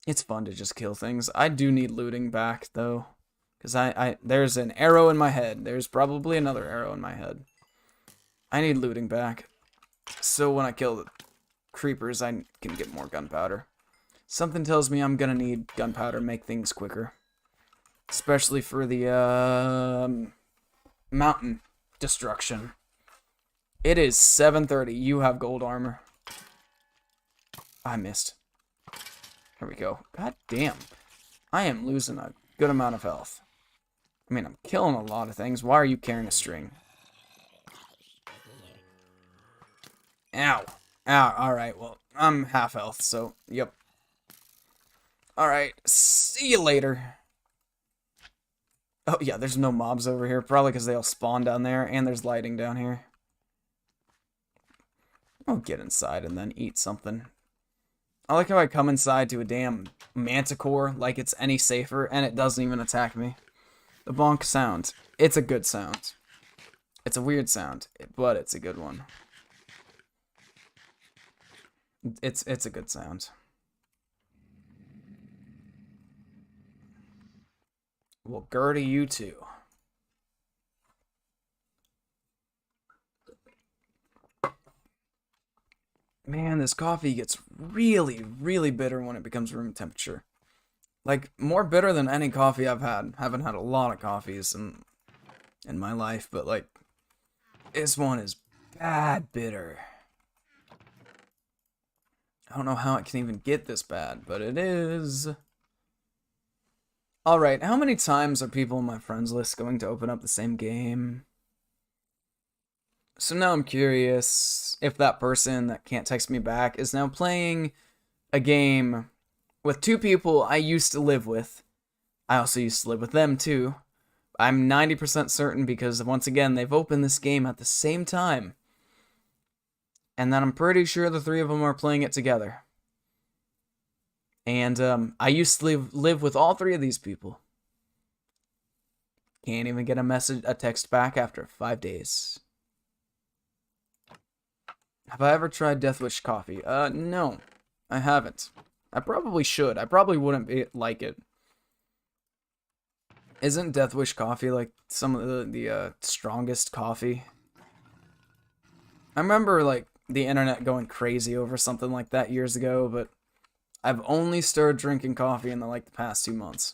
It's fun to just kill things. I do need looting back, though. Because there's an arrow in my head. There's probably another arrow in my head. I need looting back. So when I kill the creepers, I can get more gunpowder. Something tells me I'm gonna need gunpowder to make things quicker. Especially for the, mountain destruction. It is 7:30. You have gold armor. I missed. Here we go. God damn. I am losing a good amount of health. I mean, I'm killing a lot of things. Why are you carrying a string? Ow. Ow. Alright, well, I'm half health, so, yep. Alright, see you later. Oh, yeah, there's no mobs over here. Probably because they all spawn down there, and there's lighting down here. I'll get inside and then eat something. I like how I come inside to a damn manticore like it's any safer, and it doesn't even attack me. The bonk sound. It's a good sound. It's a weird sound, but it's a good one. It's a good sound. Well, Gertie, you too. Man, this coffee gets really, really bitter when it becomes room temperature. Like, more bitter than any coffee I've had. Haven't had a lot of coffees in my life, but, like, this one is bad bitter. I don't know how it can even get this bad, but it is. Alright, how many times are people on my friends list going to open up the same game? So now I'm curious if that person that can't text me back is now playing a game with two people I used to live with. I also used to live with them too. I'm 90% certain because, once again, they've opened this game at the same time. And then I'm pretty sure the three of them are playing it together. And I used to live with all three of these people. Can't even get a text back after 5 days. Have I ever tried Deathwish coffee? No, I haven't. I probably should. I probably wouldn't like it. Isn't Deathwish coffee like some of the strongest coffee? I remember like the internet going crazy over something like that years ago, but I've only started drinking coffee in the past 2 months.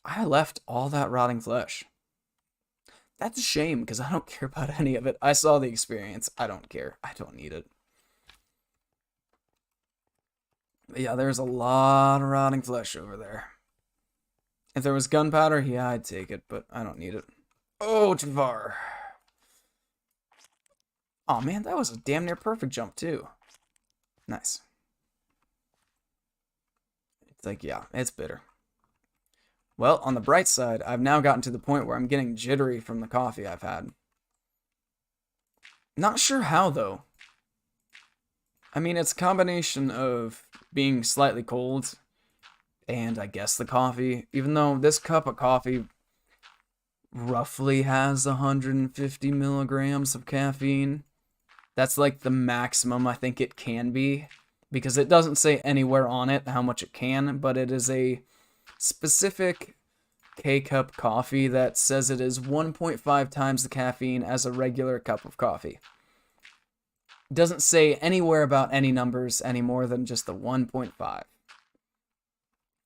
I left all that rotting flesh. That's a shame because I don't care about any of it. I saw the experience. I don't care. I don't need it. But yeah, there's a lot of rotting flesh over there. If there was gunpowder, yeah, I'd take it, but I don't need it. Oh, Javar. Oh man, that was a damn near perfect jump too. Nice. It's like, yeah, it's bitter. Well, on the bright side, I've now gotten to the point where I'm getting jittery from the coffee I've had. Not sure how, though. I mean, it's a combination of being slightly cold and I guess the coffee, even though this cup of coffee roughly has 150 milligrams of caffeine. That's like the maximum I think it can be, because it doesn't say anywhere on it how much it can, but it is a specific K-cup coffee that says it is 1.5 times the caffeine as a regular cup of coffee. It doesn't say anywhere about any numbers any more than just the 1.5.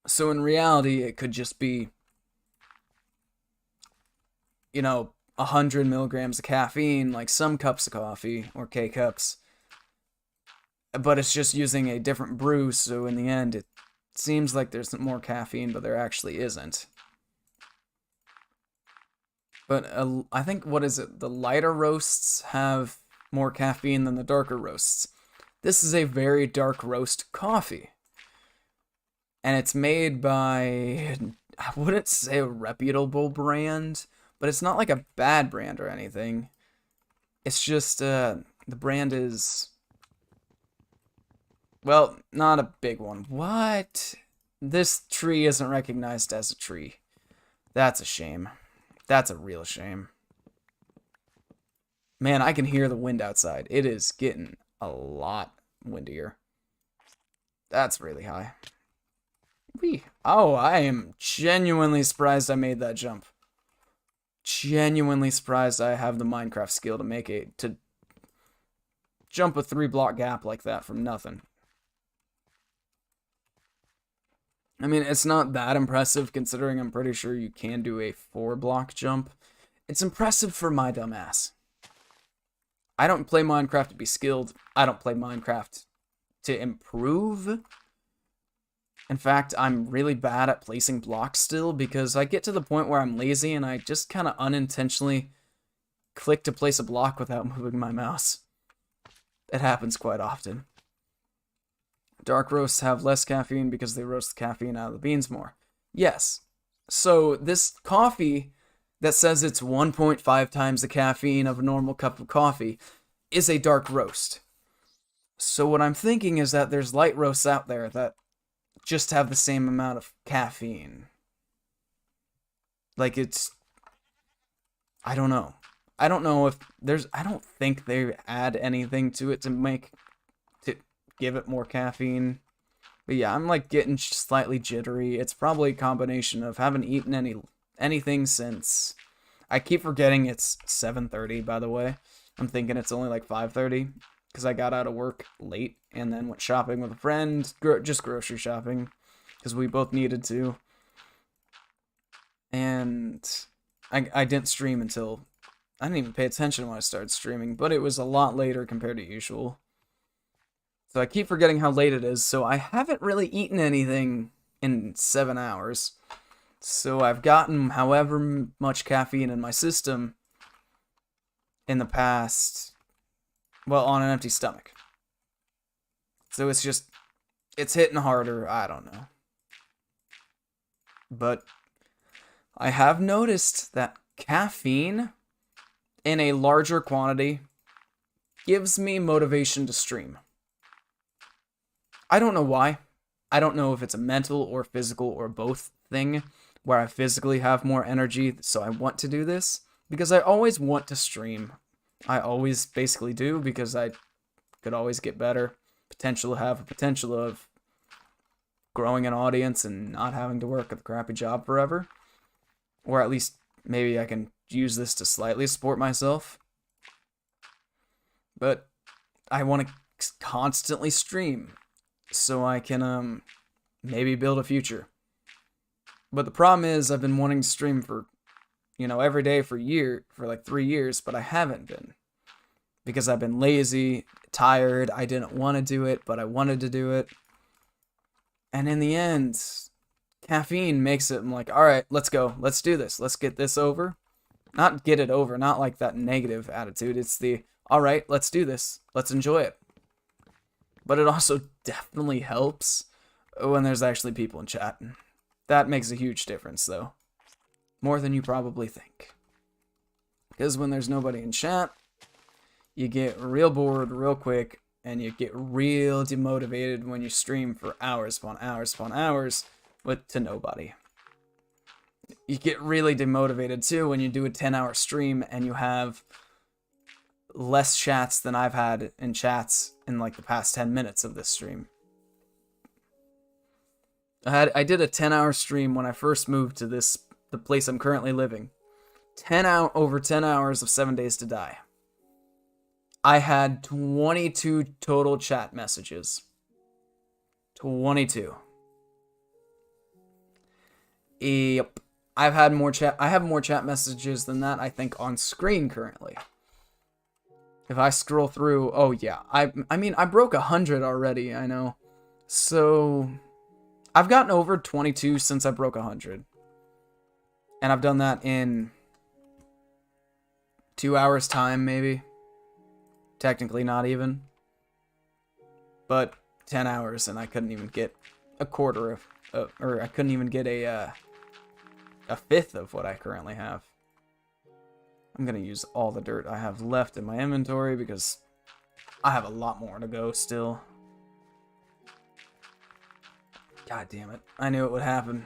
So in reality, it could just be, 100 milligrams of caffeine, like some cups of coffee, or K-cups. But it's just using a different brew, so in the end, it seems like there's more caffeine, but there actually isn't. But I think, the lighter roasts have more caffeine than the darker roasts. This is a very dark roast coffee. And it's made by, I wouldn't say a reputable brand, but it's not like a bad brand or anything. It's just, the brand is, well, not a big one. What? This tree isn't recognized as a tree. That's a shame. That's a real shame. Man, I can hear the wind outside. It is getting a lot windier. That's really high. Whee. Oh, I am genuinely surprised I made that jump. Genuinely surprised I have the Minecraft skill to jump a 3-block gap like that from nothing. I mean, it's not that impressive considering I'm pretty sure you can do a 4-block jump. It's impressive for my dumb ass. I don't play Minecraft to be skilled. I don't play Minecraft to improve. In fact, I'm really bad at placing blocks still because I get to the point where I'm lazy and I just kind of unintentionally click to place a block without moving my mouse. It happens quite often. Dark roasts have less caffeine because they roast the caffeine out of the beans more. Yes. So this coffee that says it's 1.5 times the caffeine of a normal cup of coffee is a dark roast. So what I'm thinking is that there's light roasts out there that just have the same amount of caffeine. Like it's, I don't know. I don't know if I don't think they add anything to it to give it more caffeine. But yeah, I'm like getting slightly jittery. It's probably a combination of haven't eaten anything since, I keep forgetting it's 7:30, by the way. I'm thinking it's only like 5:30 because I got out of work late and then went shopping with a friend, just grocery shopping because we both needed to. And I didn't stream until, I didn't even pay attention when I started streaming, but it was a lot later compared to usual. So I keep forgetting how late it is, so I haven't really eaten anything in 7 hours. So I've gotten however much caffeine in my system in the past, well, on an empty stomach. So it's hitting harder, I don't know. But I have noticed that caffeine in a larger quantity gives me motivation to stream. I don't know why. I don't know if it's a mental or physical or both thing, where I physically have more energy, so I want to do this, because I always want to stream. I always basically do, because I could always get better. Have a potential of growing an audience and not having to work a crappy job forever. Or at least maybe I can use this to slightly support myself. But I want to constantly stream so I can maybe build a future. But the problem is I've been wanting to stream for, every day for like 3 years, but I haven't been. Because I've been lazy, tired, I didn't want to do it, but I wanted to do it. And in the end, caffeine makes it, I'm like, alright, let's go, let's do this, let's get this over. Not get it over, not like that negative attitude, it's the, alright, let's do this, let's enjoy it. But it also definitely helps when there's actually people in chat. That makes a huge difference, though. More than you probably think. Because when there's nobody in chat, you get real bored real quick, and you get real demotivated when you stream for hours upon hours upon hours to nobody. You get really demotivated, too, when you do a 10-hour stream and you have less chats than I've had in chats in like the past 10 minutes of this stream. I did a 10-hour stream when I first moved to the place I'm currently living. Over 10 hours of 7 Days to Die. I had 22 total chat messages. 22. Yep. I have more chat messages than that, I think, on screen currently. If I scroll through, oh yeah, I mean, I broke 100 already, I know. So, I've gotten over 22 since I broke 100. And I've done that in 2 hours time, maybe. Technically not even. But 10 hours, and I couldn't even get a quarter of, or I couldn't even get a fifth of what I currently have. I'm gonna use all the dirt I have left in my inventory because I have a lot more to go still. God damn it. I knew it would happen.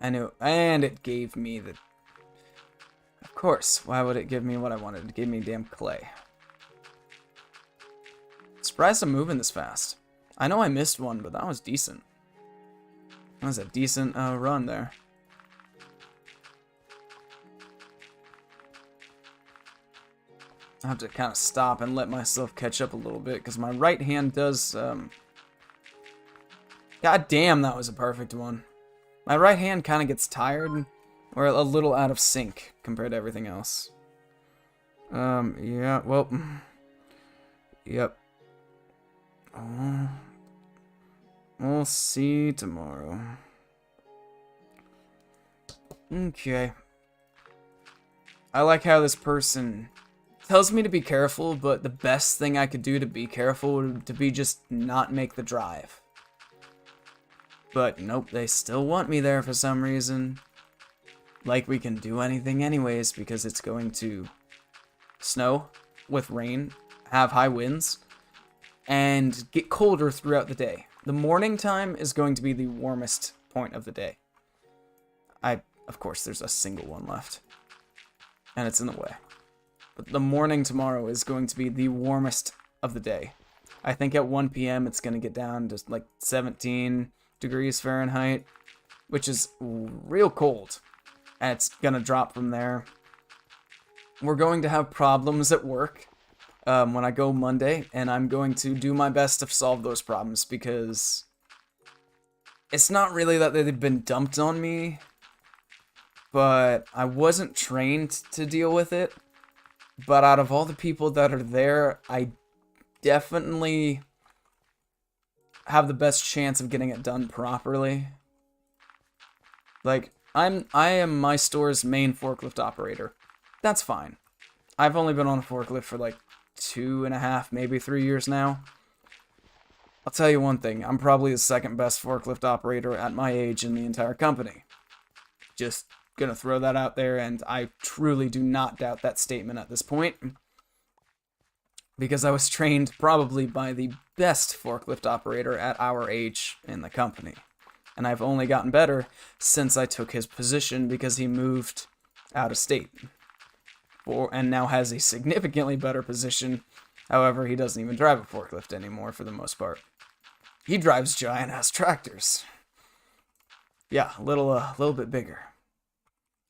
I knew it. And it gave me the... Of course. Why would it give me what I wanted? It gave me damn clay. Surprised I'm moving this fast. I know I missed one, but that was decent. That was a decent run there. I have to kind of stop and let myself catch up a little bit, because my right hand does, God damn, that was a perfect one. My right hand kind of gets tired, or a little out of sync compared to everything else. Yeah, well, yep. We'll see tomorrow. Okay. I like how this person tells me to be careful, but the best thing I could do to be careful would to be just not make the drive. But nope, they still want me there for some reason. Like we can do anything anyways, because it's going to snow with rain, have high winds, and get colder throughout the day. The morning time is going to be the warmest point of the day. Of course, there's a single one left, and it's in the way. But the morning tomorrow is going to be the warmest of the day. I think at 1 p.m. it's going to get down to like 17 degrees Fahrenheit, which is real cold. And it's going to drop from there. We're going to have problems at work when I go Monday, and I'm going to do my best to solve those problems, because it's not really that they've been dumped on me, but I wasn't trained to deal with it. But out of all the people that are there, I definitely have the best chance of getting it done properly. Like, I am my store's main forklift operator. That's fine. I've only been on a forklift for like 2.5, maybe 3 years now. I'll tell you one thing, I'm probably the second best forklift operator at my age in the entire company. Just gonna throw that out there, and I truly do not doubt that statement at this point. because I was trained probably by the best forklift operator at our age in the company. And I've only gotten better since I took his position because he moved out of state. And now has a significantly better position. However, he doesn't even drive a forklift anymore for the most part. He drives giant-ass tractors. Yeah, a little bit bigger.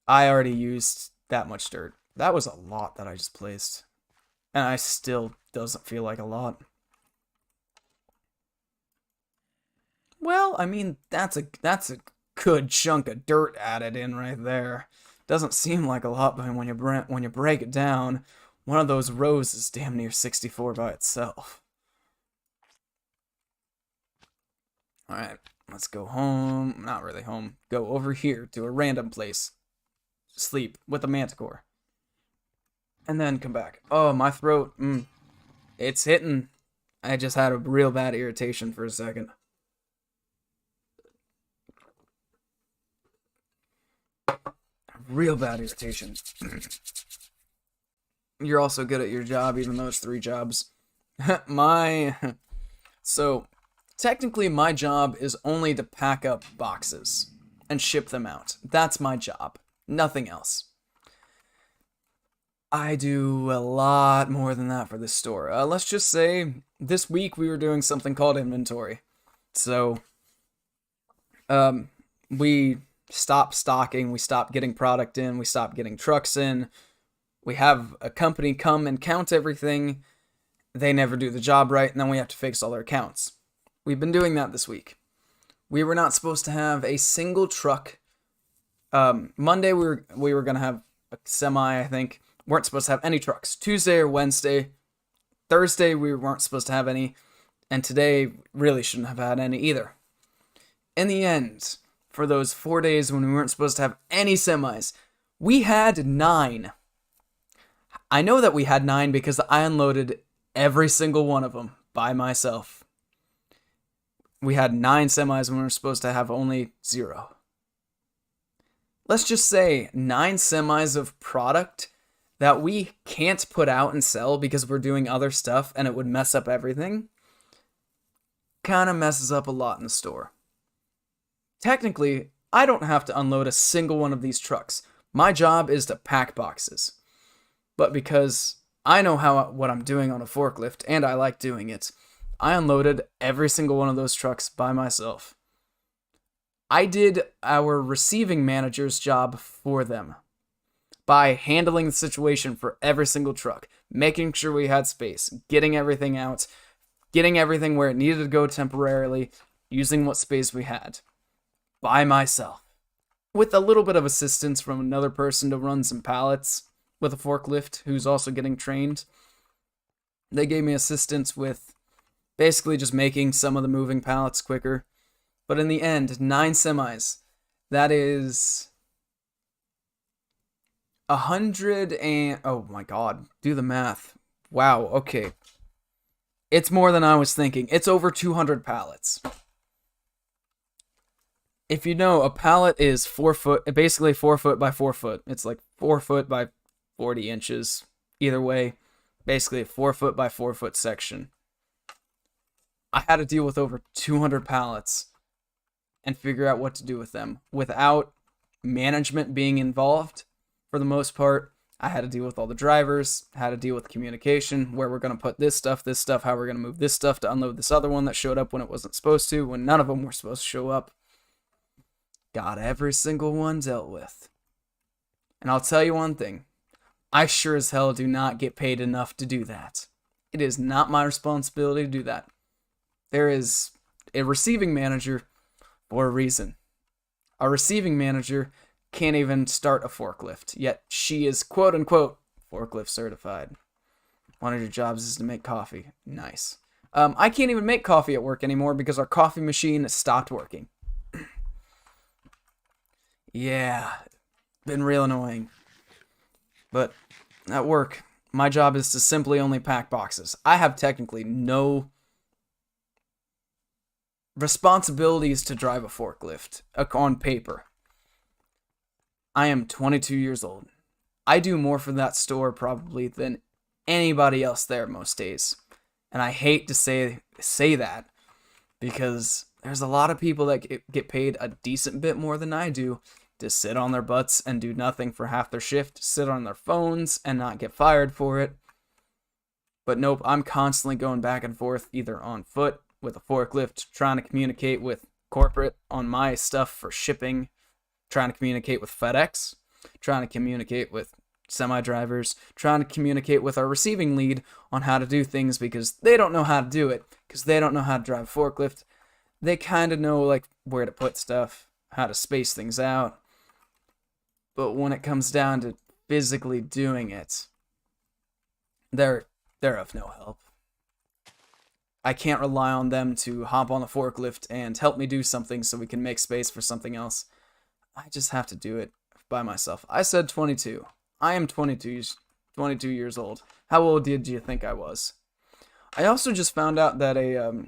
I already used that much dirt. That was a lot that I just placed. And I still doesn't feel like a lot. Well, I mean, that's a good chunk of dirt added in right there. Doesn't seem like a lot, but when you break it down, one of those rows is damn near 64 by itself. Alright, let's go home. Not really home. Go over here to a random place. Sleep with a manticore. And then come back. Oh, my throat. It's hitting. I just had a real bad irritation for a second. Real bad irritation. You're also good at your job, even though it's 3 jobs. So, technically my job is only to pack up boxes and ship them out. That's my job. Nothing else. I do a lot more than that for this store. Let's just say this week we were doing something called inventory. So, we stopped stocking, we stopped getting product in, we stopped getting trucks in. We have a company come and count everything. They never do the job right, and then we have to fix all their accounts. We've been doing that this week. We were not supposed to have a single truck. Monday we were gonna have a semi, I think. Weren't supposed to have any trucks. Tuesday or Wednesday. Thursday we weren't supposed to have any. And today really shouldn't have had any either. In the end, for those 4 days when we weren't supposed to have any semis, we had 9. I know that we had 9 because I unloaded every single one of them by myself. We had 9 semis when we were supposed to have only 0. Let's just say 9 semis of product that we can't put out and sell because we're doing other stuff and it would mess up everything. Kind of messes up a lot in the store. Technically, I don't have to unload a single one of these trucks. My job is to pack boxes. But because I know what I'm doing on a forklift and I like doing it, I unloaded every single one of those trucks by myself. I did our receiving manager's job for them by handling the situation for every single truck, making sure we had space, getting everything out, getting everything where it needed to go temporarily, using what space we had. By myself. With a little bit of assistance from another person to run some pallets with a forklift who's also getting trained. They gave me assistance with basically just making some of the moving pallets quicker. But in the end, 9 semis. That is 100 and... oh my god, do the math. Wow, okay. It's more than I was thinking. It's over 200 pallets. If you know, a pallet is 4 foot, basically 4 foot by 4 foot. It's like 4 foot by 40 inches. Either way, basically a 4 foot by 4 foot section. I had to deal with over 200 pallets and figure out what to do with them without management being involved. For the most part, I had to deal with all the drivers, had to deal with communication, where we're going to put this stuff, how we're going to move this stuff to unload this other one that showed up when it wasn't supposed to, when none of them were supposed to show up. Got every single one dealt with. And I'll tell you one thing. I sure as hell do not get paid enough to do that. It is not my responsibility to do that. There is a receiving manager for a reason. A receiving manager can't even start a forklift, yet she is quote-unquote forklift certified. One of your jobs is to make coffee. Nice. I can't even make coffee at work anymore because our coffee machine stopped working. Yeah, been real annoying. But at work, my job is to simply only pack boxes. I have technically no responsibilities to drive a forklift on paper. I am 22 years old. I do more for that store probably than anybody else there most days. And I hate to say that, because there's a lot of people that get paid a decent bit more than I do to sit on their butts and do nothing for half their shift, sit on their phones and not get fired for it. But nope, I'm constantly going back and forth, either on foot with a forklift, trying to communicate with corporate on my stuff for shipping, trying to communicate with FedEx, trying to communicate with semi-drivers, trying to communicate with our receiving lead on how to do things, because they don't know how to do it, because they don't know how to drive a forklift. They kind of know like where to put stuff, how to space things out. But when it comes down to physically doing it, they're of no help. I can't rely on them to hop on the forklift and help me do something so we can make space for something else. I just have to do it by myself. I said 22. I am 22 years old. How old did you think I was? I also just found out that a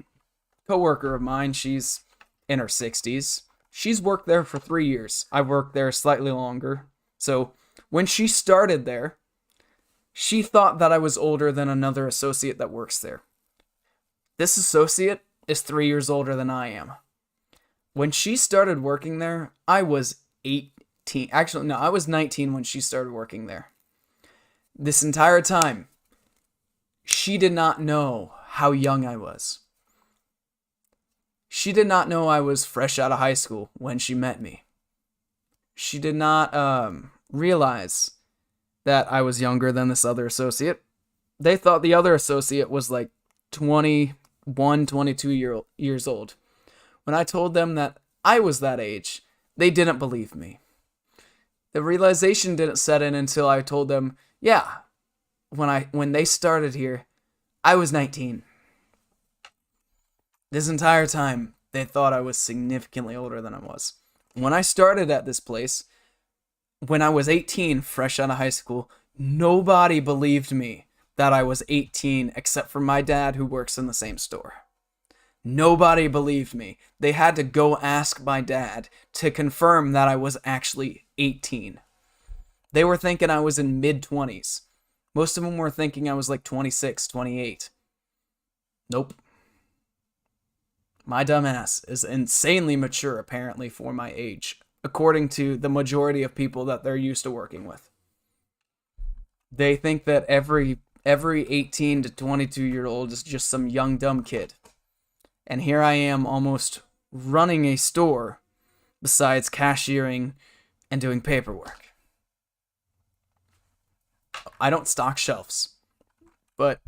coworker of mine, she's in her 60s. She's worked there for 3 years. I've worked there slightly longer. So when she started there, she thought that I was older than another associate that works there. This associate is 3 years older than I am. When she started working there, I was 18. Actually, no, I was 19 when she started working there. This entire time, she did not know how young I was. She did not know I was fresh out of high school when she met me. She did not realize that I was younger than this other associate. They thought the other associate was like 21, 22 years old. When I told them that I was that age, they didn't believe me. The realization didn't set in until I told them, yeah, when they started here, I was 19. This entire time, they thought I was significantly older than I was. When I started at this place, when I was 18, fresh out of high school, nobody believed me that I was 18 except for my dad, who works in the same store. Nobody believed me. They had to go ask my dad to confirm that I was actually 18. They were thinking I was in mid-20s. Most of them were thinking I was like 26, 28. Nope. My dumbass is insanely mature, apparently, for my age, according to the majority of people that they're used to working with. They think that every 18 to 22-year-old is just some young, dumb kid. And here I am, almost running a store, besides cashiering and doing paperwork. I don't stock shelves, but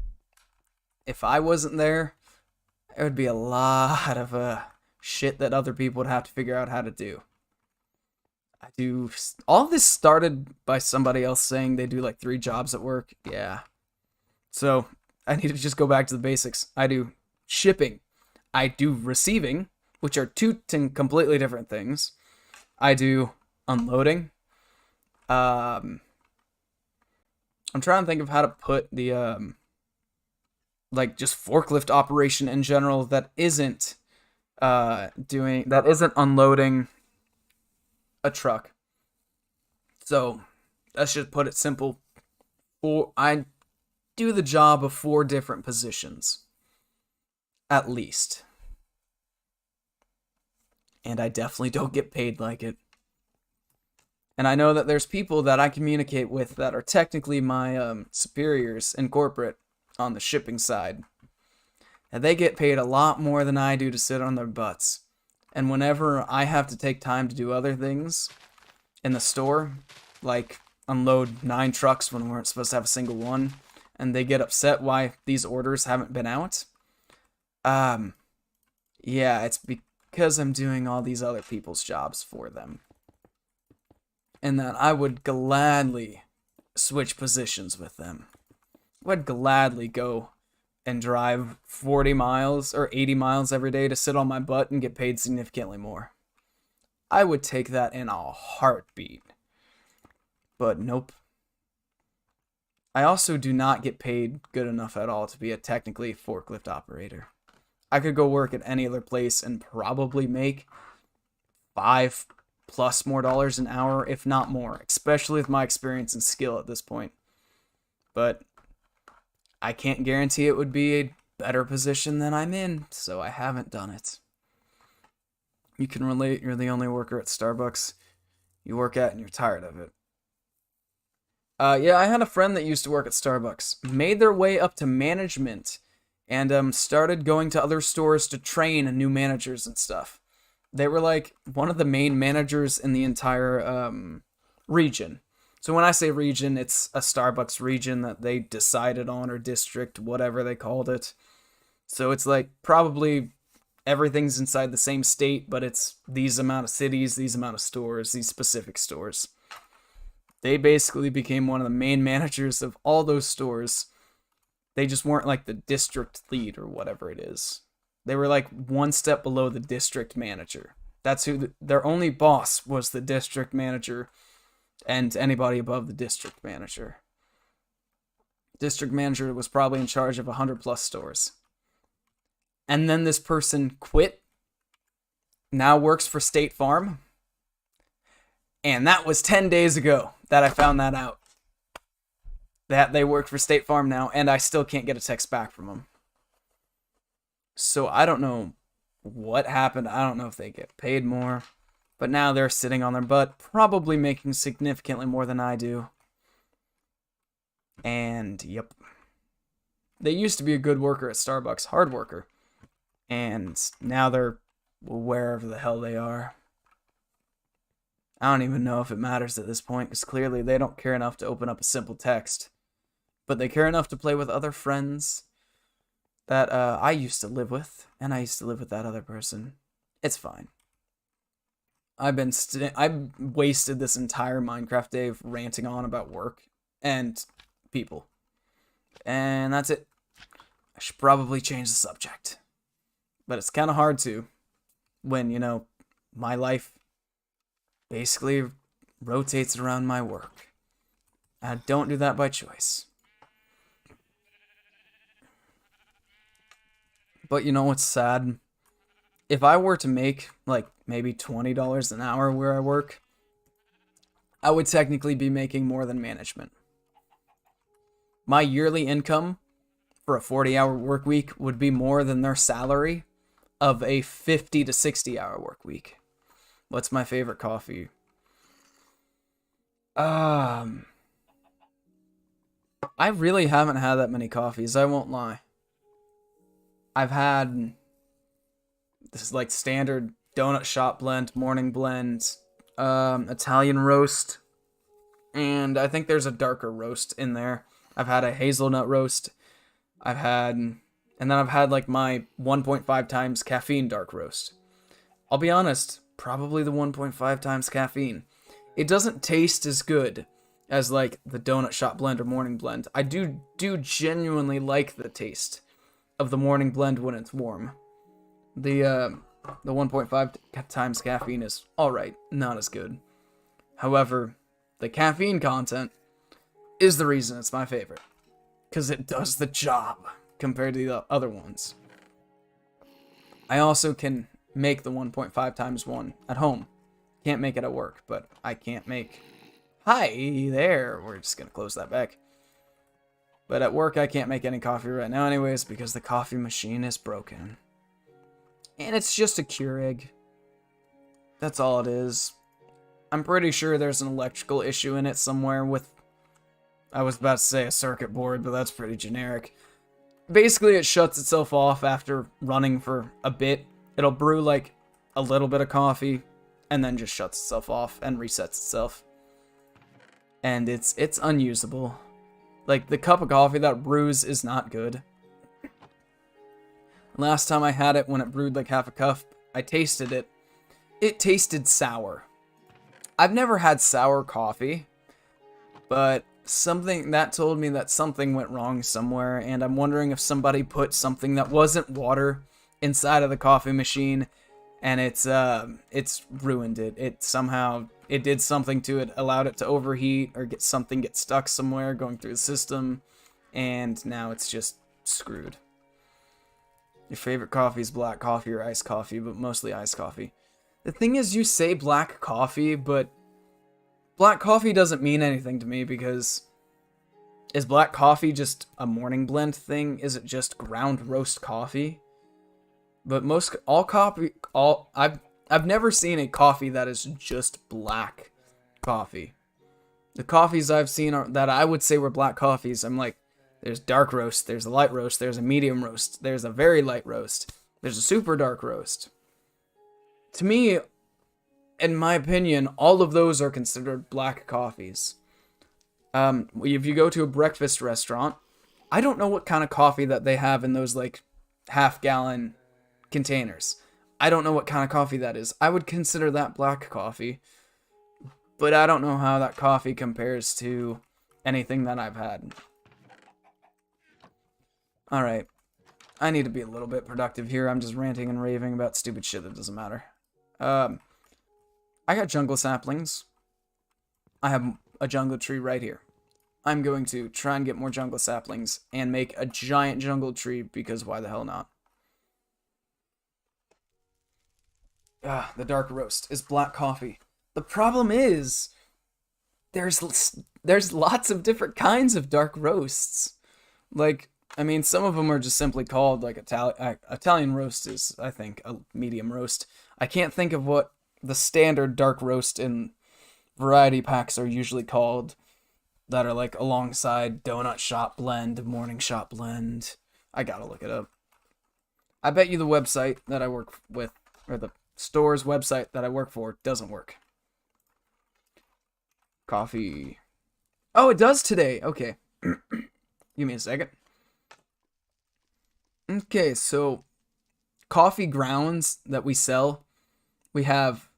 if I wasn't there, there would be a lot of shit that other people would have to figure out how to do. All of this started by somebody else saying they do like 3 jobs at work. Yeah. So I need to just go back to the basics. I do shipping. I do receiving, which are 2 completely different things. I do unloading. I'm trying to think of how to put the like just forklift operation in general that isn't unloading a truck. So let's just put it simple. I do the job of 4 different positions, at least, and I definitely don't get paid like it. And I know that there's people that I communicate with that are technically my superiors in corporate on the shipping side, and they get paid a lot more than I do to sit on their butts. And whenever I have to take time to do other things in the store, like unload 9 trucks when we weren't supposed to have a single one, and they get upset why these orders haven't been out, yeah, it's because I'm doing all these other people's jobs for them. And that I would gladly switch positions with them. I would gladly go and drive 40 miles or 80 miles every day to sit on my butt and get paid significantly more. I would take that in a heartbeat. But nope. I also do not get paid good enough at all to be a technically forklift operator. I could go work at any other place and probably make $5+ more an hour, if not more, especially with my experience and skill at this point. But I can't guarantee it would be a better position than I'm in, so I haven't done it. You can relate, you're the only worker at Starbucks you work at and you're tired of it. Yeah, I had a friend that used to work at Starbucks, made their way up to management, and started going to other stores to train new managers and stuff. They were like one of the main managers in the entire region. So when I say region, it's a Starbucks region that they decided on, or district, whatever they called it. So it's like probably everything's inside the same state, but it's these amount of cities, these amount of stores, these specific stores. They basically became one of the main managers of all those stores. They just weren't like the district lead or whatever it is. They were like one step below the district manager. That's who their only boss was, the district manager, and anybody above the district manager. District manager was probably in charge of 100 plus stores. And then this person quit, now works for State Farm. And that was 10 days ago that I found that out. That they work for State Farm now, and I still can't get a text back from them. So I don't know what happened. I don't know if they get paid more. But now they're sitting on their butt, probably making significantly more than I do. And, yep. They used to be a good worker at Starbucks, hard worker. And now they're wherever the hell they are. I don't even know if it matters at this point, because clearly they don't care enough to open up a simple text. But they care enough to play with other friends that I used to live with, and I used to live with that other person. It's fine. I've wasted this entire Minecraft day ranting on about work and people. And that's it. I should probably change the subject. But it's kind of hard to when, you know, my life basically rotates around my work. I don't do that by choice. But you know what's sad? If I were to make, like, maybe $20 an hour where I work, I would technically be making more than management. My yearly income for a 40-hour work week would be more than their salary of a 50 to 60-hour work week. What's my favorite coffee? I really haven't had that many coffees, I won't lie. I've had this like standard donut shop blend, morning blend, Italian roast, and I think there's a darker roast in there. I've had a hazelnut roast. And then I've had like my 1.5 times caffeine dark roast. I'll be honest, probably the 1.5 times caffeine. It doesn't taste as good as like the donut shop blend or morning blend. I do genuinely like the taste of the morning blend when it's warm. The 1.5 times caffeine is alright, not as good. However, the caffeine content is the reason it's my favorite. Because it does the job compared to the other ones. I also can make the 1.5 times 1 at home. Can't make it at work, but I can't make... Hi there! We're just gonna close that back. But at work, I can't make any coffee right now anyways, because the coffee machine is broken. And it's just a Keurig. That's all it is. I'm pretty sure there's an electrical issue in it somewhere with... I was about to say a circuit board, but that's pretty generic. Basically, it shuts itself off after running for a bit. It'll brew like a little bit of coffee, and then just shuts itself off and resets itself. And it's unusable. Like, the cup of coffee that brews is not good. Last time I had it, when it brewed like half a cup, I tasted it. It tasted sour. I've never had sour coffee, but something that told me that something went wrong somewhere, and I'm wondering if somebody put something that wasn't water inside of the coffee machine, and it's ruined it. It did something to it, allowed it to overheat or get stuck somewhere going through the system, and now it's just screwed. Your favorite coffee is black coffee or iced coffee, but mostly iced coffee. The thing is, you say black coffee, but black coffee doesn't mean anything to me because Is black coffee just a morning blend thing? Is it just ground roast coffee? But I've never seen a coffee that is just black coffee. The coffees I've seen that I would say were black coffees, I'm like, there's dark roast, there's a light roast, there's a medium roast, there's a very light roast, there's a super dark roast. To me, in my opinion, all of those are considered black coffees. If you go to a breakfast restaurant, I don't know what kind of coffee that they have in those like half-gallon containers. I don't know what kind of coffee that is. I would consider that black coffee, but I don't know how that coffee compares to anything that I've had. Alright, I need to be a little bit productive here. I'm just ranting and raving about stupid shit that doesn't matter. I got jungle saplings. I have a jungle tree right here. I'm going to try and get more jungle saplings and make a giant jungle tree, because why the hell not? The dark roast is black coffee. The problem is, there's lots of different kinds of dark roasts. Like, I mean, some of them are just simply called, like, Italian roast is, I think, a medium roast. I can't think of what the standard dark roast in variety packs are usually called, that are, like, alongside Donut Shop Blend, Morning Shop Blend. I gotta look it up. I bet you the website that I work with, or the store's website that I work for, doesn't work. Coffee. Oh, it does today. Okay. Give me a second. Okay, so coffee grounds that we sell, we have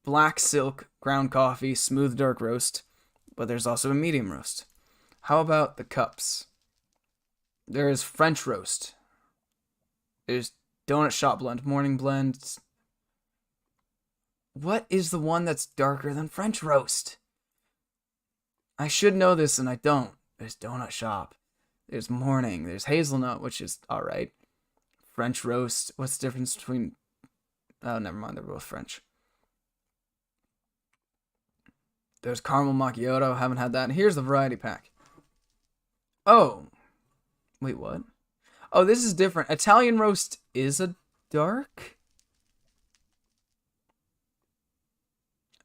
black silk ground coffee, smooth dark roast, but there's also a medium roast. How about the cups? There is French roast. There's Donut Shop Blend, Morning Blend. What is the one that's darker than French roast? I should know this and I don't. There's Donut Shop. There's Morning. There's Hazelnut, which is alright. French roast. What's the difference between... Oh, never mind. They're both French. There's Caramel Macchiato. Haven't had that. And here's the variety pack. Oh. Wait, what? Oh, this is different. Italian roast is a dark?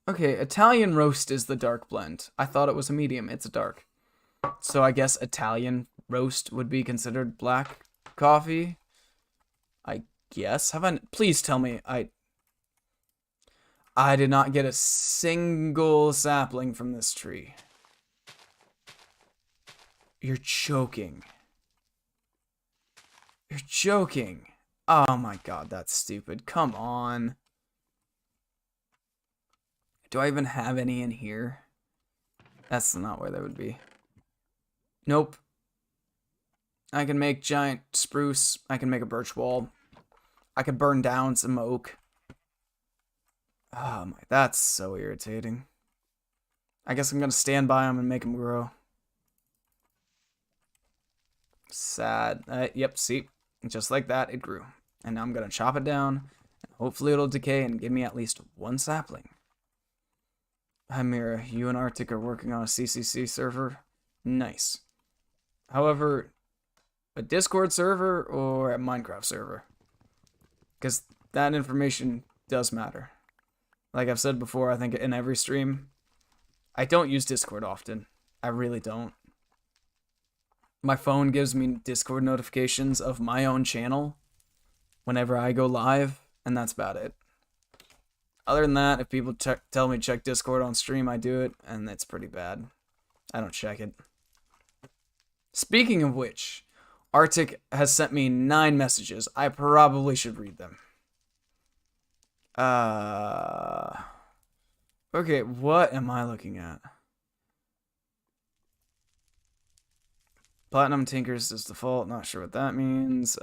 Okay, Italian roast is the dark blend. I thought it was a medium. It's a dark. So I guess Italian roast would be considered black coffee. I guess. Please tell me I did not get a single sapling from this tree. You're joking. You're joking. Oh my god, that's stupid. Come on. Do I even have any in here? That's not where they would be. Nope. I can make giant spruce. I can make a birch wall. I could burn down some oak. Oh my, that's so irritating. I guess I'm gonna stand by them and make them grow. Sad. Yep, see? Just like that, it grew. And now I'm gonna chop it down. And hopefully it'll decay and give me at least one sapling. Hi Mira, you and Arctic are working on a CCC server? Nice. However, a Discord server or a Minecraft server? Because that information does matter. Like I've said before, I think in every stream, I don't use Discord often. I really don't. My phone gives me Discord notifications of my own channel whenever I go live, and that's about it. Other than that, if people tell me check Discord on stream, I do it, and it's pretty bad. I don't check it. Speaking of which, Arctic has sent me 9 messages. I probably should read them. Okay, what am I looking at? Platinum Tinkers is default, not sure what that means.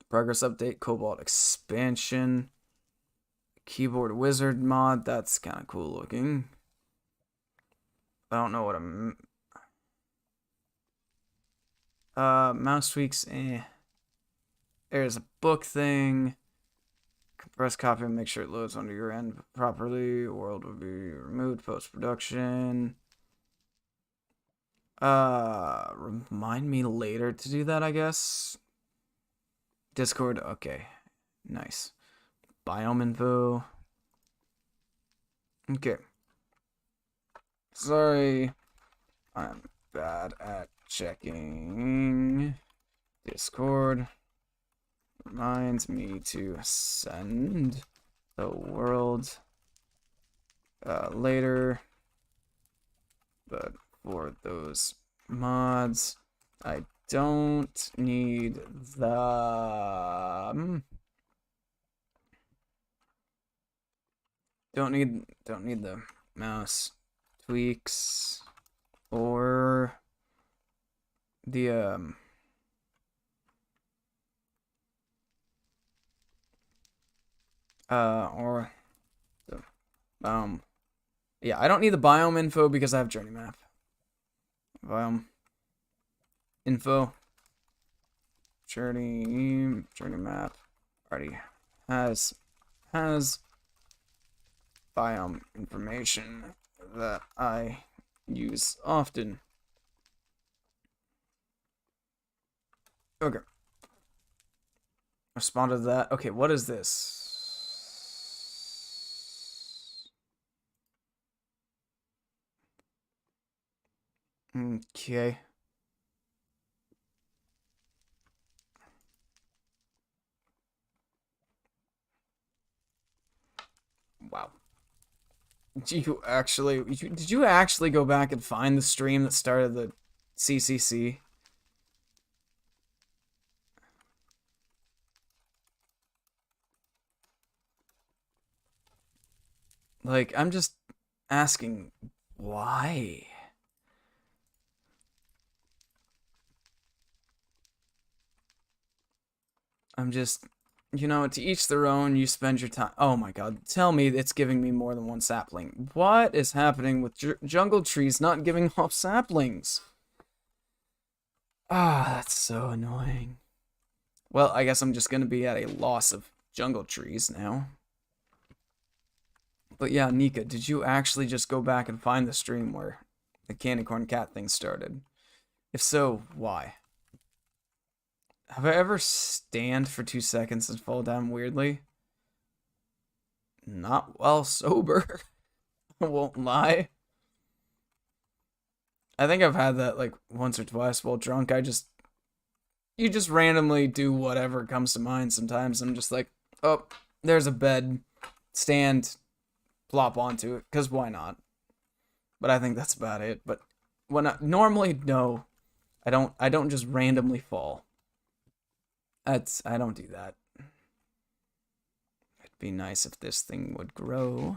Progress update, Cobalt expansion. Keyboard Wizard mod, that's kind of cool looking. I don't know what I'm... mouse tweaks, eh. There's a book thing. Compress copy and make sure it loads onto your end properly. World will be removed post-production. Remind me later to do that, I guess. Discord, okay. Nice. Biome info. Okay. Sorry. I'm bad at checking Discord. Reminds me to send the world later. But for those mods, I don't need the don't need the mouse tweaks or the or the yeah, I don't need the biome info because I have journey map. Biome info journey map already has biome information that I use often. Okay. Responded to that. Okay, what is this? Okay. Wow. Did you actually go back and find the stream that started the CCC? Like, I'm just asking why? I'm just, to each their own. You spend your time. Oh my god, tell me it's giving me more than one sapling. What is happening with jungle trees not giving off saplings? Ah, that's so annoying. Well, I guess I'm just gonna be at a loss of jungle trees now. But yeah, Nika, did you actually just go back and find the stream where the candy corn cat thing started? If so, why? Have I ever stand for 2 seconds and fall down weirdly? Not while sober. I won't lie. I think I've had that like once or twice while drunk. You just randomly do whatever comes to mind sometimes. I'm just like, oh, there's a bed. Stand, plop onto it, because why not? But I think that's about it. But normally, no. I don't just randomly fall. I don't do that. It'd be nice if this thing would grow.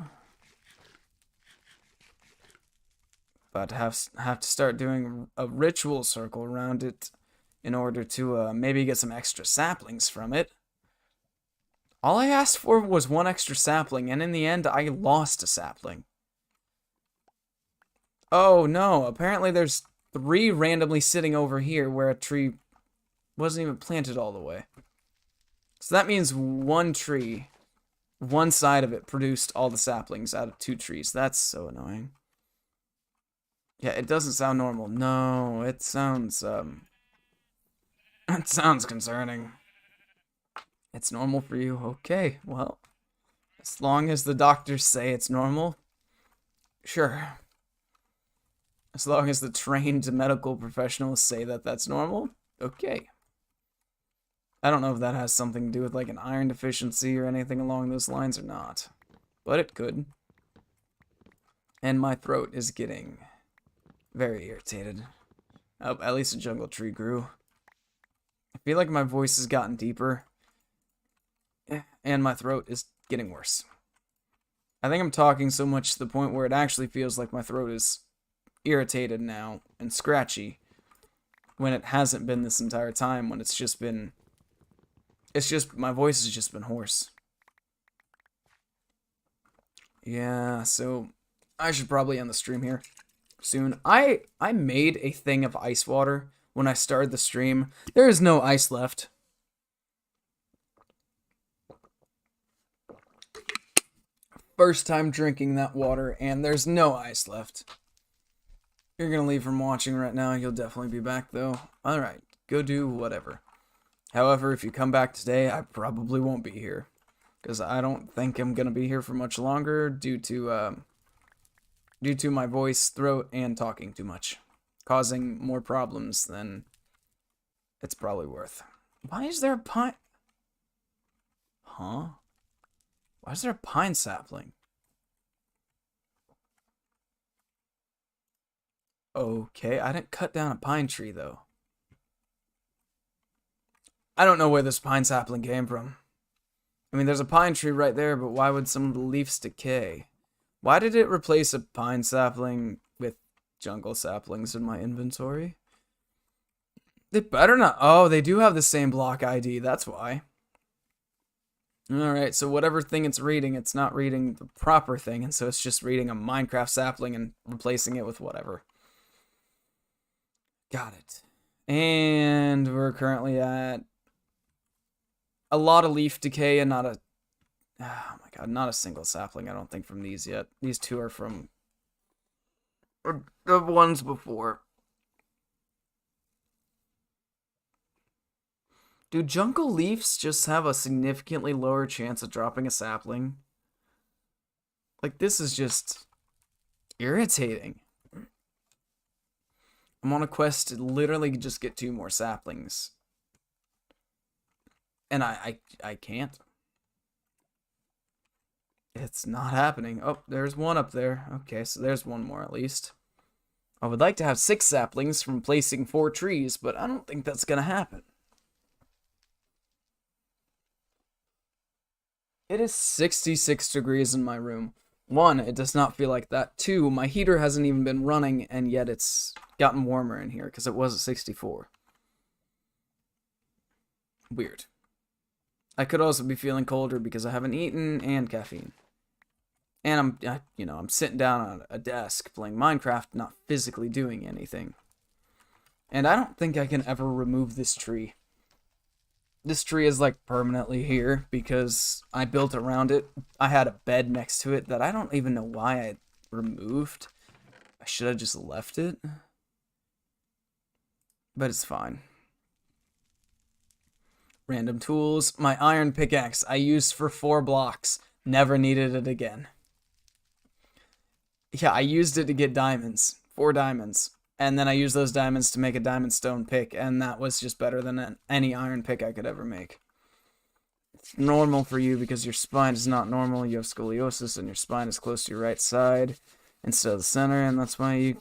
But have to start doing a ritual circle around it in order to maybe get some extra saplings from it. All I asked for was one extra sapling, and in the end, I lost a sapling. Oh no, apparently there's 3 randomly sitting over here where a tree wasn't even planted all the way. So that means one tree, one side of it produced all the saplings out of 2 trees. That's so annoying. Yeah, it doesn't sound normal. No, it sounds, it sounds concerning. It's normal for you? Okay, well, as long as the doctors say it's normal, sure. As long as the trained medical professionals say that that's normal, okay. I don't know if that has something to do with like an iron deficiency or anything along those lines or not, but it could. And my throat is getting very irritated. Oh, at least a jungle tree grew. I feel like my voice has gotten deeper, and my throat is getting worse. I think I'm talking so much to the point where it actually feels like my throat is irritated now and scratchy, when it hasn't been this entire time, when it's just my voice has just been hoarse. Yeah, so I should probably end the stream here soon. I made a thing of ice water when I started the stream. There is no ice left. First time drinking that water, and there's no ice left. You're gonna leave from watching right now. You'll definitely be back, though. Alright, go do whatever. However, if you come back today, I probably won't be here. Because I don't think I'm gonna be here for much longer due to my voice, throat, and talking too much. Causing more problems than it's probably worth. Why is there a pine... Huh? Why is there a pine sapling? Okay, I didn't cut down a pine tree, though. I don't know where this pine sapling came from. I mean, there's a pine tree right there, but why would some of the leaves decay? Why did it replace a pine sapling with jungle saplings in my inventory? They better not. Oh, they do have the same block ID, that's why. Alright, so whatever thing it's reading, it's not reading the proper thing, and so it's just reading a Minecraft sapling and replacing it with whatever. Got it. And we're currently at a lot of leaf decay and not a... Oh my god, not a single sapling, I don't think, from these yet. These two are from the ones before. Do jungle leaves just have a significantly lower chance of dropping a sapling? Like, this is just irritating. I'm on a quest to literally just get 2 more saplings. And I can't. It's not happening. Oh, there's one up there. Okay, so there's one more at least. I would like to have 6 saplings from placing 4 trees, but I don't think that's gonna happen. It is 66 degrees in my room. 1, it does not feel like that. 2, my heater hasn't even been running, and yet it's gotten warmer in here, because it was at 64. Weird. I could also be feeling colder because I haven't eaten and caffeine. And I'm sitting down on a desk playing Minecraft, not physically doing anything. And I don't think I can ever remove this tree. This tree is like permanently here because I built around it. I had a bed next to it that I don't even know why I removed. I should have just left it. But it's fine. Random tools. My iron pickaxe I used for 4 blocks. Never needed it again. Yeah, I used it to get diamonds. 4 diamonds. And then I used those diamonds to make a diamond stone pick, and that was just better than any iron pick I could ever make. It's normal for you because your spine is not normal. You have scoliosis, and your spine is close to your right side instead of the center, and that's why you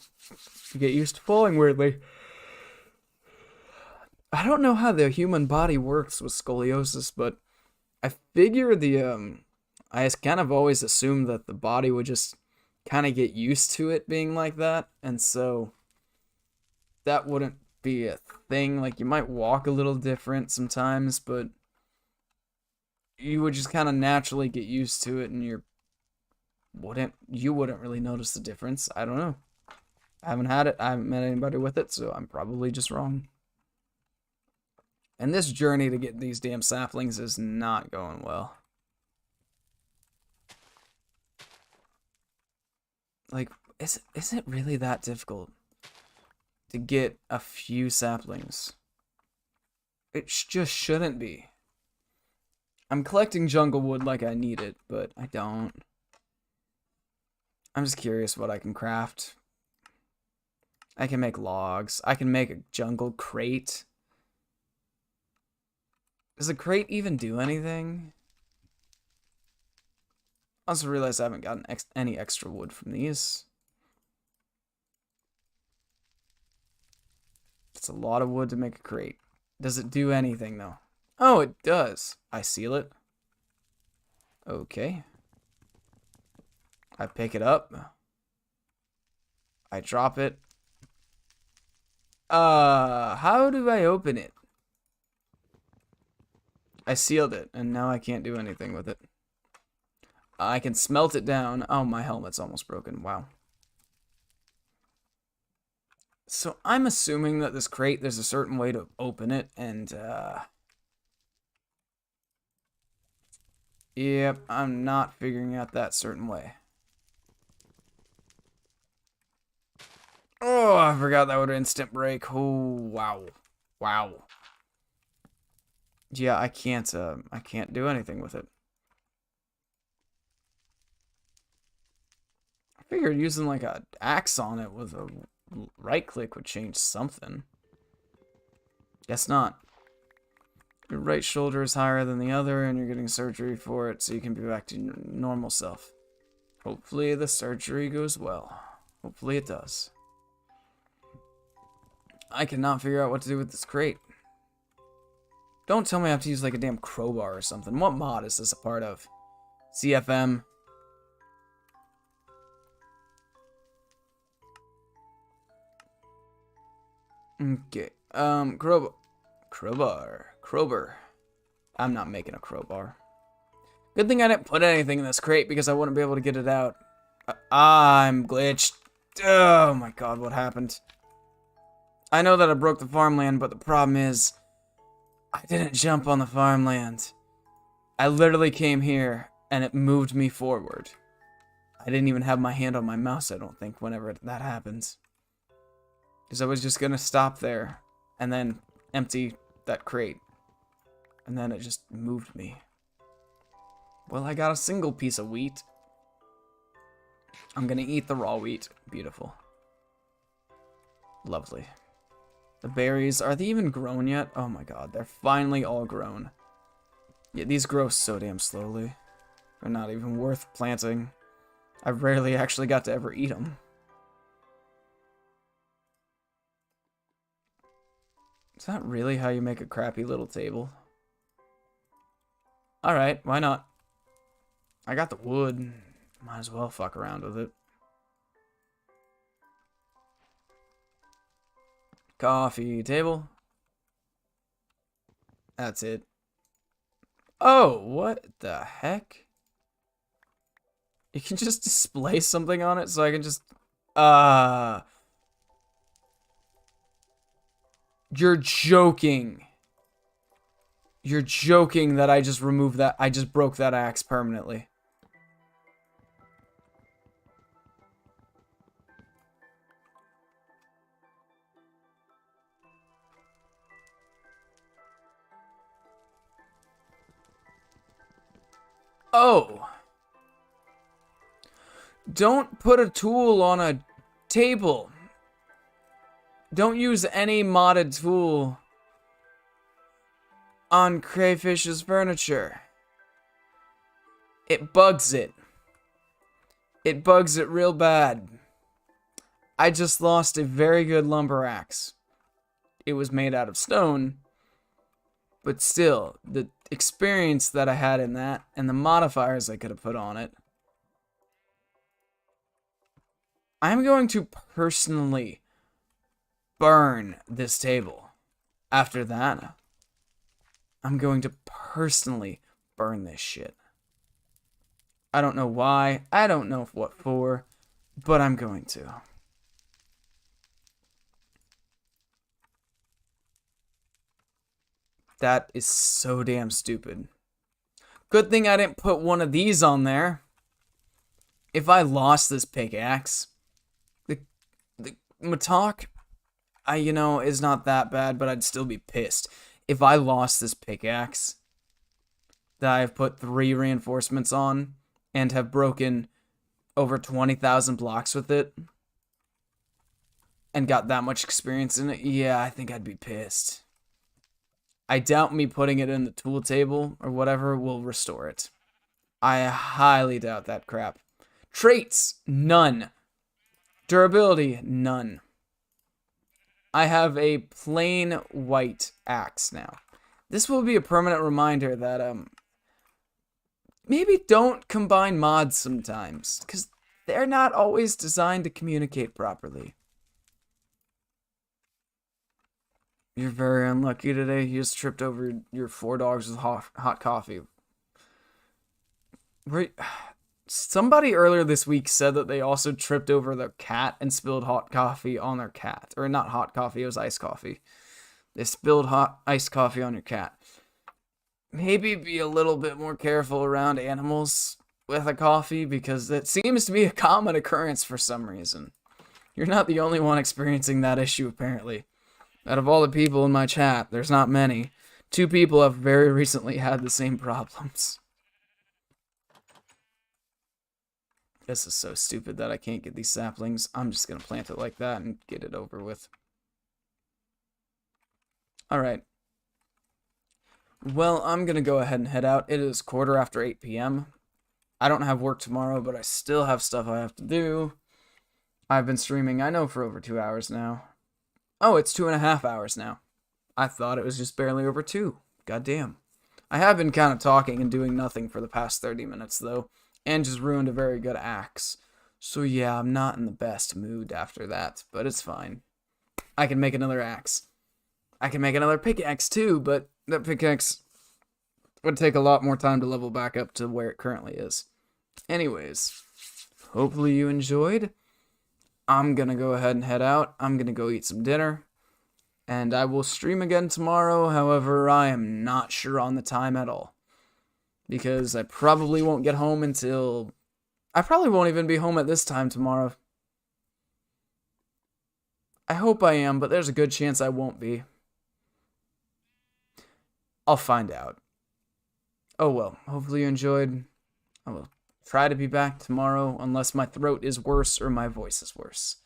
get used to falling weirdly. I don't know how the human body works with scoliosis, but I figure I kind of always assumed that the body would just kind of get used to it being like that, and so that wouldn't be a thing. Like, you might walk a little different sometimes, but you would just kind of naturally get used to it, and you wouldn't really notice the difference. I don't know. I haven't had it. I haven't met anybody with it, so I'm probably just wrong. And this journey to get these damn saplings is not going well. Like, is it really that difficult to get a few saplings? It just shouldn't be. I'm collecting jungle wood like I need it, but I don't. I'm just curious what I can craft. I can make logs. I can make a jungle crate. Does a crate even do anything? I also realized I haven't gotten any extra wood from these. It's a lot of wood to make a crate. Does it do anything, though? Oh, it does. I seal it. Okay. I pick it up. I drop it. How do I open it? I sealed it, and now I can't do anything with it. I can smelt it down. Oh, my helmet's almost broken. Wow. So I'm assuming that this crate, there's a certain way to open it, and Yep, I'm not figuring out that certain way. Oh, I forgot that would instant break. Oh, wow. Wow. Yeah, I can't do anything with it. I figured using like a axe on it with a right click would change something. Guess not. Your right shoulder is higher than the other and you're getting surgery for it so you can be back to your normal self. Hopefully the surgery goes well. Hopefully it does. I cannot figure out what to do with this crate. Don't tell me I have to use like a damn crowbar or something. What mod is this a part of? CFM. Okay. Crowbar. I'm not making a crowbar. Good thing I didn't put anything in this crate because I wouldn't be able to get it out. I'm glitched. Oh my god, what happened? I know that I broke the farmland, but the problem is I didn't jump on the farmland. I literally came here and it moved me forward. I didn't even have my hand on my mouse, I don't think, whenever that happens. Because I was just gonna stop there and then empty that crate. And then it just moved me. Well, I got a single piece of wheat. I'm gonna eat the raw wheat. Beautiful. Lovely. The berries, are they even grown yet? Oh my god, they're finally all grown. Yeah, these grow so damn slowly. They're not even worth planting. I rarely actually got to ever eat them. Is that really how you make a crappy little table? Alright, why not? I got the wood. Might as well fuck around with it. Coffee table. That's it. Oh, what the heck? You can just display something on it so I can just... You're joking. You're joking that I just removed that. I just broke that axe permanently. Oh. Don't put a tool on a table. Don't use any modded tool on Crayfish's furniture. It bugs it. It bugs it real bad. I just lost a very good lumber axe. It was made out of stone, but still, the experience that I had in that and the modifiers I could have put on it. I'm going to personally burn this table. After that, I'm going to personally burn this shit. I don't know why, I don't know what for, but I'm going to. That is so damn stupid. Good thing I didn't put one of these on there. If I lost this pickaxe, the Matok, is not that bad, but I'd still be pissed. If I lost this pickaxe that I've put 3 reinforcements on and have broken over 20,000 blocks with it and got that much experience in it, yeah, I think I'd be pissed. I doubt me putting it in the tool table or whatever will restore it. I highly doubt that crap. Traits, none. Durability, none. I have a plain white axe now. This will be a permanent reminder that, maybe don't combine mods sometimes, because they're not always designed to communicate properly. You're very unlucky today. You just tripped over your 4 dogs with hot coffee. Somebody earlier this week said that they also tripped over their cat and spilled hot coffee on their cat. Or not hot coffee, it was iced coffee. They spilled iced coffee on your cat. maybe be a little bit more careful around animals with a coffee, because it seems to be a common occurrence for some reason. You're not the only one experiencing that issue, apparently. Out of all the people in my chat, there's not many. 2 people have very recently had the same problems. This is so stupid that I can't get these saplings. I'm just gonna plant it like that and get it over with. Alright. Well, I'm gonna go ahead and head out. It is 8:15 p.m. I don't have work tomorrow, but I still have stuff I have to do. I've been streaming, I know, for over 2 hours now. Oh, it's 2.5 hours now. I thought it was just barely over 2. Goddamn. I have been kind of talking and doing nothing for the past 30 minutes, though, and just ruined a very good axe. So yeah, I'm not in the best mood after that, but it's fine. I can make another axe. I can make another pickaxe, too, but that pickaxe would take a lot more time to level back up to where it currently is. Anyways, hopefully you enjoyed. I'm gonna go ahead and head out. I'm gonna go eat some dinner. And I will stream again tomorrow. However, I am not sure on the time at all. Because I probably won't get home until... I probably won't even be home at this time tomorrow. I hope I am, but there's a good chance I won't be. I'll find out. Oh well, hopefully you enjoyed. I will try to be back tomorrow unless my throat is worse or my voice is worse.